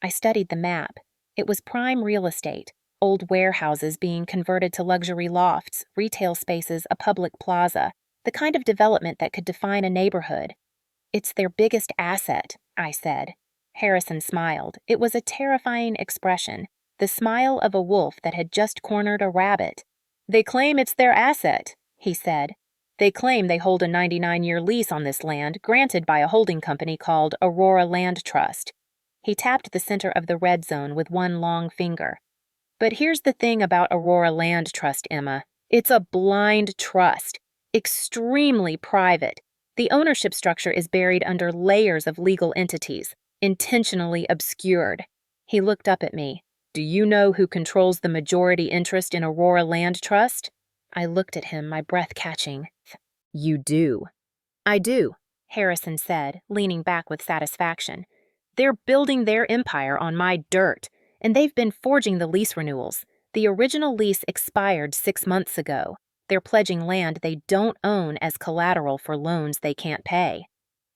I studied the map. It was prime real estate, old warehouses being converted to luxury lofts, retail spaces, a public plaza, the kind of development that could define a neighborhood. "It's their biggest asset," I said. Harrison smiled. It was a terrifying expression, the smile of a wolf that had just cornered a rabbit. "They claim it's their asset," he said. "They claim they hold a 99-year lease on this land granted by a holding company called Aurora Land Trust." He tapped the center of the red zone with one long finger. "But here's the thing about Aurora Land Trust, Emma. It's a blind trust. Extremely private. The ownership structure is buried under layers of legal entities, intentionally obscured." He looked up at me. "Do you know who controls the majority interest in Aurora Land Trust?" I looked at him, my breath catching. "You do." "I do," Harrison said, leaning back with satisfaction. "They're building their empire on my dirt, and they've been forging the lease renewals. The original lease expired 6 months ago. They're pledging land they don't own as collateral for loans they can't pay."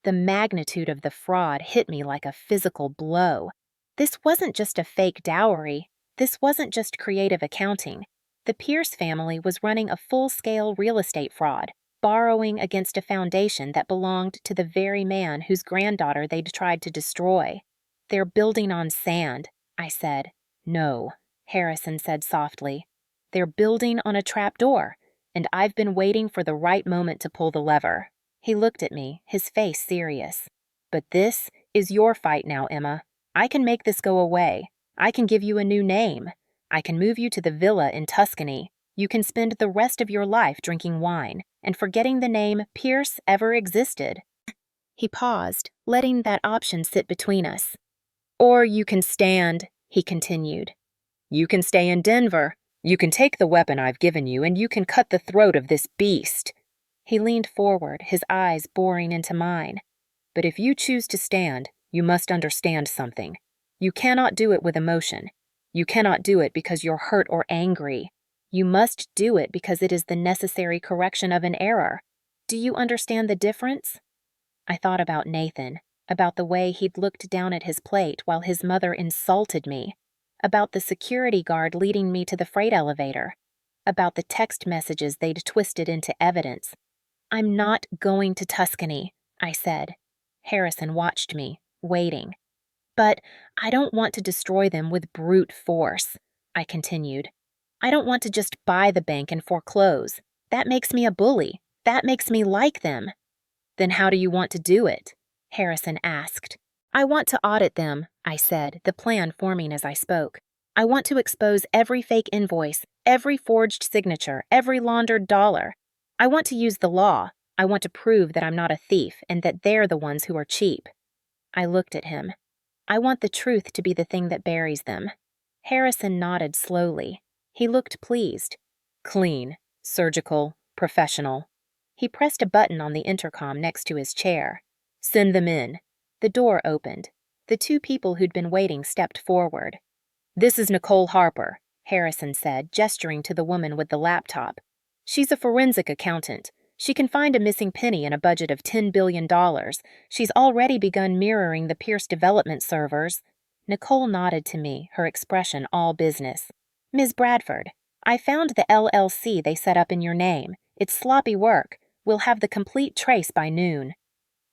The magnitude of the fraud hit me like a physical blow. This wasn't just a fake dowry. This wasn't just creative accounting. The Pierce family was running a full-scale real estate fraud, borrowing against a foundation that belonged to the very man whose granddaughter they'd tried to destroy. "They're building on sand," I said. "No," Harrison said softly. "They're building on a trapdoor, and I've been waiting for the right moment to pull the lever." He looked at me, his face serious. "But this is your fight now, Emma. I can make this go away. I can give you a new name. I can move you to the villa in Tuscany. You can spend the rest of your life drinking wine and forgetting the name Pierce ever existed." He paused, letting that option sit between us. Or you can stand, he continued. You can stay in Denver. You can take the weapon I've given you, and you can cut the throat of this beast. He leaned forward, his eyes boring into mine. But if you choose to stand, you must understand something. You cannot do it with emotion. You cannot do it because you're hurt or angry. You must do it because it is the necessary correction of an error. Do you understand the difference? I thought about Nathan, about the way he'd looked down at his plate while his mother insulted me, about the security guard leading me to the freight elevator, about the text messages they'd twisted into evidence. I'm not going to Tuscany, I said. Harrison watched me, waiting. But I don't want to destroy them with brute force, I continued. I don't want to just buy the bank and foreclose. That makes me a bully. That makes me like them. Then how do you want to do it? Harrison asked. I want to audit them, I said, the plan forming as I spoke. I want to expose every fake invoice, every forged signature, every laundered dollar. I want to use the law. I want to prove that I'm not a thief and that they're the ones who are cheap. I looked at him. I want the truth to be the thing that buries them. Harrison nodded slowly. He looked pleased. Clean, surgical, professional. He pressed a button on the intercom next to his chair. Send them in. The door opened. The two people who'd been waiting stepped forward. This is Nicole Harper, Harrison said, gesturing to the woman with the laptop. She's a forensic accountant. She can find a missing penny in a budget of $10 billion. She's already begun mirroring the Pierce development servers. Nicole nodded to me, her expression all business. Ms. Bradford, I found the LLC they set up in your name. It's sloppy work. We'll have the complete trace by noon.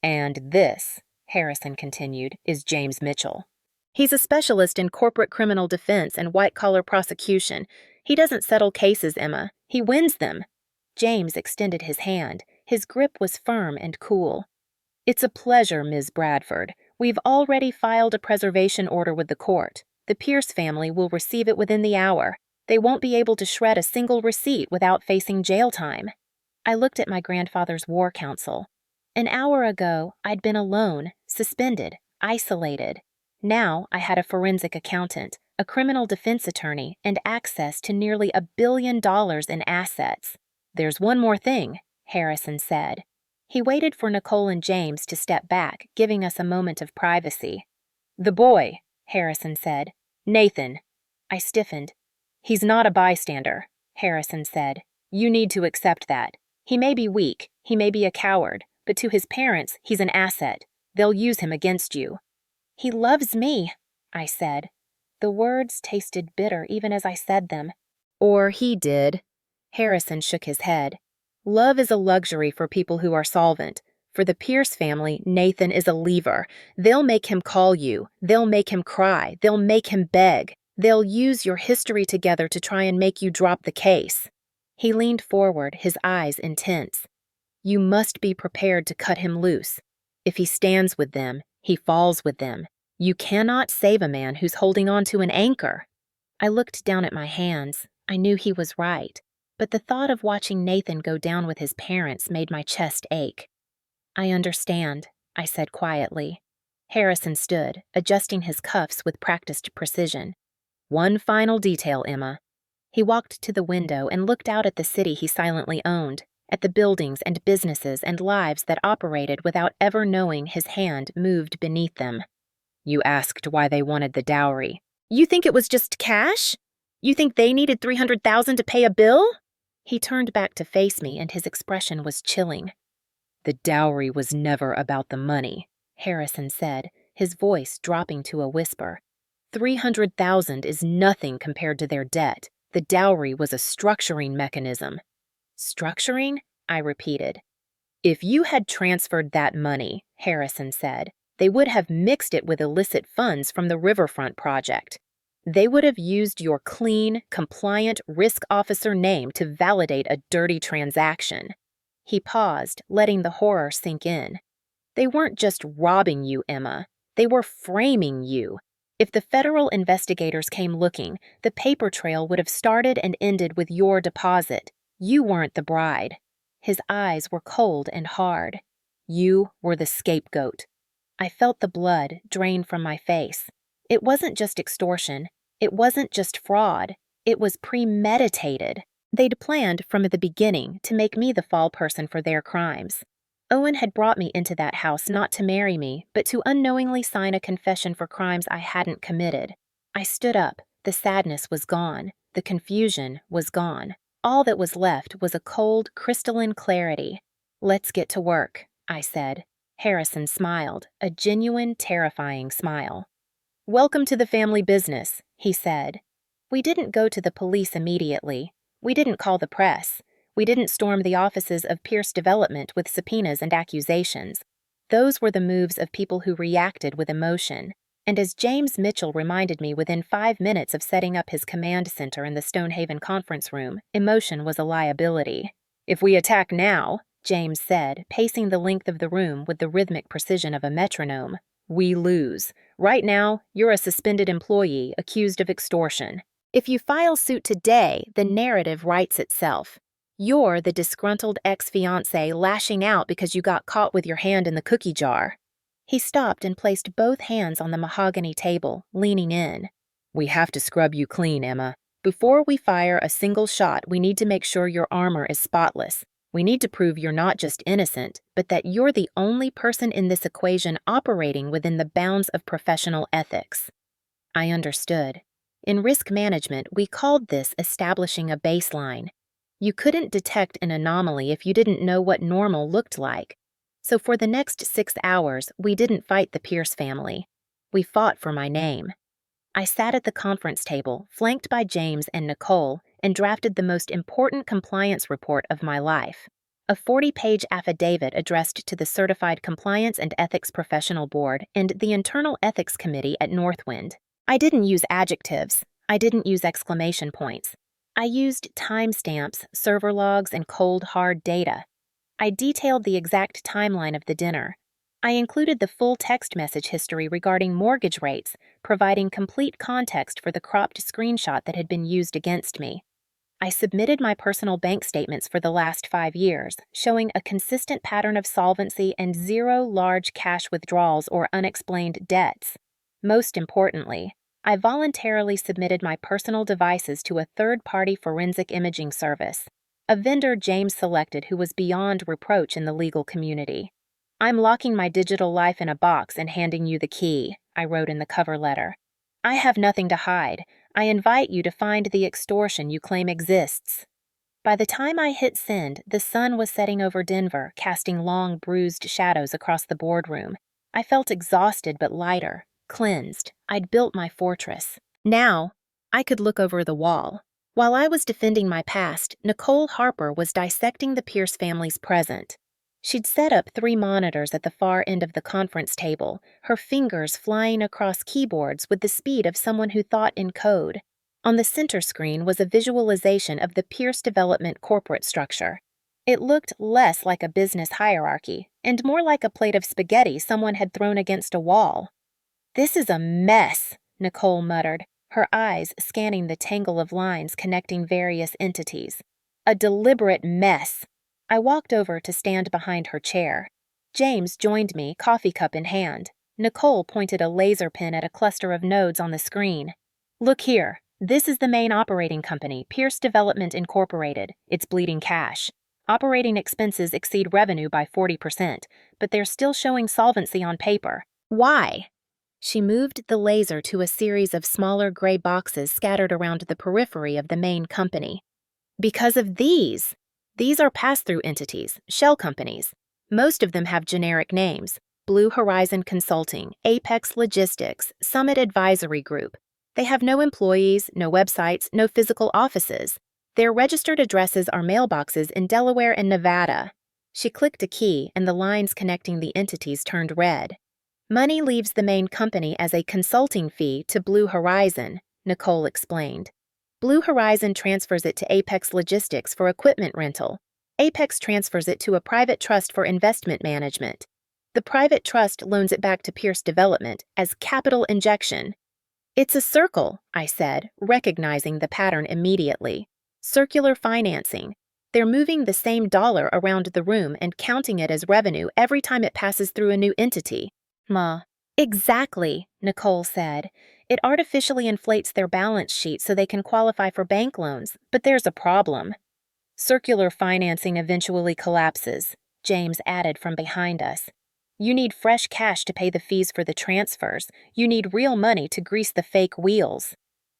And this, Harrison continued, is James Mitchell. He's a specialist in corporate criminal defense and white-collar prosecution. He doesn't settle cases, Emma. He wins them. James extended his hand. His grip was firm and cool. It's a pleasure, Ms. Bradford. We've already filed a preservation order with the court. The Pierce family will receive it within the hour. They won't be able to shred a single receipt without facing jail time. I looked at my grandfather's war counsel. An hour ago, I'd been alone, suspended, isolated. Now I had a forensic accountant, a criminal defense attorney, and access to nearly $1 billion in assets. There's one more thing, Harrison said. He waited for Nicole and James to step back, giving us a moment of privacy. The boy, Harrison said. Nathan. I stiffened. He's not a bystander, Harrison said. You need to accept that. He may be weak, he may be a coward, but to his parents, he's an asset. They'll use him against you. He loves me, I said. The words tasted bitter even as I said them. Or he did. Harrison shook his head. Love is a luxury for people who are solvent. For the Pierce family, Nathan is a lever. They'll make him call you. They'll make him cry. They'll make him beg. They'll use your history together to try and make you drop the case. He leaned forward, his eyes intense. You must be prepared to cut him loose. If he stands with them, he falls with them. You cannot save a man who's holding on to an anchor. I looked down at my hands. I knew he was right. But the thought of watching Nathan go down with his parents made my chest ache. I understand, I said quietly. Harrison stood, adjusting his cuffs with practiced precision. One final detail, Emma. He walked to the window and looked out at the city he silently owned, at the buildings and businesses and lives that operated without ever knowing his hand moved beneath them. You asked why they wanted the dowry. You think it was just cash? You think they needed $300,000 to pay a bill? He turned back to face me, and his expression was chilling. The dowry was never about the money, Harrison said, his voice dropping to a whisper. $300,000 is nothing compared to their debt. The dowry was a structuring mechanism. Structuring? I repeated. If you had transferred that money, Harrison said, they would have mixed it with illicit funds from the Riverfront project. They would have used your clean, compliant risk officer name to validate a dirty transaction. He paused, letting the horror sink in. They weren't just robbing you, Emma. They were framing you. If the federal investigators came looking, the paper trail would have started and ended with your deposit. You weren't the bride. His eyes were cold and hard. You were the scapegoat. I felt the blood drain from my face. It wasn't just extortion. It wasn't just fraud. It was premeditated. They'd planned from the beginning to make me the fall person for their crimes. Owen had brought me into that house not to marry me, but to unknowingly sign a confession for crimes I hadn't committed. I stood up. The sadness was gone. The confusion was gone. All that was left was a cold, crystalline clarity. "Let's get to work," I said. Harrison smiled, a genuine, terrifying smile. "Welcome to the family business," he said. We didn't go to the police immediately. We didn't call the press. We didn't storm the offices of Pierce Development with subpoenas and accusations. Those were the moves of people who reacted with emotion. And as James Mitchell reminded me within 5 minutes of setting up his command center in the Stonehaven conference room, emotion was a liability. "If we attack now," James said, pacing the length of the room with the rhythmic precision of a metronome, "we lose. Right now, you're a suspended employee accused of extortion. If you file suit today, the narrative writes itself. You're the disgruntled ex-fiancé lashing out because you got caught with your hand in the cookie jar." He stopped and placed both hands on the mahogany table, leaning in. "We have to scrub you clean, Emma. Before we fire a single shot, we need to make sure your armor is spotless. We need to prove you're not just innocent, but that you're the only person in this equation operating within the bounds of professional ethics." I understood. In risk management, we called this establishing a baseline. You couldn't detect an anomaly if you didn't know what normal looked like. So for the next 6 hours, we didn't fight the Pierce family. We fought for my name. I sat at the conference table, flanked by James and Nicole, and drafted the most important compliance report of my life. A 40-page affidavit addressed to the Certified Compliance and Ethics Professional Board and the Internal Ethics Committee at Northwind. I didn't use adjectives. I didn't use exclamation points. I used timestamps, server logs, and cold, hard data. I detailed the exact timeline of the dinner. I included the full text message history regarding mortgage rates, providing complete context for the cropped screenshot that had been used against me. I submitted my personal bank statements for the last 5 years, showing a consistent pattern of solvency and 0 large cash withdrawals or unexplained debts. Most importantly, I voluntarily submitted my personal devices to a third-party forensic imaging service, a vendor James selected who was beyond reproach in the legal community. "I'm locking my digital life in a box and handing you the key," I wrote in the cover letter. "I have nothing to hide. I invite you to find the extortion you claim exists." By the time I hit send, the sun was setting over Denver, casting long, bruised shadows across the boardroom. I felt exhausted but lighter, cleansed. I'd built my fortress. Now, I could look over the wall. While I was defending my past, Nicole Harper was dissecting the Pierce family's present. She'd set up 3 monitors at the far end of the conference table, her fingers flying across keyboards with the speed of someone who thought in code. On the center screen was a visualization of the Pierce Development corporate structure. It looked less like a business hierarchy and more like a plate of spaghetti someone had thrown against a wall. "This is a mess," Nicole muttered, her eyes scanning the tangle of lines connecting various entities. "A deliberate mess." I walked over to stand behind her chair. James joined me, coffee cup in hand. Nicole pointed a laser pen at a cluster of nodes on the screen. "Look here. This is the main operating company, Pierce Development Incorporated. It's bleeding cash. Operating expenses exceed revenue by 40%, but they're still showing solvency on paper. Why?" She moved the laser to a series of smaller gray boxes scattered around the periphery of the main company. "Because of these. These are pass-through entities, shell companies. Most of them have generic names: Blue Horizon Consulting, Apex Logistics, Summit Advisory Group. They have no employees, no websites, no physical offices. Their registered addresses are mailboxes in Delaware and Nevada." She clicked a key, and the lines connecting the entities turned red. "Money leaves the main company as a consulting fee to Blue Horizon," Nicole explained. "Blue Horizon transfers it to Apex Logistics for equipment rental. Apex transfers it to a private trust for investment management. The private trust loans it back to Pierce Development as capital injection." "It's a circle," I said, recognizing the pattern immediately. "Circular financing. They're moving the same dollar around the room and counting it as revenue every time it passes through a new entity. Ma. Exactly, Nicole said. It artificially inflates their balance sheet so they can qualify for bank loans, but there's a problem. Circular financing eventually collapses, James added from behind us. You need fresh cash to pay the fees for the transfers. You need real money to grease the fake wheels.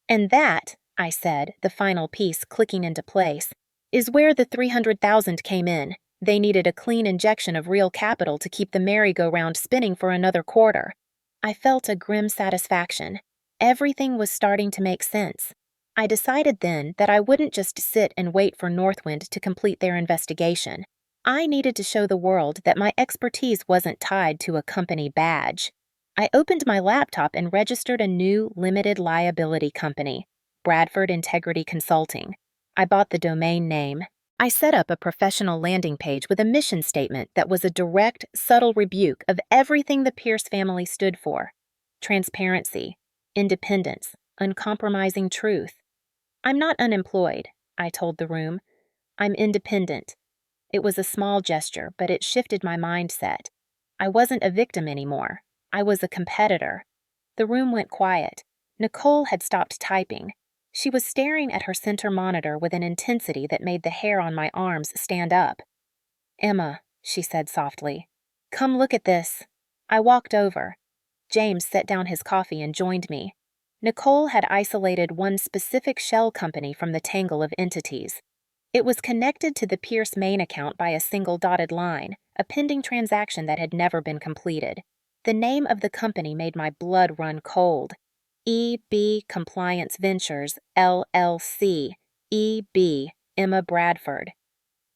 And that, I said, the final piece clicking into place, is where the $300,000 came in. They needed a clean injection of real capital to keep the merry-go-round spinning for another quarter. I felt a grim satisfaction. Everything was starting to make sense. I decided then that I wouldn't just sit and wait for Northwind to complete their investigation. I needed to show the world that my expertise wasn't tied to a company badge. I opened my laptop and registered a new limited liability company, Bradford Integrity Consulting. I bought the domain name. I set up a professional landing page with a mission statement that was a direct, subtle rebuke of everything the Pierce family stood for. Transparency, independence, uncompromising truth. I'm not unemployed, I told the room. I'm independent. It was a small gesture, but it shifted my mindset. I wasn't a victim anymore. I was a competitor. The room went quiet. Nicole had stopped typing. She was staring at her center monitor with an intensity that made the hair on my arms stand up. Emma, she said softly, come look at this. I walked over. James set down his coffee and joined me. Nicole had isolated one specific shell company from the tangle of entities. It was connected to the Pierce main account by a single dotted line, a pending transaction that had never been completed. The name of the company made my blood run cold. EB Compliance Ventures, LLC, EB, Emma Bradford.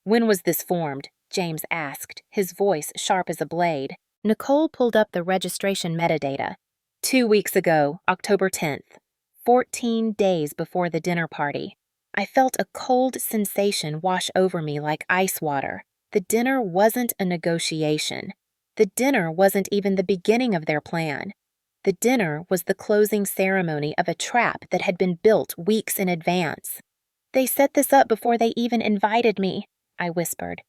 When was this formed? James asked, his voice sharp as a blade. Nicole pulled up the registration metadata. 2 weeks ago, October 10th, 14 days before the dinner party. I felt a cold sensation wash over me like ice water. The dinner wasn't a negotiation. The dinner wasn't even the beginning of their plan. The dinner was the closing ceremony of a trap that had been built weeks in advance. They set this up before they even invited me, I whispered.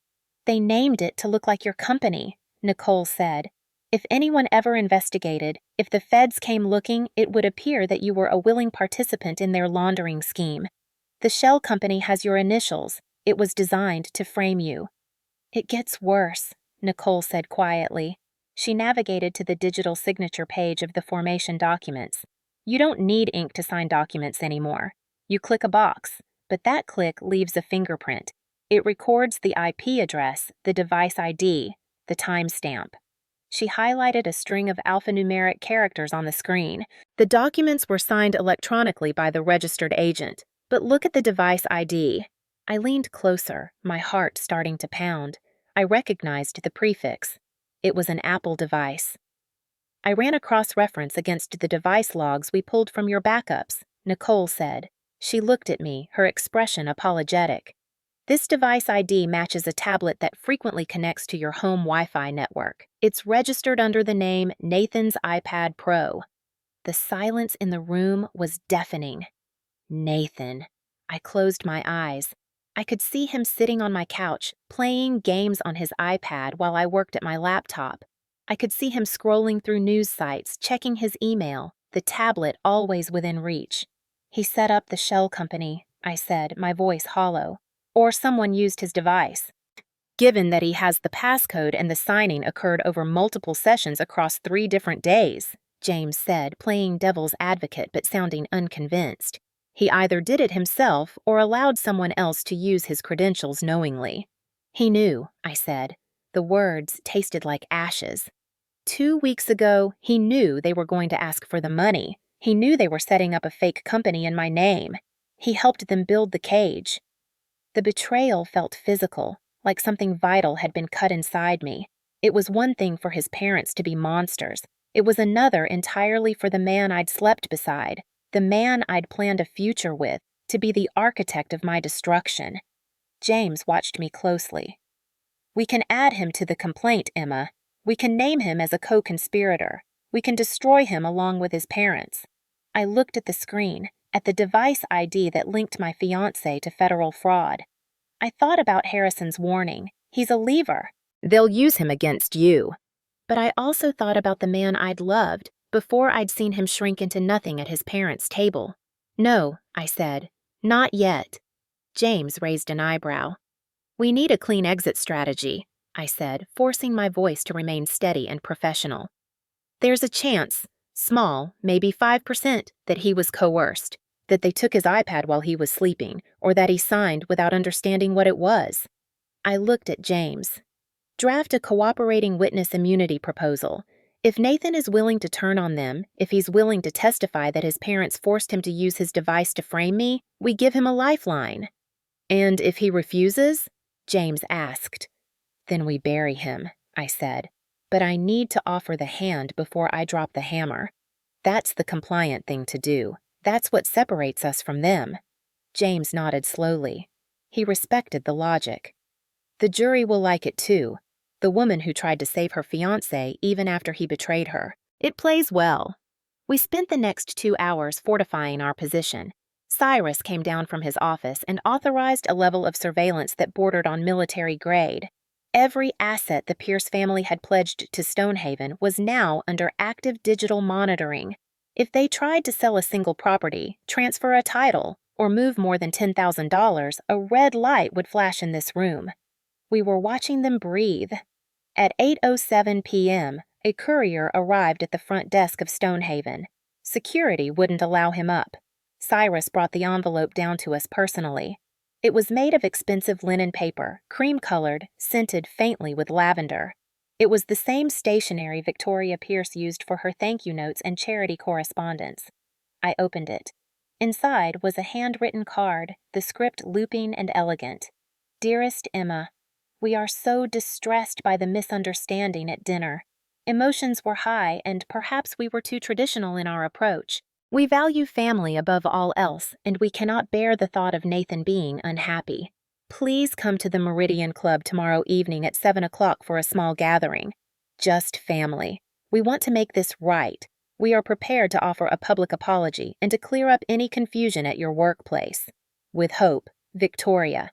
They named it to look like your company, Nicole said. If anyone ever investigated, if the feds came looking, it would appear that you were a willing participant in their laundering scheme. The shell company has your initials. It was designed to frame you. It gets worse, Nicole said quietly. She navigated to the digital signature page of the formation documents. You don't need ink to sign documents anymore. You click a box, but that click leaves a fingerprint. It records the IP address, the device ID, the timestamp. She highlighted a string of alphanumeric characters on the screen. The documents were signed electronically by the registered agent, but look at the device ID. I leaned closer, my heart starting to pound. I recognized the prefix. It was an Apple device. I ran a cross-reference against the device logs we pulled from your backups, Nicole said. She looked at me, her expression apologetic. This device ID matches a tablet that frequently connects to your home Wi-Fi network. It's registered under the name Nathan's iPad Pro. The silence in the room was deafening. Nathan. I closed my eyes. I could see him sitting on my couch, playing games on his iPad while I worked at my laptop. I could see him scrolling through news sites, checking his email, the tablet always within reach. He set up the shell company, I said, my voice hollow. Or someone used his device. Given that he has the passcode and the signing occurred over multiple sessions across 3 different days, James said, playing devil's advocate but sounding unconvinced. He either did it himself or allowed someone else to use his credentials knowingly. He knew, I said. The words tasted like ashes. 2 weeks ago, he knew they were going to ask for the money. He knew they were setting up a fake company in my name. He helped them build the cage. The betrayal felt physical, like something vital had been cut inside me. It was one thing for his parents to be monsters. It was another entirely for the man I'd slept beside, the man I'd planned a future with, to be the architect of my destruction. James watched me closely. We can add him to the complaint, Emma. We can name him as a co-conspirator. We can destroy him along with his parents. I looked at the screen, at the device ID that linked my fiancé to federal fraud. I thought about Harrison's warning. He's a leaver. They'll use him against you. But I also thought about the man I'd loved before I'd seen him shrink into nothing at his parents' table. No, I said. Not yet. James raised an eyebrow. We need a clean exit strategy, I said, forcing my voice to remain steady and professional. There's a chance, small, maybe 5%, that he was coerced, that they took his iPad while he was sleeping, or that he signed without understanding what it was. I looked at James. Draft a cooperating witness immunity proposal. If Nathan is willing to turn on them, if he's willing to testify that his parents forced him to use his device to frame me, we give him a lifeline. And if he refuses? James asked. Then we bury him, I said. But I need to offer the hand before I drop the hammer. That's the compliant thing to do. That's what separates us from them. James nodded slowly. He respected the logic. The jury will like it too. The woman who tried to save her fiancé even after he betrayed her. It plays well. We spent the next 2 hours fortifying our position. Cyrus came down from his office and authorized a level of surveillance that bordered on military grade. Every asset the Pierce family had pledged to Stonehaven was now under active digital monitoring. If they tried to sell a single property, transfer a title, or move more than $10,000, a red light would flash in this room. We were watching them breathe. At 8:07 p.m., a courier arrived at the front desk of Stonehaven. Security wouldn't allow him up. Cyrus brought the envelope down to us personally. It was made of expensive linen paper, cream-colored, scented faintly with lavender. It was the same stationery Victoria Pierce used for her thank-you notes and charity correspondence. I opened it. Inside was a handwritten card, the script looping and elegant. Dearest Emma, we are so distressed by the misunderstanding at dinner. Emotions were high, and perhaps we were too traditional in our approach. We value family above all else, and we cannot bear the thought of Nathan being unhappy. Please come to the Meridian Club tomorrow evening at 7 o'clock for a small gathering. Just family. We want to make this right. We are prepared to offer a public apology and to clear up any confusion at your workplace. With hope, Victoria.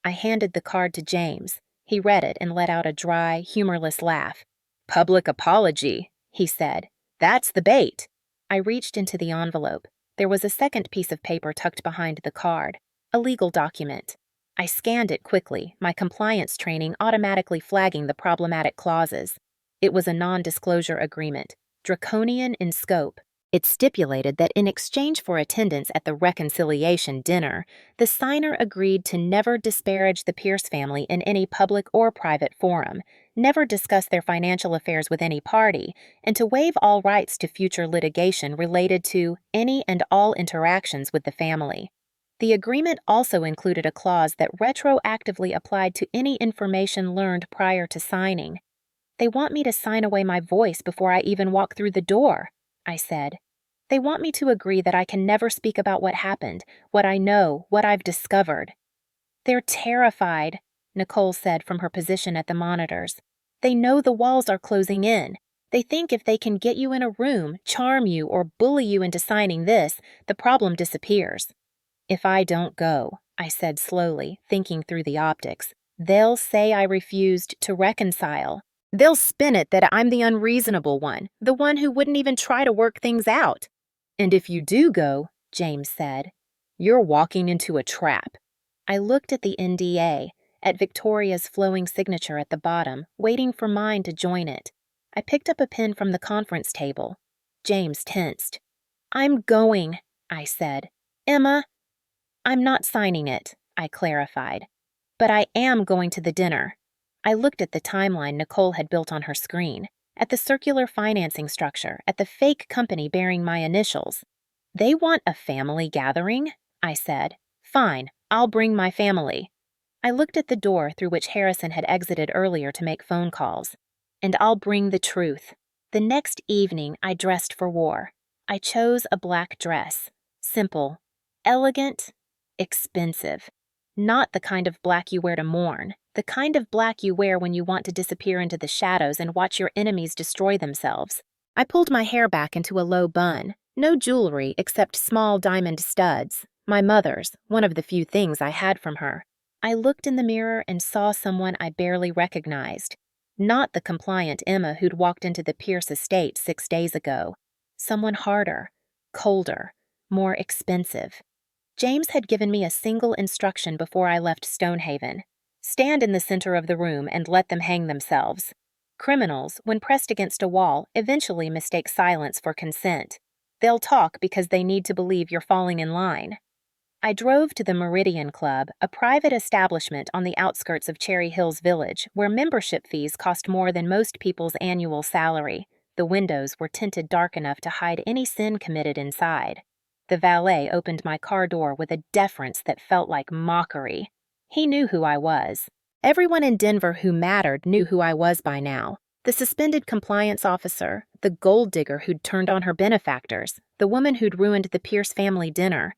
I handed the card to James. He read it and let out a dry, humorless laugh. Public apology, he said. That's the bait. I reached into the envelope. There was a second piece of paper tucked behind the card, a legal document. I scanned it quickly, my compliance training automatically flagging the problematic clauses. It was a non-disclosure agreement, draconian in scope. It stipulated that in exchange for attendance at the reconciliation dinner, the signer agreed to never disparage the Pierce family in any public or private forum, never discuss their financial affairs with any party, and to waive all rights to future litigation related to any and all interactions with the family. The agreement also included a clause that retroactively applied to any information learned prior to signing. They want me to sign away my voice before I even walk through the door, I said. They want me to agree that I can never speak about what happened, what I know, what I've discovered. They're terrified, Nicole said from her position at the monitors. They know the walls are closing in. They think if they can get you in a room, charm you, or bully you into signing this, the problem disappears. If I don't go, I said slowly, thinking through the optics, they'll say I refused to reconcile. They'll spin it that I'm the unreasonable one, the one who wouldn't even try to work things out. And if you do go, James said, you're walking into a trap. I looked at the NDA, at Victoria's flowing signature at the bottom, waiting for mine to join it. I picked up a pen from the conference table. James tensed. I'm going, I said. Emma, I'm not signing it, I clarified. But I am going to the dinner. I looked at the timeline Nicole had built on her screen, at the circular financing structure, at the fake company bearing my initials. They want a family gathering? I said. Fine, I'll bring my family. I looked at the door through which Harrison had exited earlier to make phone calls. And I'll bring the truth. The next evening, I dressed for war. I chose a black dress. Simple, elegant, expensive. Not the kind of black you wear to mourn. The kind of black you wear when you want to disappear into the shadows and watch your enemies destroy themselves. I pulled my hair back into a low bun. No jewelry except small diamond studs. My mother's, one of the few things I had from her. I looked in the mirror and saw someone I barely recognized. Not the compliant Emma who'd walked into the Pierce estate 6 days ago. Someone harder, colder, more expensive. James had given me a single instruction before I left Stonehaven. Stand in the center of the room and let them hang themselves. Criminals, when pressed against a wall, eventually mistake silence for consent. They'll talk because they need to believe you're falling in line. I drove to the Meridian Club, a private establishment on the outskirts of Cherry Hills Village, where membership fees cost more than most people's annual salary. The windows were tinted dark enough to hide any sin committed inside. The valet opened my car door with a deference that felt like mockery. He knew who I was. Everyone in Denver who mattered knew who I was by now. The suspended compliance officer, the gold digger who'd turned on her benefactors, the woman who'd ruined the Pierce family dinner.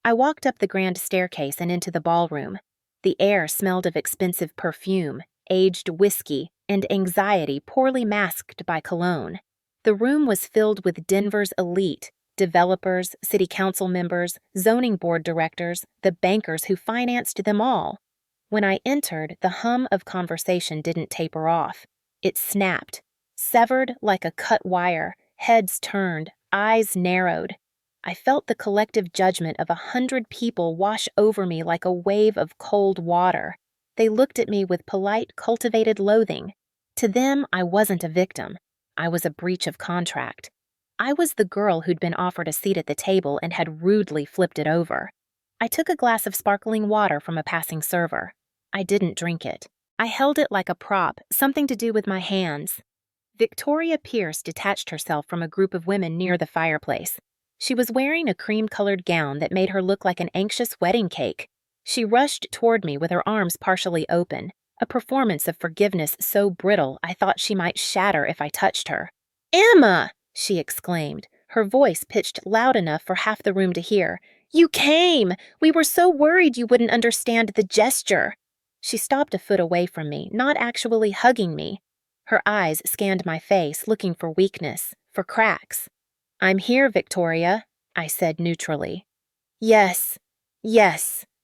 I walked up the grand staircase and into the ballroom. The air smelled of expensive perfume, aged whiskey, and anxiety poorly masked by cologne. The room was filled with Denver's elite, developers, city council members, zoning board directors, the bankers who financed them all. When I entered, the hum of conversation didn't taper off. It snapped, severed like a cut wire, heads turned, eyes narrowed. I felt the collective judgment of 100 people wash over me like a wave of cold water. They looked at me with polite, cultivated loathing. To them, I wasn't a victim. I was a breach of contract. I was the girl who'd been offered a seat at the table and had rudely flipped it over. I took a glass of sparkling water from a passing server. I didn't drink it. I held it like a prop, something to do with my hands. Victoria Pierce detached herself from a group of women near the fireplace. She was wearing a cream-colored gown that made her look like an anxious wedding cake. She rushed toward me with her arms partially open, a performance of forgiveness so brittle I thought she might shatter if I touched her. "Emma!" she exclaimed, her voice pitched loud enough for half the room to hear. "You came! We were so worried you wouldn't understand the gesture." She stopped a foot away from me, not actually hugging me. Her eyes scanned my face, looking for weakness, for cracks. "I'm here, Victoria," I said neutrally. Yes,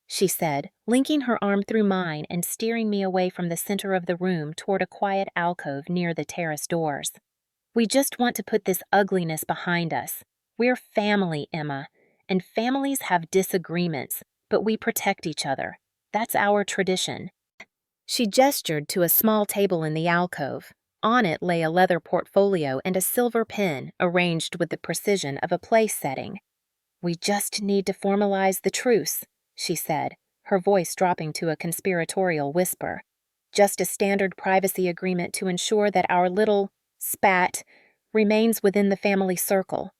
she said, linking her arm through mine and steering me away from the center of the room toward a quiet alcove near the terrace doors. "We just want to put this ugliness behind us. We're family, Emma, and families have disagreements, but we protect each other. That's our tradition." She gestured to a small table in the alcove. On it lay a leather portfolio and a silver pen arranged with the precision of a place setting. "We just need to formalize the truce," she said, her voice dropping to a conspiratorial whisper. "Just a standard privacy agreement to ensure that our little spat remains within the family circle.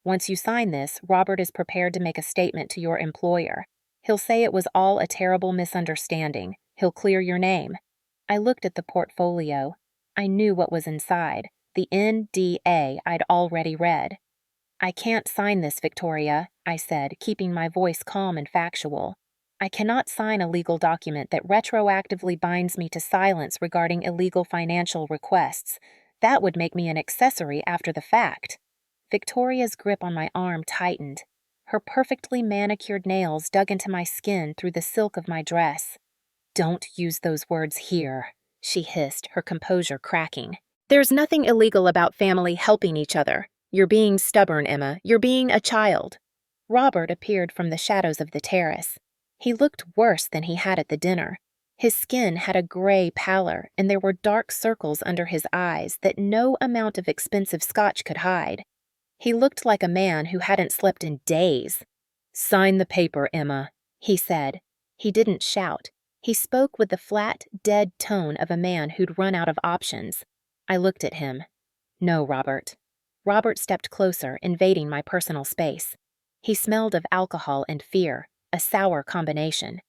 Once you sign this, Robert is prepared to make a statement to your employer. He'll say it was all a terrible misunderstanding. He'll clear your name." I looked at the portfolio. I knew what was inside, the NDA I'd already read. "I can't sign this, Victoria," I said, keeping my voice calm and factual. "I cannot sign a legal document that retroactively binds me to silence regarding illegal financial requests. That would make me an accessory after the fact." Victoria's grip on my arm tightened. Her perfectly manicured nails dug into my skin through the silk of my dress. "Don't use those words here," she hissed, her composure cracking. "There's nothing illegal about family helping each other. You're being stubborn, Emma. You're being a child." Robert appeared from the shadows of the terrace. He looked worse than he had at the dinner. His skin had a gray pallor, and there were dark circles under his eyes that no amount of expensive scotch could hide. He looked like a man who hadn't slept in days. "Sign the paper, Emma," he said. He didn't shout. He spoke with the flat, dead tone of a man who'd run out of options. I looked at him. "No, Robert." Robert stepped closer, invading my personal space. He smelled of alcohol and fear, a sour combination.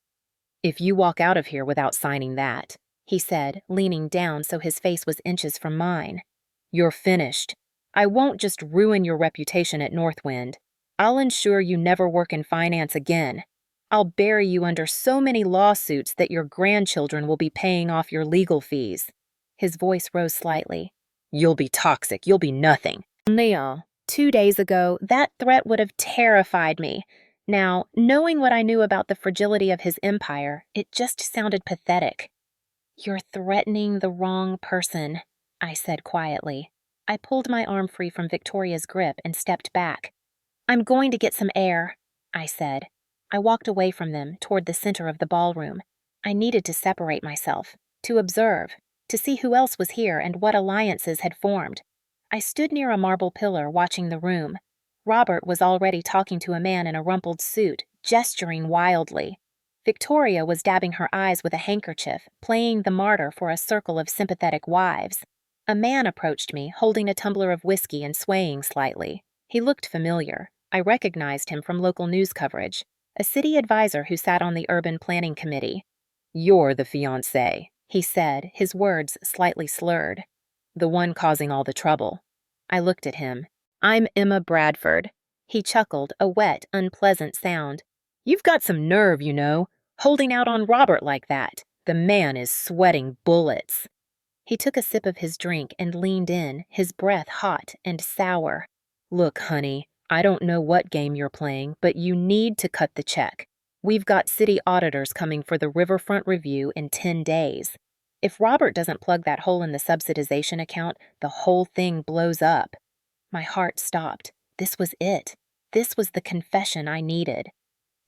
"If you walk out of here without signing that," he said, leaning down so his face was inches from mine, "you're finished. I won't just ruin your reputation at Northwind. I'll ensure you never work in finance again. I'll bury you under so many lawsuits that your grandchildren will be paying off your legal fees." His voice rose slightly. "You'll be toxic. You'll be nothing." Neil, 2 days ago, that threat would have terrified me. Now, knowing what I knew about the fragility of his empire, it just sounded pathetic. "You're threatening the wrong person," I said quietly. I pulled my arm free from Victoria's grip and stepped back. "I'm going to get some air," I said. I walked away from them, toward the center of the ballroom. I needed to separate myself, to observe, to see who else was here and what alliances had formed. I stood near a marble pillar, watching the room. Robert was already talking to a man in a rumpled suit, gesturing wildly. Victoria was dabbing her eyes with a handkerchief, playing the martyr for a circle of sympathetic wives. A man approached me, holding a tumbler of whiskey and swaying slightly. He looked familiar. I recognized him from local news coverage, a city advisor who sat on the urban planning committee. "You're the fiancé," he said, his words slightly slurred. "The one causing all the trouble." I looked at him. "I'm Emma Bradford." He chuckled, a wet, unpleasant sound. "You've got some nerve, you know, holding out on Robert like that. The man is sweating bullets." He took a sip of his drink and leaned in, his breath hot and sour. "Look, honey, I don't know what game you're playing, but you need to cut the check. We've got city auditors coming for the riverfront review in 10 days. If Robert doesn't plug that hole in the subsidization account, the whole thing blows up." My heart stopped. This was it. This was the confession I needed.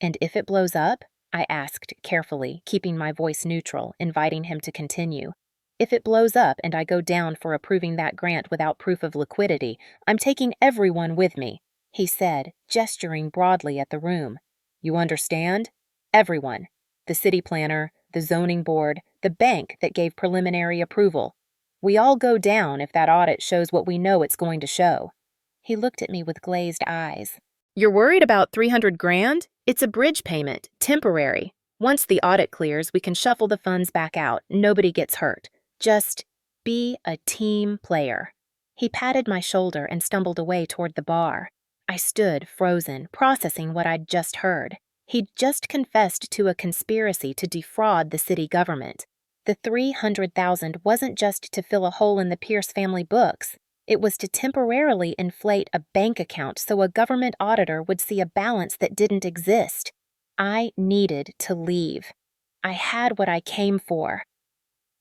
"And if it blows up?" I asked carefully, keeping my voice neutral, inviting him to continue. "If it blows up and I go down for approving that grant without proof of liquidity, I'm taking everyone with me," he said, gesturing broadly at the room. "You understand? Everyone. The city planner, the zoning board, the bank that gave preliminary approval. We all go down if that audit shows what we know it's going to show." He looked at me with glazed eyes. "You're worried about 300 grand? It's a bridge payment, temporary. Once the audit clears, we can shuffle the funds back out. Nobody gets hurt. Just be a team player." He patted my shoulder and stumbled away toward the bar. I stood, frozen, processing what I'd just heard. He'd just confessed to a conspiracy to defraud the city government. The $300,000 wasn't just to fill a hole in the Pierce family books. It was to temporarily inflate a bank account so a government auditor would see a balance that didn't exist. I needed to leave. I had what I came for.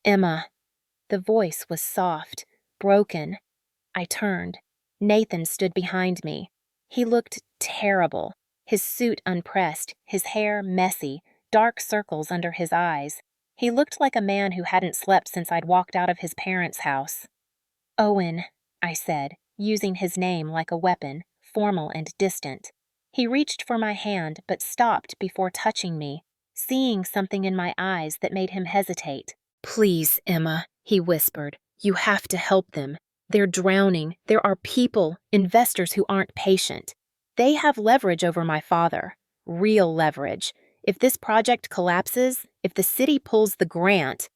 "Emma." The voice was soft, broken. I turned. Nathan stood behind me. He looked terrible, his suit unpressed, his hair messy, dark circles under his eyes. He looked like a man who hadn't slept since I'd walked out of his parents' house. "Owen," I said, using his name like a weapon, formal and distant. He reached for my hand but stopped before touching me, seeing something in my eyes that made him hesitate. "Please, Emma," he whispered. "You have to help them. They're drowning. There are people, investors who aren't patient. They have leverage over my father. Real leverage. If this project collapses, if the city pulls the grant—"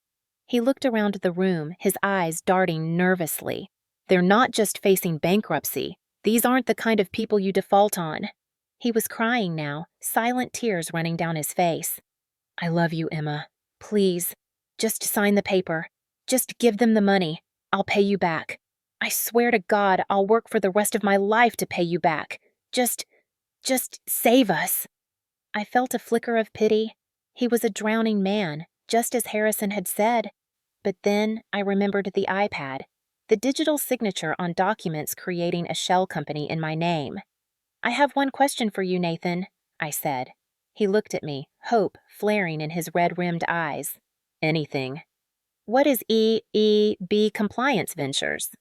He looked around the room, his eyes darting nervously. "They're not just facing bankruptcy. These aren't the kind of people you default on." He was crying now, silent tears running down his face. "I love you, Emma. Please, just sign the paper. Just give them the money. I'll pay you back. I swear to God, I'll work for the rest of my life to pay you back. Just save us." I felt a flicker of pity. He was a drowning man, just as Harrison had said. But then I remembered the iPad, the digital signature on documents creating a shell company in my name. "I have one question for you, Nathan," I said. He looked at me, hope flaring in his red-rimmed eyes. "Anything." "What is EEB Compliance Ventures?"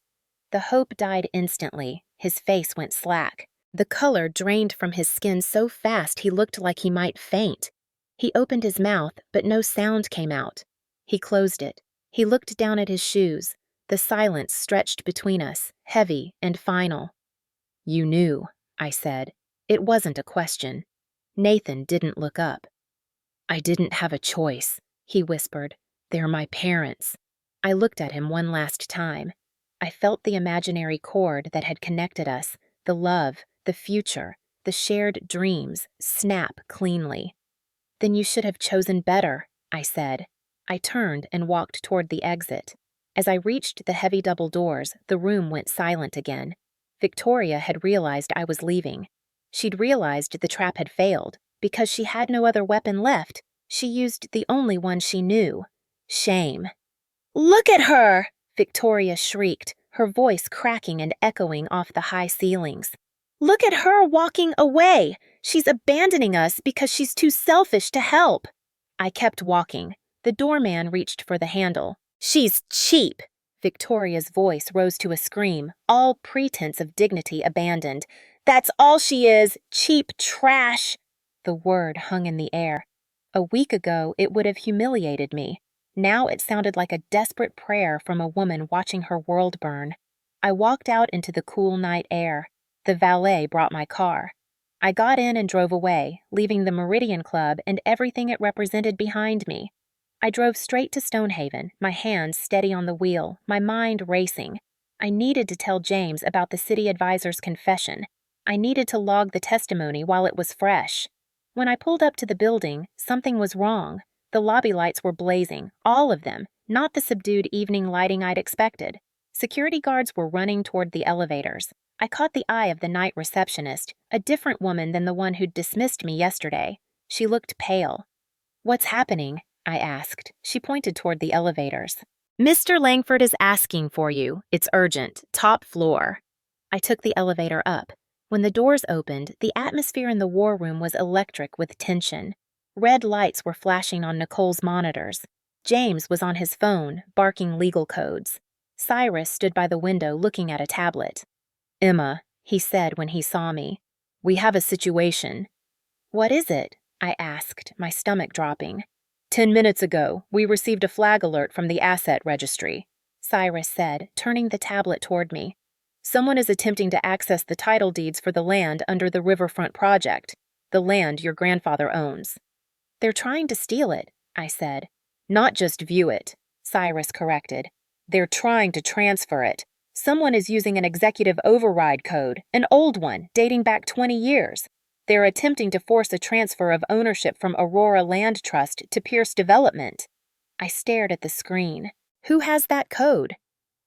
The hope died instantly. His face went slack. The color drained from his skin so fast he looked like he might faint. He opened his mouth, but no sound came out. He closed it. He looked down at his shoes. The silence stretched between us, heavy and final. "You knew," I said. It wasn't a question. Nathan didn't look up. "I didn't have a choice," he whispered. "They're my parents." I looked at him one last time. I felt the imaginary cord that had connected us, the love, the future, the shared dreams, snap cleanly. "Then you should have chosen better," I said. I turned and walked toward the exit. As I reached the heavy double doors, the room went silent again. Victoria had realized I was leaving. She'd realized the trap had failed. Because she had no other weapon left, she used the only one she knew: shame. "Look at her!" Victoria shrieked, her voice cracking and echoing off the high ceilings. "Look at her walking away! She's abandoning us because she's too selfish to help." I kept walking. The doorman reached for the handle. "She's cheap!" Victoria's voice rose to a scream, all pretense of dignity abandoned. "That's all she is! Cheap trash!" The word hung in the air. A week ago, it would have humiliated me. Now it sounded like a desperate prayer from a woman watching her world burn. I walked out into the cool night air. The valet brought my car. I got in and drove away, leaving the Meridian Club and everything it represented behind me. I drove straight to Stonehaven, my hands steady on the wheel, my mind racing. I needed to tell James about the city advisor's confession. I needed to log the testimony while it was fresh. When I pulled up to the building, something was wrong. The lobby lights were blazing, all of them, not the subdued evening lighting I'd expected. Security guards were running toward the elevators. I caught the eye of the night receptionist, a different woman than the one who'd dismissed me yesterday. She looked pale. "What's happening?" I asked. She pointed toward the elevators. "Mr. Langford is asking for you. It's urgent. Top floor." I took the elevator up. When the doors opened, the atmosphere in the war room was electric with tension. Red lights were flashing on Nicole's monitors. James was on his phone, barking legal codes. Cyrus stood by the window looking at a tablet. "Emma," he said when he saw me, "we have a situation." "What is it?" I asked, my stomach dropping. 10 minutes ago, we received a flag alert from the asset registry," Cyrus said, turning the tablet toward me. "Someone is attempting to access the title deeds for the land under the Riverfront Project, the land your grandfather owns." "They're trying to steal it," I said. "Not just view it," Cyrus corrected. "They're trying to transfer it. Someone is using an executive override code, an old one, dating back 20 years. They're attempting to force a transfer of ownership from Aurora Land Trust to Pierce Development." I stared at the screen. "Who has that code?"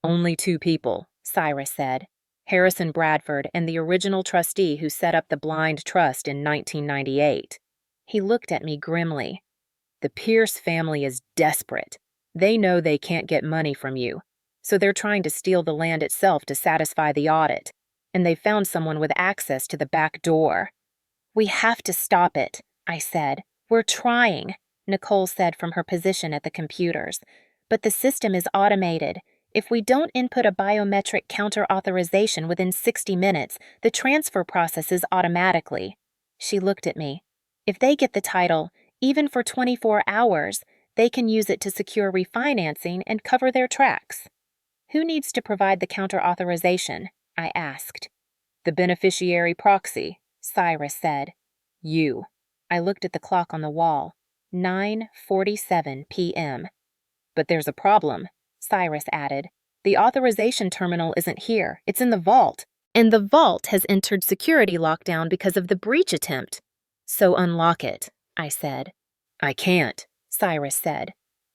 "Only 2 people," Cyrus said. "Harrison Bradford and the original trustee who set up the blind trust in 1998. He looked at me grimly. "The Pierce family is desperate. They know they can't get money from you, so they're trying to steal the land itself to satisfy the audit. And they found someone with access to the back door." "We have to stop it," I said. "We're trying," Nicole said from her position at the computers. "But the system is automated. If we don't input a biometric counter-authorization within 60 minutes, the transfer processes automatically." She looked at me. "If they get the title, even for 24 hours, they can use it to secure refinancing and cover their tracks." "Who needs to provide the counter-authorization?" I asked. "The beneficiary proxy," Cyrus said. "You." I looked at the clock on the wall. 9:47 p.m. "But there's a problem," Cyrus added. "The authorization terminal isn't here. It's in the vault. And the vault has entered security lockdown because of the breach attempt." "So unlock it," I said. "I can't," Cyrus said.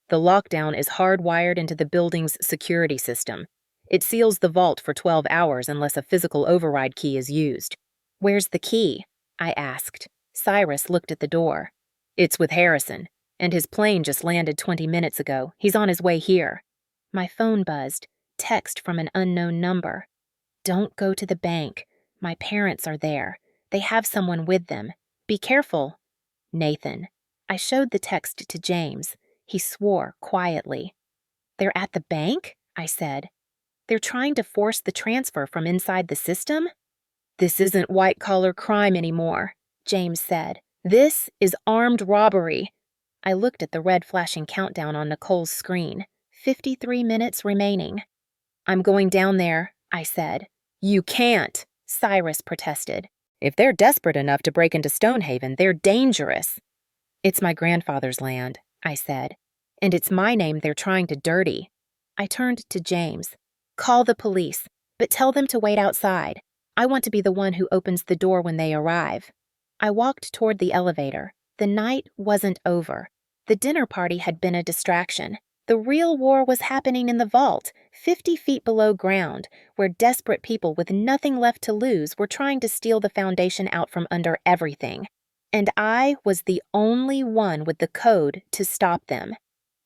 "The lockdown is hardwired into the building's security system. It seals the vault for 12 hours unless a physical override key is used." "Where's the key?" I asked. Cyrus looked at the door. "It's with Harrison, and his plane just landed 20 minutes ago. He's on his way here." My phone buzzed. Text from an unknown number. "Don't go to the bank. My parents are there. They have someone with them. Be careful." "Nathan." I showed the text to James. He swore quietly. "They're at the bank?" I said. "They're trying to force the transfer from inside the system?" "This isn't white-collar crime anymore," James said. "This is armed robbery." I looked at the red flashing countdown on Nicole's screen. 53 minutes remaining. "I'm going down there," I said. "You can't," Cyrus protested. "If they're desperate enough to break into Stonehaven, they're dangerous." "It's my grandfather's land," I said. "And it's my name they're trying to dirty." I turned to James. "Call the police, but tell them to wait outside. I want to be the one who opens the door when they arrive." I walked toward the elevator. The night wasn't over. The dinner party had been a distraction. The real war was happening in the vault, 50 feet below ground, where desperate people with nothing left to lose were trying to steal the foundation out from under everything. And I was the only one with the code to stop them.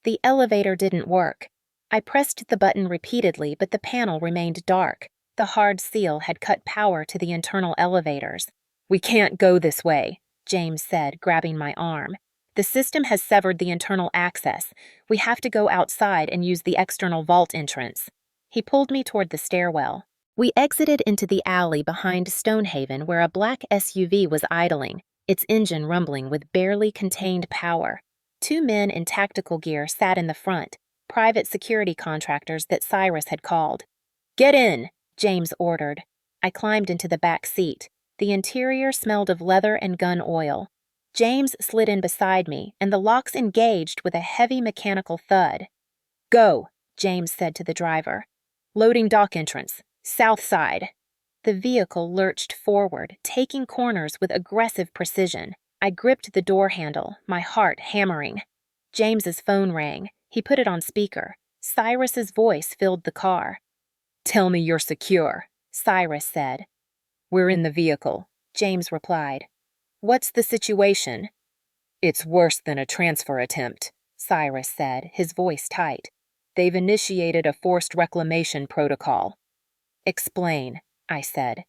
The elevator didn't work. I pressed the button repeatedly, but the panel remained dark. The hard seal had cut power to the internal elevators. "We can't go this way," James said, grabbing my arm. "The system has severed the internal access. We have to go outside and use the external vault entrance." He pulled me toward the stairwell. We exited into the alley behind Stonehaven, where a black SUV was idling, its engine rumbling with barely contained power. 2 men in tactical gear sat in the front, private security contractors that Cyrus had called. "Get in," James ordered. I climbed into the back seat. The interior smelled of leather and gun oil. James slid in beside me, and the locks engaged with a heavy mechanical thud. "Go," James said to the driver. "Loading dock entrance, south side." The vehicle lurched forward, taking corners with aggressive precision. I gripped the door handle, my heart hammering. James's phone rang. He put it on speaker. Cyrus's voice filled the car. "Tell me you're secure," Cyrus said. "We're in the vehicle," James replied. "What's the situation?" "It's worse than a transfer attempt," Cyrus said, his voice tight. "They've initiated a forced reclamation protocol." "Explain," I said.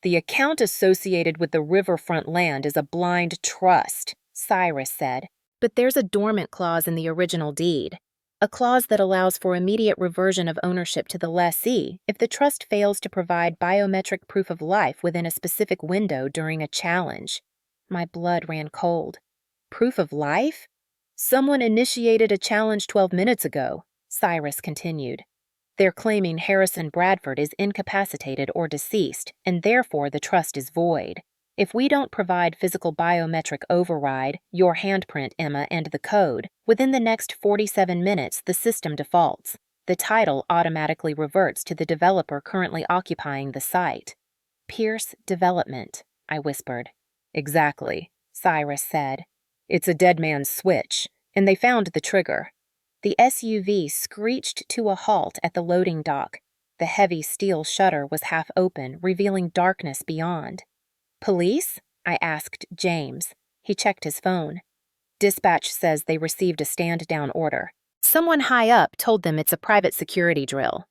"The account associated with the riverfront land is a blind trust," Cyrus said. "But there's a dormant clause in the original deed. A clause that allows for immediate reversion of ownership to the lessee if the trust fails to provide biometric proof of life within a specific window during a challenge." My blood ran cold. "Proof of life? Someone initiated a challenge 12 minutes ago," Cyrus continued. "They're claiming Harrison Bradford is incapacitated or deceased, and therefore the trust is void. If we don't provide physical biometric override, your handprint, Emma, and the code, within the next 47 minutes the system defaults. The title automatically reverts to the developer currently occupying the site." "Pierce Development," I whispered. "Exactly," Cyrus said. "It's a dead man's switch, and they found the trigger." The SUV screeched to a halt at the loading dock. The heavy steel shutter was half open, revealing darkness beyond. "Police?" I asked James. He checked his phone. "Dispatch says they received a stand-down order. Someone high up told them it's a private security drill."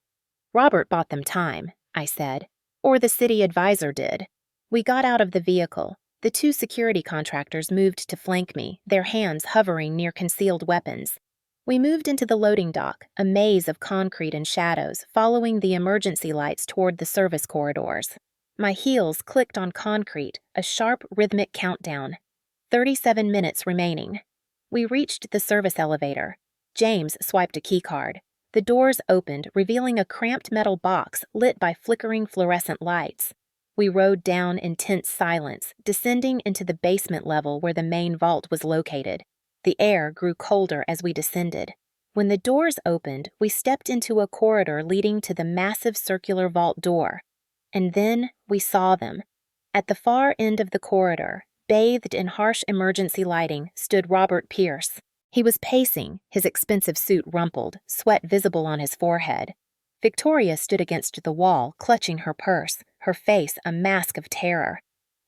"Robert bought them time," I said. "Or the city advisor did." We got out of the vehicle. The 2 security contractors moved to flank me, their hands hovering near concealed weapons. We moved into the loading dock, a maze of concrete and shadows, following the emergency lights toward the service corridors. My heels clicked on concrete, a sharp, rhythmic countdown. 37 minutes remaining. We reached the service elevator. James swiped a keycard. The doors opened, revealing a cramped metal box lit by flickering fluorescent lights. We rode down in tense silence, descending into the basement level where the main vault was located. The air grew colder as we descended. When the doors opened, we stepped into a corridor leading to the massive circular vault door. And then we saw them. At the far end of the corridor, bathed in harsh emergency lighting, stood Robert Pierce. He was pacing, his expensive suit rumpled, sweat visible on his forehead. Victoria stood against the wall, clutching her purse, her face a mask of terror.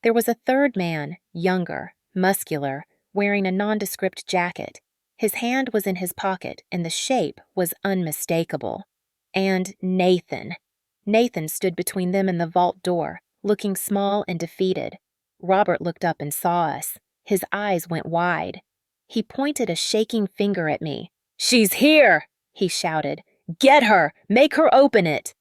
There was a third man, younger, muscular, wearing a nondescript jacket. His hand was in his pocket, and the shape was unmistakable. And Nathan. Nathan stood between them and the vault door, looking small and defeated. Robert looked up and saw us. His eyes went wide. He pointed a shaking finger at me. "She's here!" he shouted. "Get her! Make her open it!"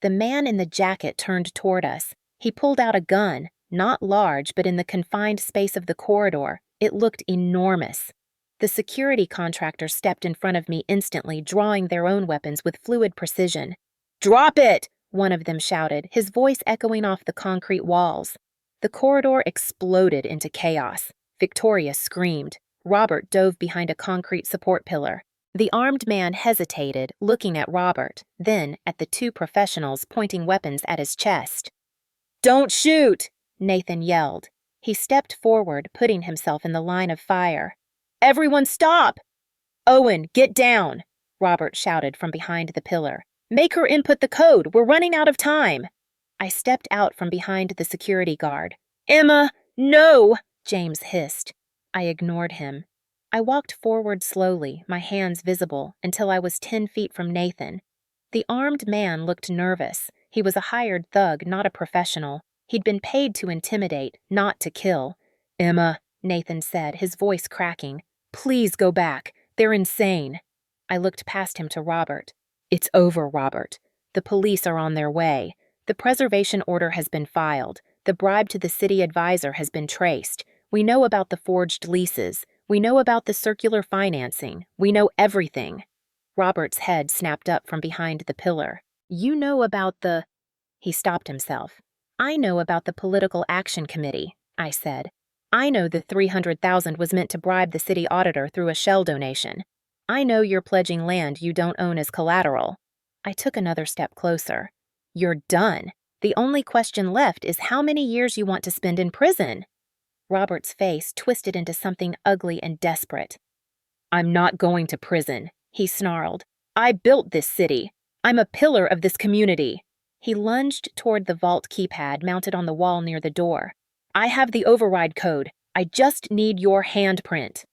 The man in the jacket turned toward us. He pulled out a gun, not large, but in the confined space of the corridor, it looked enormous. The security contractor stepped in front of me instantly, drawing their own weapons with fluid precision. "Drop it!" one of them shouted, his voice echoing off the concrete walls. The corridor exploded into chaos. Victoria screamed. Robert dove behind a concrete support pillar. The armed man hesitated, looking at Robert, then at the 2 professionals pointing weapons at his chest. "Don't shoot!" Nathan yelled. He stepped forward, putting himself in the line of fire. "Everyone stop!" "Owen, get down!" Robert shouted from behind the pillar. Make her input the code. We're running out of time. I stepped out from behind the security guard. Emma, no! James hissed. I ignored him. I walked forward slowly, my hands visible, until I was 10 feet from Nathan. The armed man looked nervous. He was a hired thug, not a professional. He'd been paid to intimidate, not to kill. Emma, Nathan said, his voice cracking. Please go back. They're insane. I looked past him to Robert. It's over, Robert. The police are on their way. The preservation order has been filed. The bribe to the city advisor has been traced. We know about the forged leases. We know about the circular financing. We know everything. Robert's head snapped up from behind the pillar. You know about the... He stopped himself. I know about the Political Action Committee, I said. I know the $300,000 was meant to bribe the city auditor through a shell donation. I know you're pledging land you don't own as collateral. I took another step closer. You're done. The only question left is how many years you want to spend in prison. Robert's face twisted into something ugly and desperate. I'm not going to prison, he snarled. I built this city. I'm a pillar of this community. He lunged toward the vault keypad mounted on the wall near the door. I have the override code. I just need your handprint.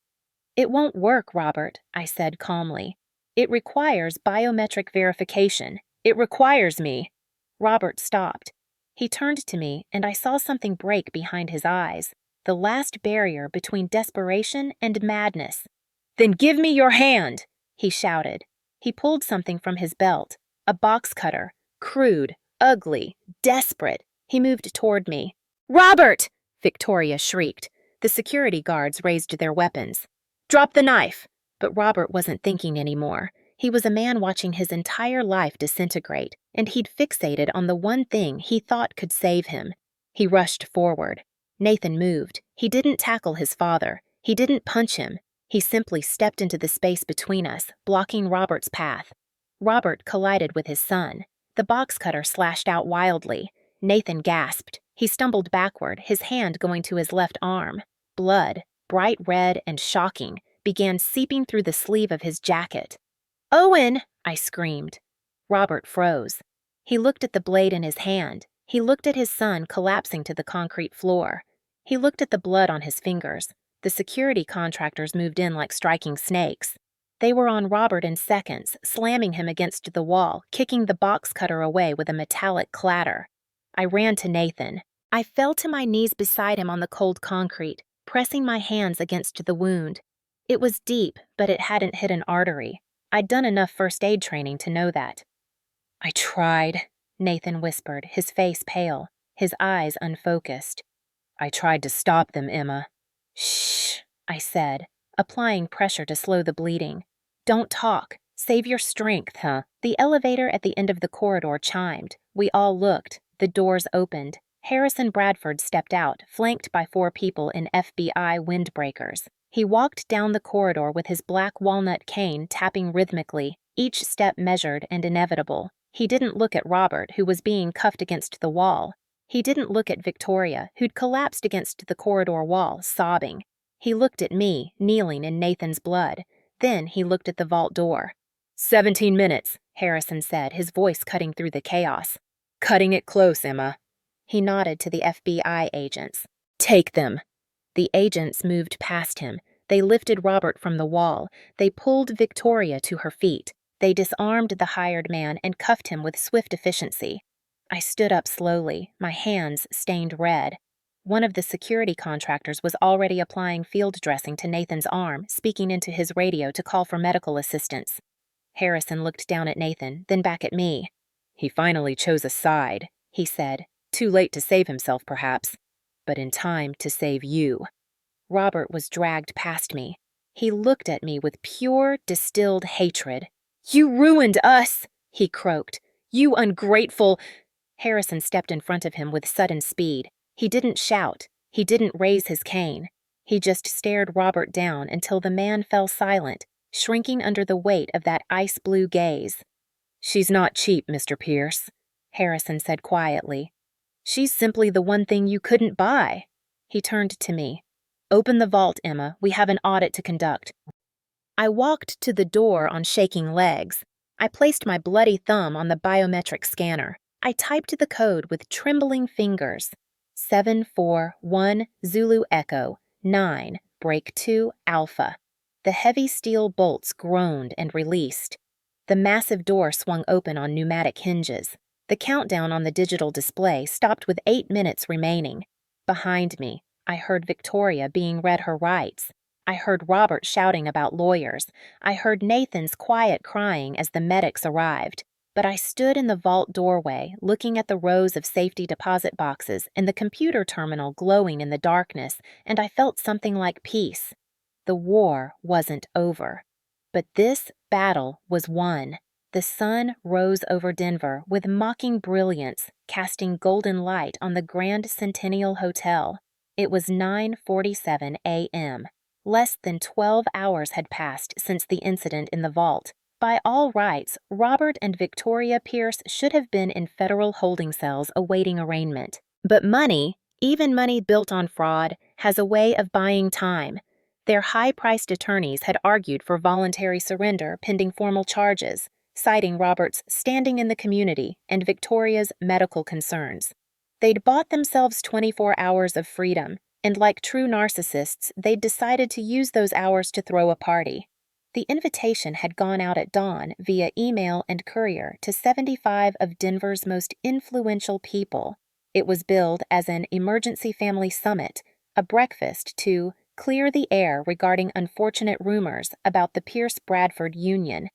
It won't work, Robert, I said calmly. It requires biometric verification. It requires me. Robert stopped. He turned to me, and I saw something break behind his eyes, the last barrier between desperation and madness. Then give me your hand, he shouted. He pulled something from his belt, a box cutter, crude, ugly, desperate. He moved toward me. Robert! Victoria shrieked. The security guards raised their weapons. Drop the knife! But Robert wasn't thinking anymore. He was a man watching his entire life disintegrate, and he'd fixated on the one thing he thought could save him. He rushed forward. Nathan moved. He didn't tackle his father. He didn't punch him. He simply stepped into the space between us, blocking Robert's path. Robert collided with his son. The box cutter slashed out wildly. Nathan gasped. He stumbled backward, his hand going to his left arm. Blood, bright red and shocking, began seeping through the sleeve of his jacket. Owen! I screamed. Robert froze. He looked at the blade in his hand. He looked at his son collapsing to the concrete floor. He looked at the blood on his fingers. The security contractors moved in like striking snakes. They were on Robert in seconds, slamming him against the wall, kicking the box cutter away with a metallic clatter. I ran to Nathan. I fell to my knees beside him on the cold concrete, pressing my hands against the wound. It was deep, but it hadn't hit an artery. I'd done enough first aid training to know that. I tried, Nathan whispered, his face pale, his eyes unfocused. I tried to stop them, Emma. Shh, I said, applying pressure to slow the bleeding. Don't talk. Save your strength, huh? The elevator at the end of the corridor chimed. We all looked. The doors opened. Harrison Bradford stepped out, flanked by 4 people in FBI windbreakers. He walked down the corridor with his black walnut cane tapping rhythmically, each step measured and inevitable. He didn't look at Robert, who was being cuffed against the wall. He didn't look at Victoria, who'd collapsed against the corridor wall, sobbing. He looked at me, kneeling in Nathan's blood. Then he looked at the vault door. 17 minutes, Harrison said, his voice cutting through the chaos. Cutting it close, Emma. He nodded to the FBI agents. Take them. The agents moved past him. They lifted Robert from the wall. They pulled Victoria to her feet. They disarmed the hired man and cuffed him with swift efficiency. I stood up slowly, my hands stained red. One of the security contractors was already applying field dressing to Nathan's arm, speaking into his radio to call for medical assistance. Harrison looked down at Nathan, then back at me. He finally chose a side, he said. Too late to save himself, perhaps, but in time to save you. Robert was dragged past me. He looked at me with pure, distilled hatred. You ruined us, he croaked. You ungrateful... Harrison stepped in front of him with sudden speed. He didn't shout. He didn't raise his cane. He just stared Robert down until the man fell silent, shrinking under the weight of that ice-blue gaze. She's not cheap, Mr. Pierce, Harrison said quietly. She's simply the one thing you couldn't buy. He turned to me. Open the vault, Emma. We have an audit to conduct. I walked to the door on shaking legs. I placed my bloody thumb on the biometric scanner. I typed the code with trembling fingers. 741 Zulu Echo 9 Break 2 Alpha. The heavy steel bolts groaned and released. The massive door swung open on pneumatic hinges. The countdown on the digital display stopped with 8 minutes remaining. Behind me, I heard Victoria being read her rights. I heard Robert shouting about lawyers. I heard Nathan's quiet crying as the medics arrived. But I stood in the vault doorway, looking at the rows of safety deposit boxes and the computer terminal glowing in the darkness, and I felt something like peace. The war wasn't over. But this battle was won. The sun rose over Denver with mocking brilliance, casting golden light on the Grand Centennial Hotel. It was 9:47 a.m. Less than 12 hours had passed since the incident in the vault. By all rights, Robert and Victoria Pierce should have been in federal holding cells awaiting arraignment. But money, even money built on fraud, has a way of buying time. Their high-priced attorneys had argued for voluntary surrender pending formal charges, citing Robert's standing in the community and Victoria's medical concerns. They'd bought themselves 24 hours of freedom, and like true narcissists, they'd decided to use those hours to throw a party. The invitation had gone out at dawn via email and courier to 75 of Denver's most influential people. It was billed as an emergency family summit, a breakfast to clear the air regarding unfortunate rumors about the Pierce-Bradford union.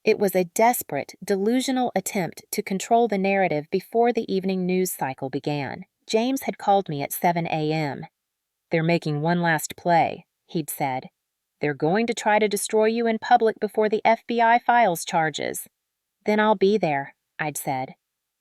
It was a desperate, delusional attempt to control the narrative before the evening news cycle began. James had called me at 7 a.m. "They're making one last play," he'd said. "They're going to try to destroy you in public before the FBI files charges." "Then I'll be there," I'd said.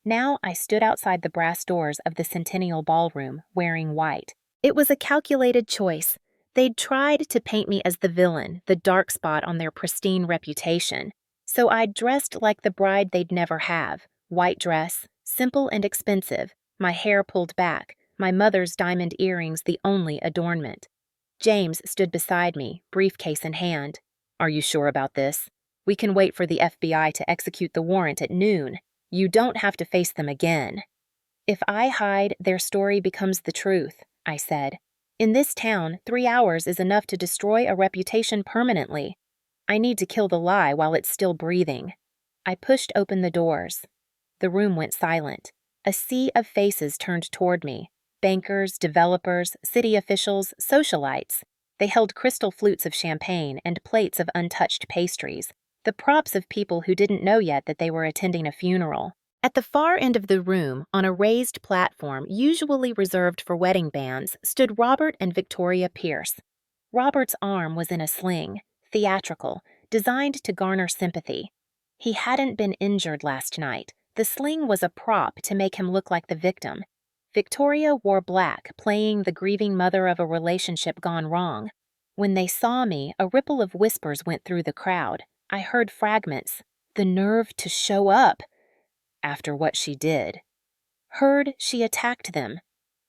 Now I stood outside the brass doors of the Centennial Ballroom, wearing white. It was a calculated choice. They'd tried to paint me as the villain, the dark spot on their pristine reputation. So I'd dressed like the bride they'd never have. White dress, simple and expensive, my hair pulled back, my mother's diamond earrings the only adornment. James stood beside me, briefcase in hand. "Are you sure about this? We can wait for the FBI to execute the warrant at noon. You don't have to face them again." "If I hide, their story becomes the truth," I said. "In this town, 3 hours is enough to destroy a reputation permanently. I need to kill the lie while it's still breathing." I pushed open the doors. The room went silent. A sea of faces turned toward me. Bankers, developers, city officials, socialites. They held crystal flutes of champagne and plates of untouched pastries, the props of people who didn't know yet that they were attending a funeral. At the far end of the room, on a raised platform usually reserved for wedding bands, stood Robert and Victoria Pierce. Robert's arm was in a sling, theatrical, designed to garner sympathy. He hadn't been injured last night. The sling was a prop to make him look like the victim. Victoria wore black, playing the grieving mother of a relationship gone wrong. When they saw me, a ripple of whispers went through the crowd. I heard fragments. "The nerve to show up!" "After what she did." "Heard she attacked them."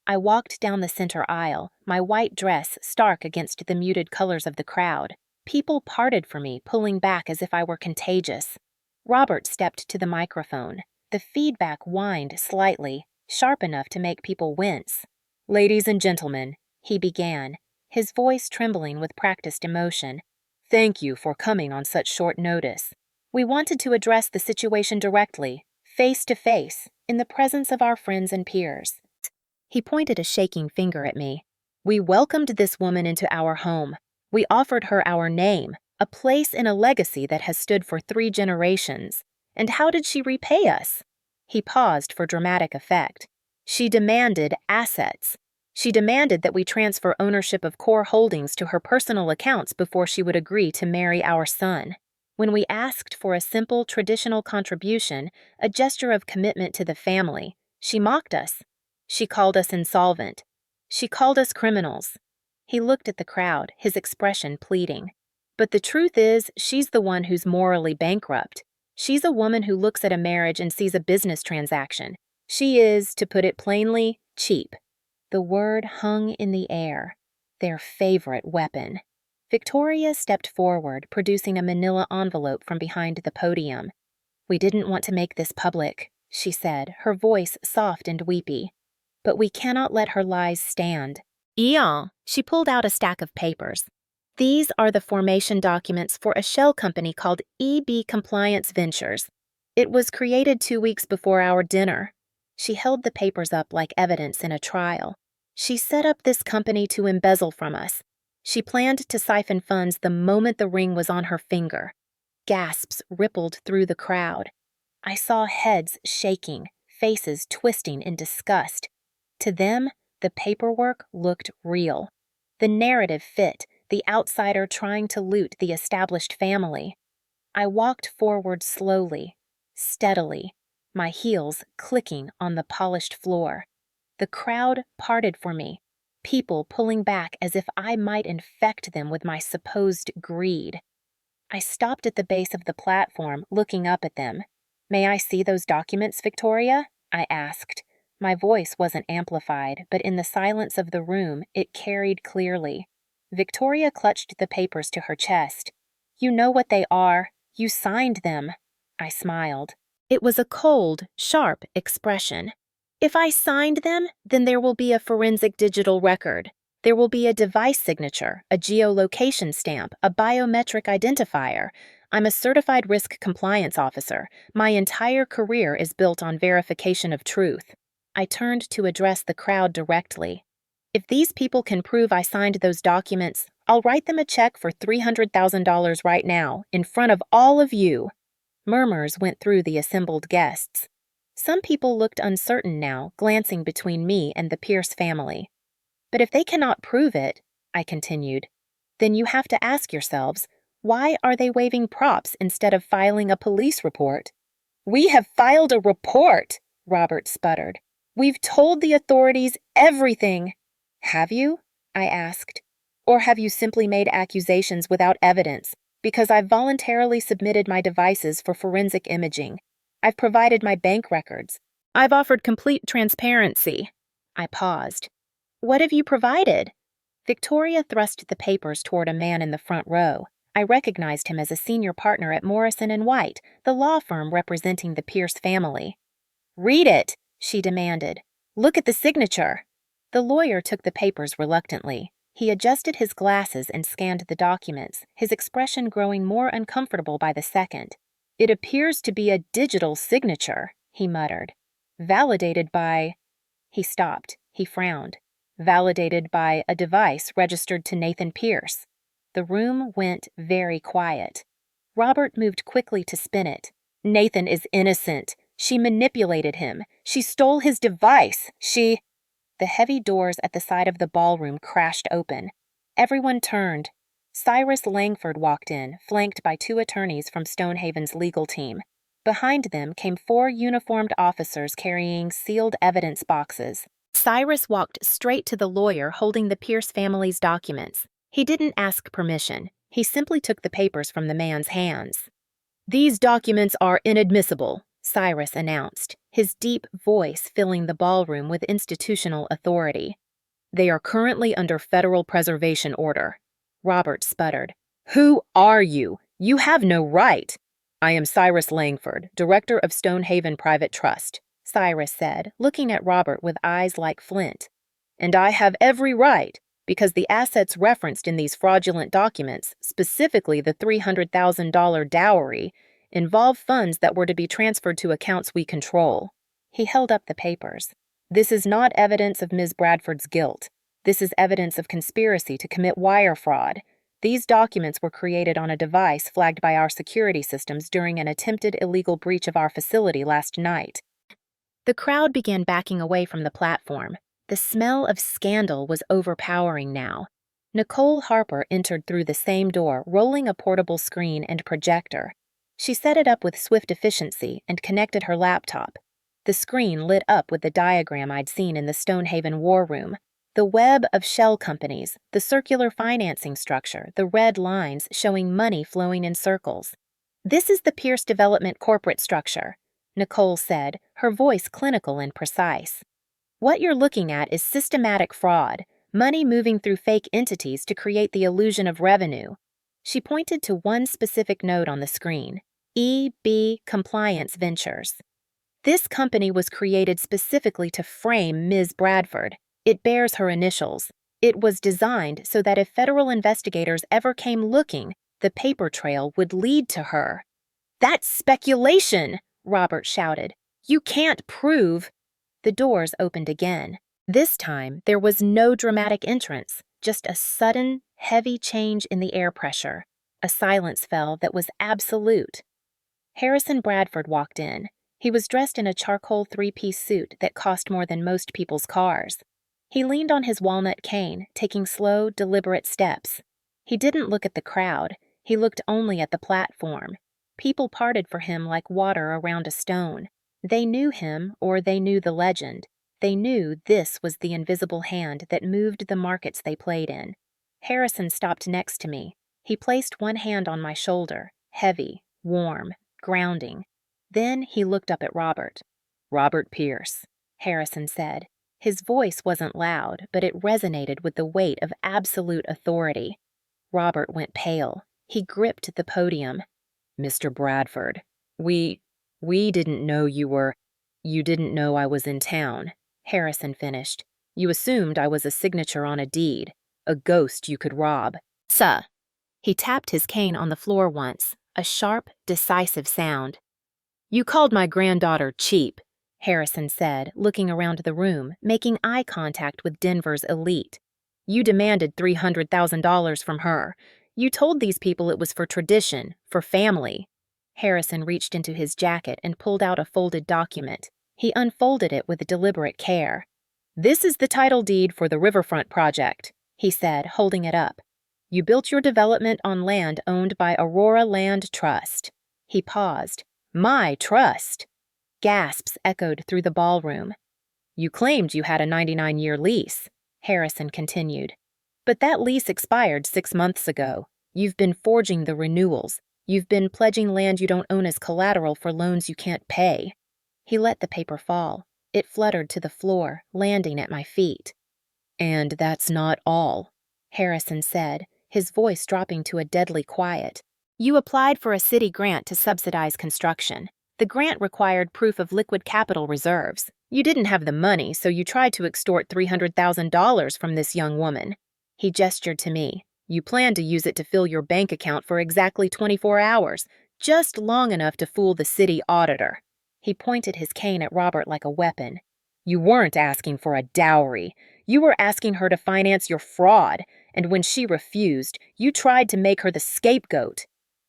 I walked down the center aisle, my white dress stark against the muted colors of the crowd. People parted for me, pulling back as if I were contagious. Robert stepped to the microphone. The feedback whined slightly, sharp enough to make people wince. "Ladies and gentlemen," he began, his voice trembling with practiced emotion, "thank you for coming on such short notice. We wanted to address the situation directly, face to face, in the presence of our friends and peers." He pointed a shaking finger at me. "We welcomed this woman into our home. We offered her our name, a place in a legacy that has stood for 3 generations. And how did she repay us?" He paused for dramatic effect. "She demanded assets. She demanded that we transfer ownership of core holdings to her personal accounts before she would agree to marry our son. When we asked for a simple, traditional contribution, a gesture of commitment to the family, she mocked us. She called us insolvent. She called us criminals." He looked at the crowd, his expression pleading. "But the truth is, she's the one who's morally bankrupt. She's a woman who looks at a marriage and sees a business transaction. She is, to put it plainly, cheap." The word hung in the air. Their favorite weapon. Victoria stepped forward, producing a manila envelope from behind the podium. "We didn't want to make this public," she said, her voice soft and weepy. "But we cannot let her lies stand." Eon, she pulled out a stack of papers. "These are the formation documents for a shell company called EB Compliance Ventures. It was created 2 weeks before our dinner." She held the papers up like evidence in a trial. "She set up this company to embezzle from us. She planned to siphon funds the moment the ring was on her finger." Gasps rippled through the crowd. I saw heads shaking, faces twisting in disgust. To them, the paperwork looked real. The narrative fit, the outsider trying to loot the established family. I walked forward slowly, steadily, my heels clicking on the polished floor. The crowd parted for me, people pulling back as if I might infect them with my supposed greed. I stopped at the base of the platform, looking up at them. "May I see those documents, Victoria?" I asked. My voice wasn't amplified, but in the silence of the room, it carried clearly. Victoria clutched the papers to her chest. "You know what they are. You signed them." I smiled. It was a cold, sharp expression. "If I signed them, then there will be a forensic digital record. There will be a device signature, a geolocation stamp, a biometric identifier. I'm a certified risk compliance officer. My entire career is built on verification of truth." I turned to address the crowd directly. "If these people can prove I signed those documents, I'll write them a check for $300,000 right now, in front of all of you." Murmurs went through the assembled guests. Some people looked uncertain now, glancing between me and the Pierce family. "But if they cannot prove it," I continued, "then you have to ask yourselves, why are they waiving props instead of filing a police report?" "We have filed a report," Robert sputtered. "We've told the authorities everything." "Have you?" I asked. "Or have you simply made accusations without evidence? Because I've voluntarily submitted my devices for forensic imaging. I've provided my bank records. I've offered complete transparency." I paused. "What have you provided?" Victoria thrust the papers toward a man in the front row. I recognized him as a senior partner at Morrison & White, the law firm representing the Pierce family. "Read it," she demanded. "Look at the signature." The lawyer took the papers reluctantly. He adjusted his glasses and scanned the documents, his expression growing more uncomfortable by the second. "It appears to be a digital signature," he muttered. "Validated by—" He stopped. He frowned. "Validated by a device registered to Nathan Pierce." The room went very quiet. Robert moved quickly to spin it. "Nathan is innocent. She manipulated him. She stole his device. She—" The heavy doors at the side of the ballroom crashed open. Everyone turned. Cyrus Langford walked in, flanked by 2 attorneys from Stonehaven's legal team. Behind them came 4 uniformed officers carrying sealed evidence boxes. Cyrus walked straight to the lawyer holding the Pierce family's documents. He didn't ask permission. He simply took the papers from the man's hands. "These documents are inadmissible," Cyrus announced, his deep voice filling the ballroom with institutional authority. "They are currently under federal preservation order." Robert sputtered. "Who are you? You have no right." "I am Cyrus Langford, director of Stonehaven Private Trust," Cyrus said, looking at Robert with eyes like flint. "And I have every right, because the assets referenced in these fraudulent documents, specifically the $300,000 dowry, involve funds that were to be transferred to accounts we control." He held up the papers. "This is not evidence of Ms. Bradford's guilt. This is evidence of conspiracy to commit wire fraud. These documents were created on a device flagged by our security systems during an attempted illegal breach of our facility last night." The crowd began backing away from the platform. The smell of scandal was overpowering now. Nicole Harper entered through the same door, rolling a portable screen and projector. She set it up with swift efficiency and connected her laptop. The screen lit up with the diagram I'd seen in the Stonehaven war room. The web of shell companies, the circular financing structure, the red lines showing money flowing in circles. "This is the Pierce Development corporate structure," Nicole said, her voice clinical and precise. "What you're looking at is systematic fraud, money moving through fake entities to create the illusion of revenue." She pointed to one specific node on the screen. EB Compliance Ventures. This company was created specifically to frame Ms. Bradford. It bears her initials. It was designed so that if federal investigators ever came looking, the paper trail would lead to her. "That's speculation!" Robert shouted. "You can't prove—" The doors opened again. This time, there was no dramatic entrance, just a sudden, heavy change in the air pressure. A silence fell that was absolute. Harrison Bradford walked in. He was dressed in a charcoal three-piece suit that cost more than most people's cars. He leaned on his walnut cane, taking slow, deliberate steps. He didn't look at the crowd. He looked only at the platform. People parted for him like water around a stone. They knew him, or they knew the legend. They knew this was the invisible hand that moved the markets they played in. Harrison stopped next to me. He placed one hand on my shoulder, heavy, warm, grounding. Then he looked up at Robert. "Robert Pierce," Harrison said. His voice wasn't loud, but it resonated with the weight of absolute authority. Robert went pale. He gripped the podium. "Mr. Bradford, we didn't know you didn't know I was in town," Harrison finished. "You assumed I was a signature on a deed, a ghost you could rob." "Sir." He tapped his cane on the floor once, a sharp, decisive sound. "You called my granddaughter cheap," Harrison said, looking around the room, making eye contact with Denver's elite. "You demanded $300,000 from her. You told these people it was for tradition, for family." Harrison reached into his jacket and pulled out a folded document. He unfolded it with deliberate care. "This is the title deed for the Riverfront project," he said, holding it up. "You built your development on land owned by Aurora Land Trust." He paused. "My trust!" Gasps echoed through the ballroom. "You claimed you had a 99-year lease," Harrison continued. "But that lease expired 6 months ago. You've been forging the renewals. You've been pledging land you don't own as collateral for loans you can't pay." He let the paper fall. It fluttered to the floor, landing at my feet. "And that's not all," Harrison said, his voice dropping to a deadly quiet. "You applied for a city grant to subsidize construction. The grant required proof of liquid capital reserves. You didn't have the money, so you tried to extort $300,000 from this young woman." He gestured to me. "You planned to use it to fill your bank account for exactly 24 hours, just long enough to fool the city auditor." He pointed his cane at Robert like a weapon. "You weren't asking for a dowry. You were asking her to finance your fraud, and when she refused, you tried to make her the scapegoat."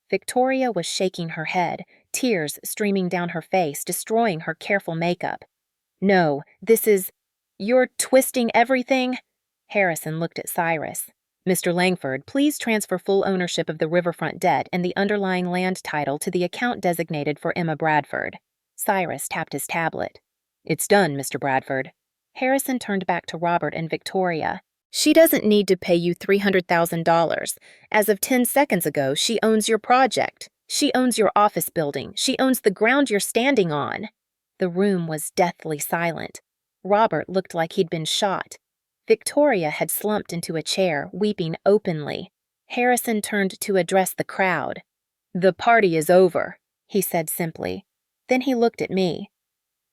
Victoria was shaking her head, tears streaming down her face, destroying her careful makeup. "No, you're twisting everything." Harrison looked at Cyrus. "Mr. Langford, please transfer full ownership of the riverfront debt and the underlying land title to the account designated for Emma Bradford." Cyrus tapped his tablet. "It's done, Mr. Bradford." Harrison turned back to Robert and Victoria. "She doesn't need to pay you $300,000. As of 10 seconds ago, she owns your project. She owns your office building. She owns the ground you're standing on." The room was deathly silent. Robert looked like he'd been shot. Victoria had slumped into a chair, weeping openly. Harrison turned to address the crowd. "The party is over," he said simply. Then he looked at me.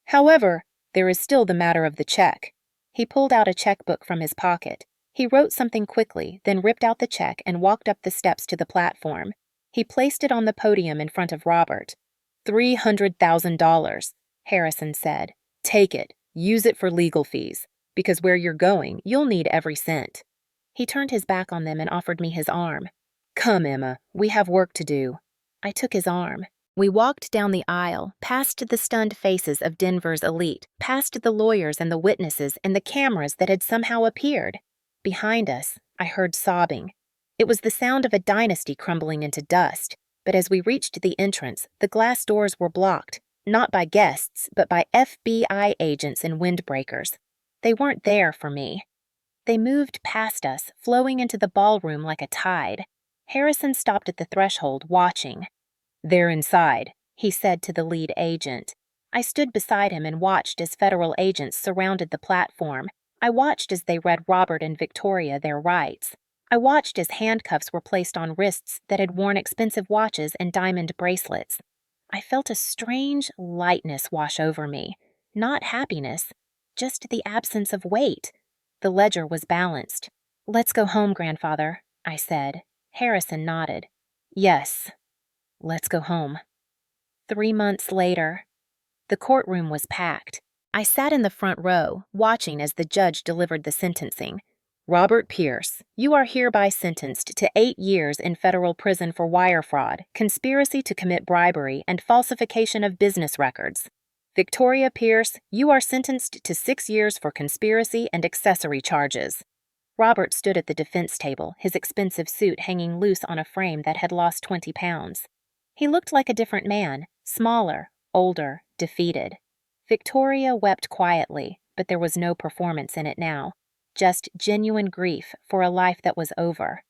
"However, there is still the matter of the check." He pulled out a checkbook from his pocket. He wrote something quickly, then ripped out the check and walked up the steps to the platform. He placed it on the podium in front of Robert. $300,000, Harrison said. "Take it. Use it for legal fees. Because where you're going, you'll need every cent." He turned his back on them and offered me his arm. "Come, Emma. We have work to do." I took his arm. We walked down the aisle, past the stunned faces of Denver's elite, past the lawyers and the witnesses and the cameras that had somehow appeared. Behind us, I heard sobbing. It was the sound of a dynasty crumbling into dust, but as we reached the entrance, the glass doors were blocked, not by guests, but by FBI agents in windbreakers. They weren't there for me. They moved past us, flowing into the ballroom like a tide. Harrison stopped at the threshold, watching. "They're inside," he said to the lead agent. I stood beside him and watched as federal agents surrounded the platform. I watched as they read Robert and Victoria their rights. I watched as handcuffs were placed on wrists that had worn expensive watches and diamond bracelets. I felt a strange lightness wash over me. Not happiness, just the absence of weight. The ledger was balanced. "Let's go home, grandfather," I said. Harrison nodded. "Yes, let's go home." 3 months later, the courtroom was packed. I sat in the front row, watching as the judge delivered the sentencing. "Robert Pierce, you are hereby sentenced to 8 years in federal prison for wire fraud, conspiracy to commit bribery, and falsification of business records. Victoria Pierce, you are sentenced to 6 years for conspiracy and accessory charges." Robert stood at the defense table, his expensive suit hanging loose on a frame that had lost 20 pounds. He looked like a different man, smaller, older, defeated. Victoria wept quietly, but there was no performance in it now, just genuine grief for a life that was over.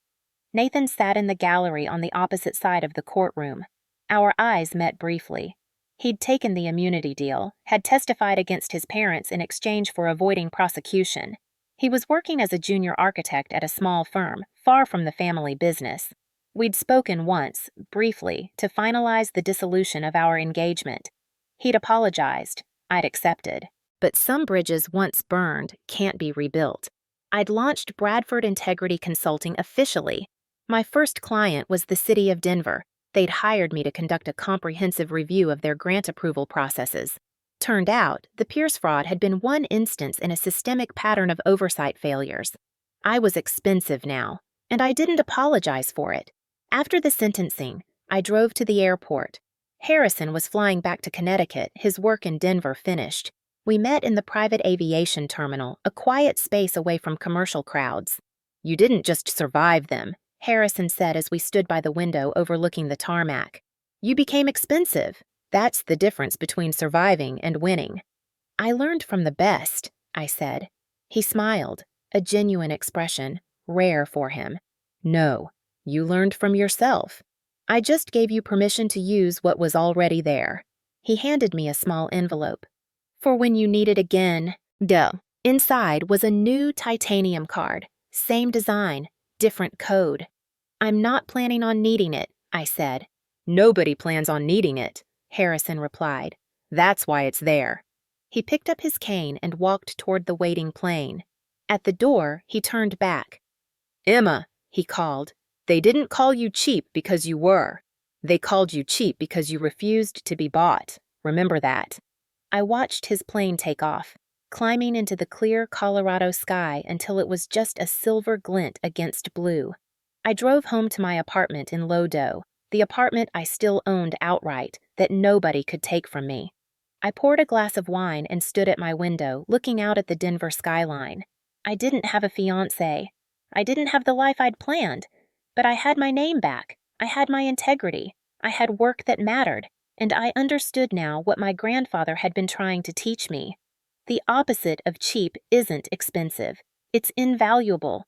Nathan sat in the gallery on the opposite side of the courtroom. Our eyes met briefly. He'd taken the immunity deal, had testified against his parents in exchange for avoiding prosecution. He was working as a junior architect at a small firm, far from the family business. We'd spoken once, briefly, to finalize the dissolution of our engagement. He'd apologized. I'd accepted. But some bridges once burned can't be rebuilt. I'd launched Bradford Integrity Consulting officially. My first client was the city of Denver. They'd hired me to conduct a comprehensive review of their grant approval processes. Turned out, the Pierce fraud had been one instance in a systemic pattern of oversight failures. I was expensive now, and I didn't apologize for it. After the sentencing, I drove to the airport. Harrison was flying back to Connecticut, his work in Denver finished. We met in the private aviation terminal, a quiet space away from commercial crowds. "You didn't just survive them," Harrison said as we stood by the window overlooking the tarmac. "You became expensive. That's the difference between surviving and winning." "I learned from the best," I said. He smiled, a genuine expression, rare for him. "No, you learned from yourself. I just gave you permission to use what was already there." He handed me a small envelope. "For when you need it again." Duh. Inside was a new titanium card. Same design, different code. "I'm not planning on needing it," I said. "Nobody plans on needing it," Harrison replied. "That's why it's there." He picked up his cane and walked toward the waiting plane. At the door, he turned back. "Emma," he called, "they didn't call you cheap because you were. They called you cheap because you refused to be bought. Remember that." I watched his plane take off, climbing into the clear Colorado sky until it was just a silver glint against blue. I drove home to my apartment in Lodo, the apartment I still owned outright, that nobody could take from me. I poured a glass of wine and stood at my window, looking out at the Denver skyline. I didn't have a fiancé. I didn't have the life I'd planned, but I had my name back. I had my integrity. I had work that mattered, and I understood now what my grandfather had been trying to teach me. The opposite of cheap isn't expensive. It's invaluable.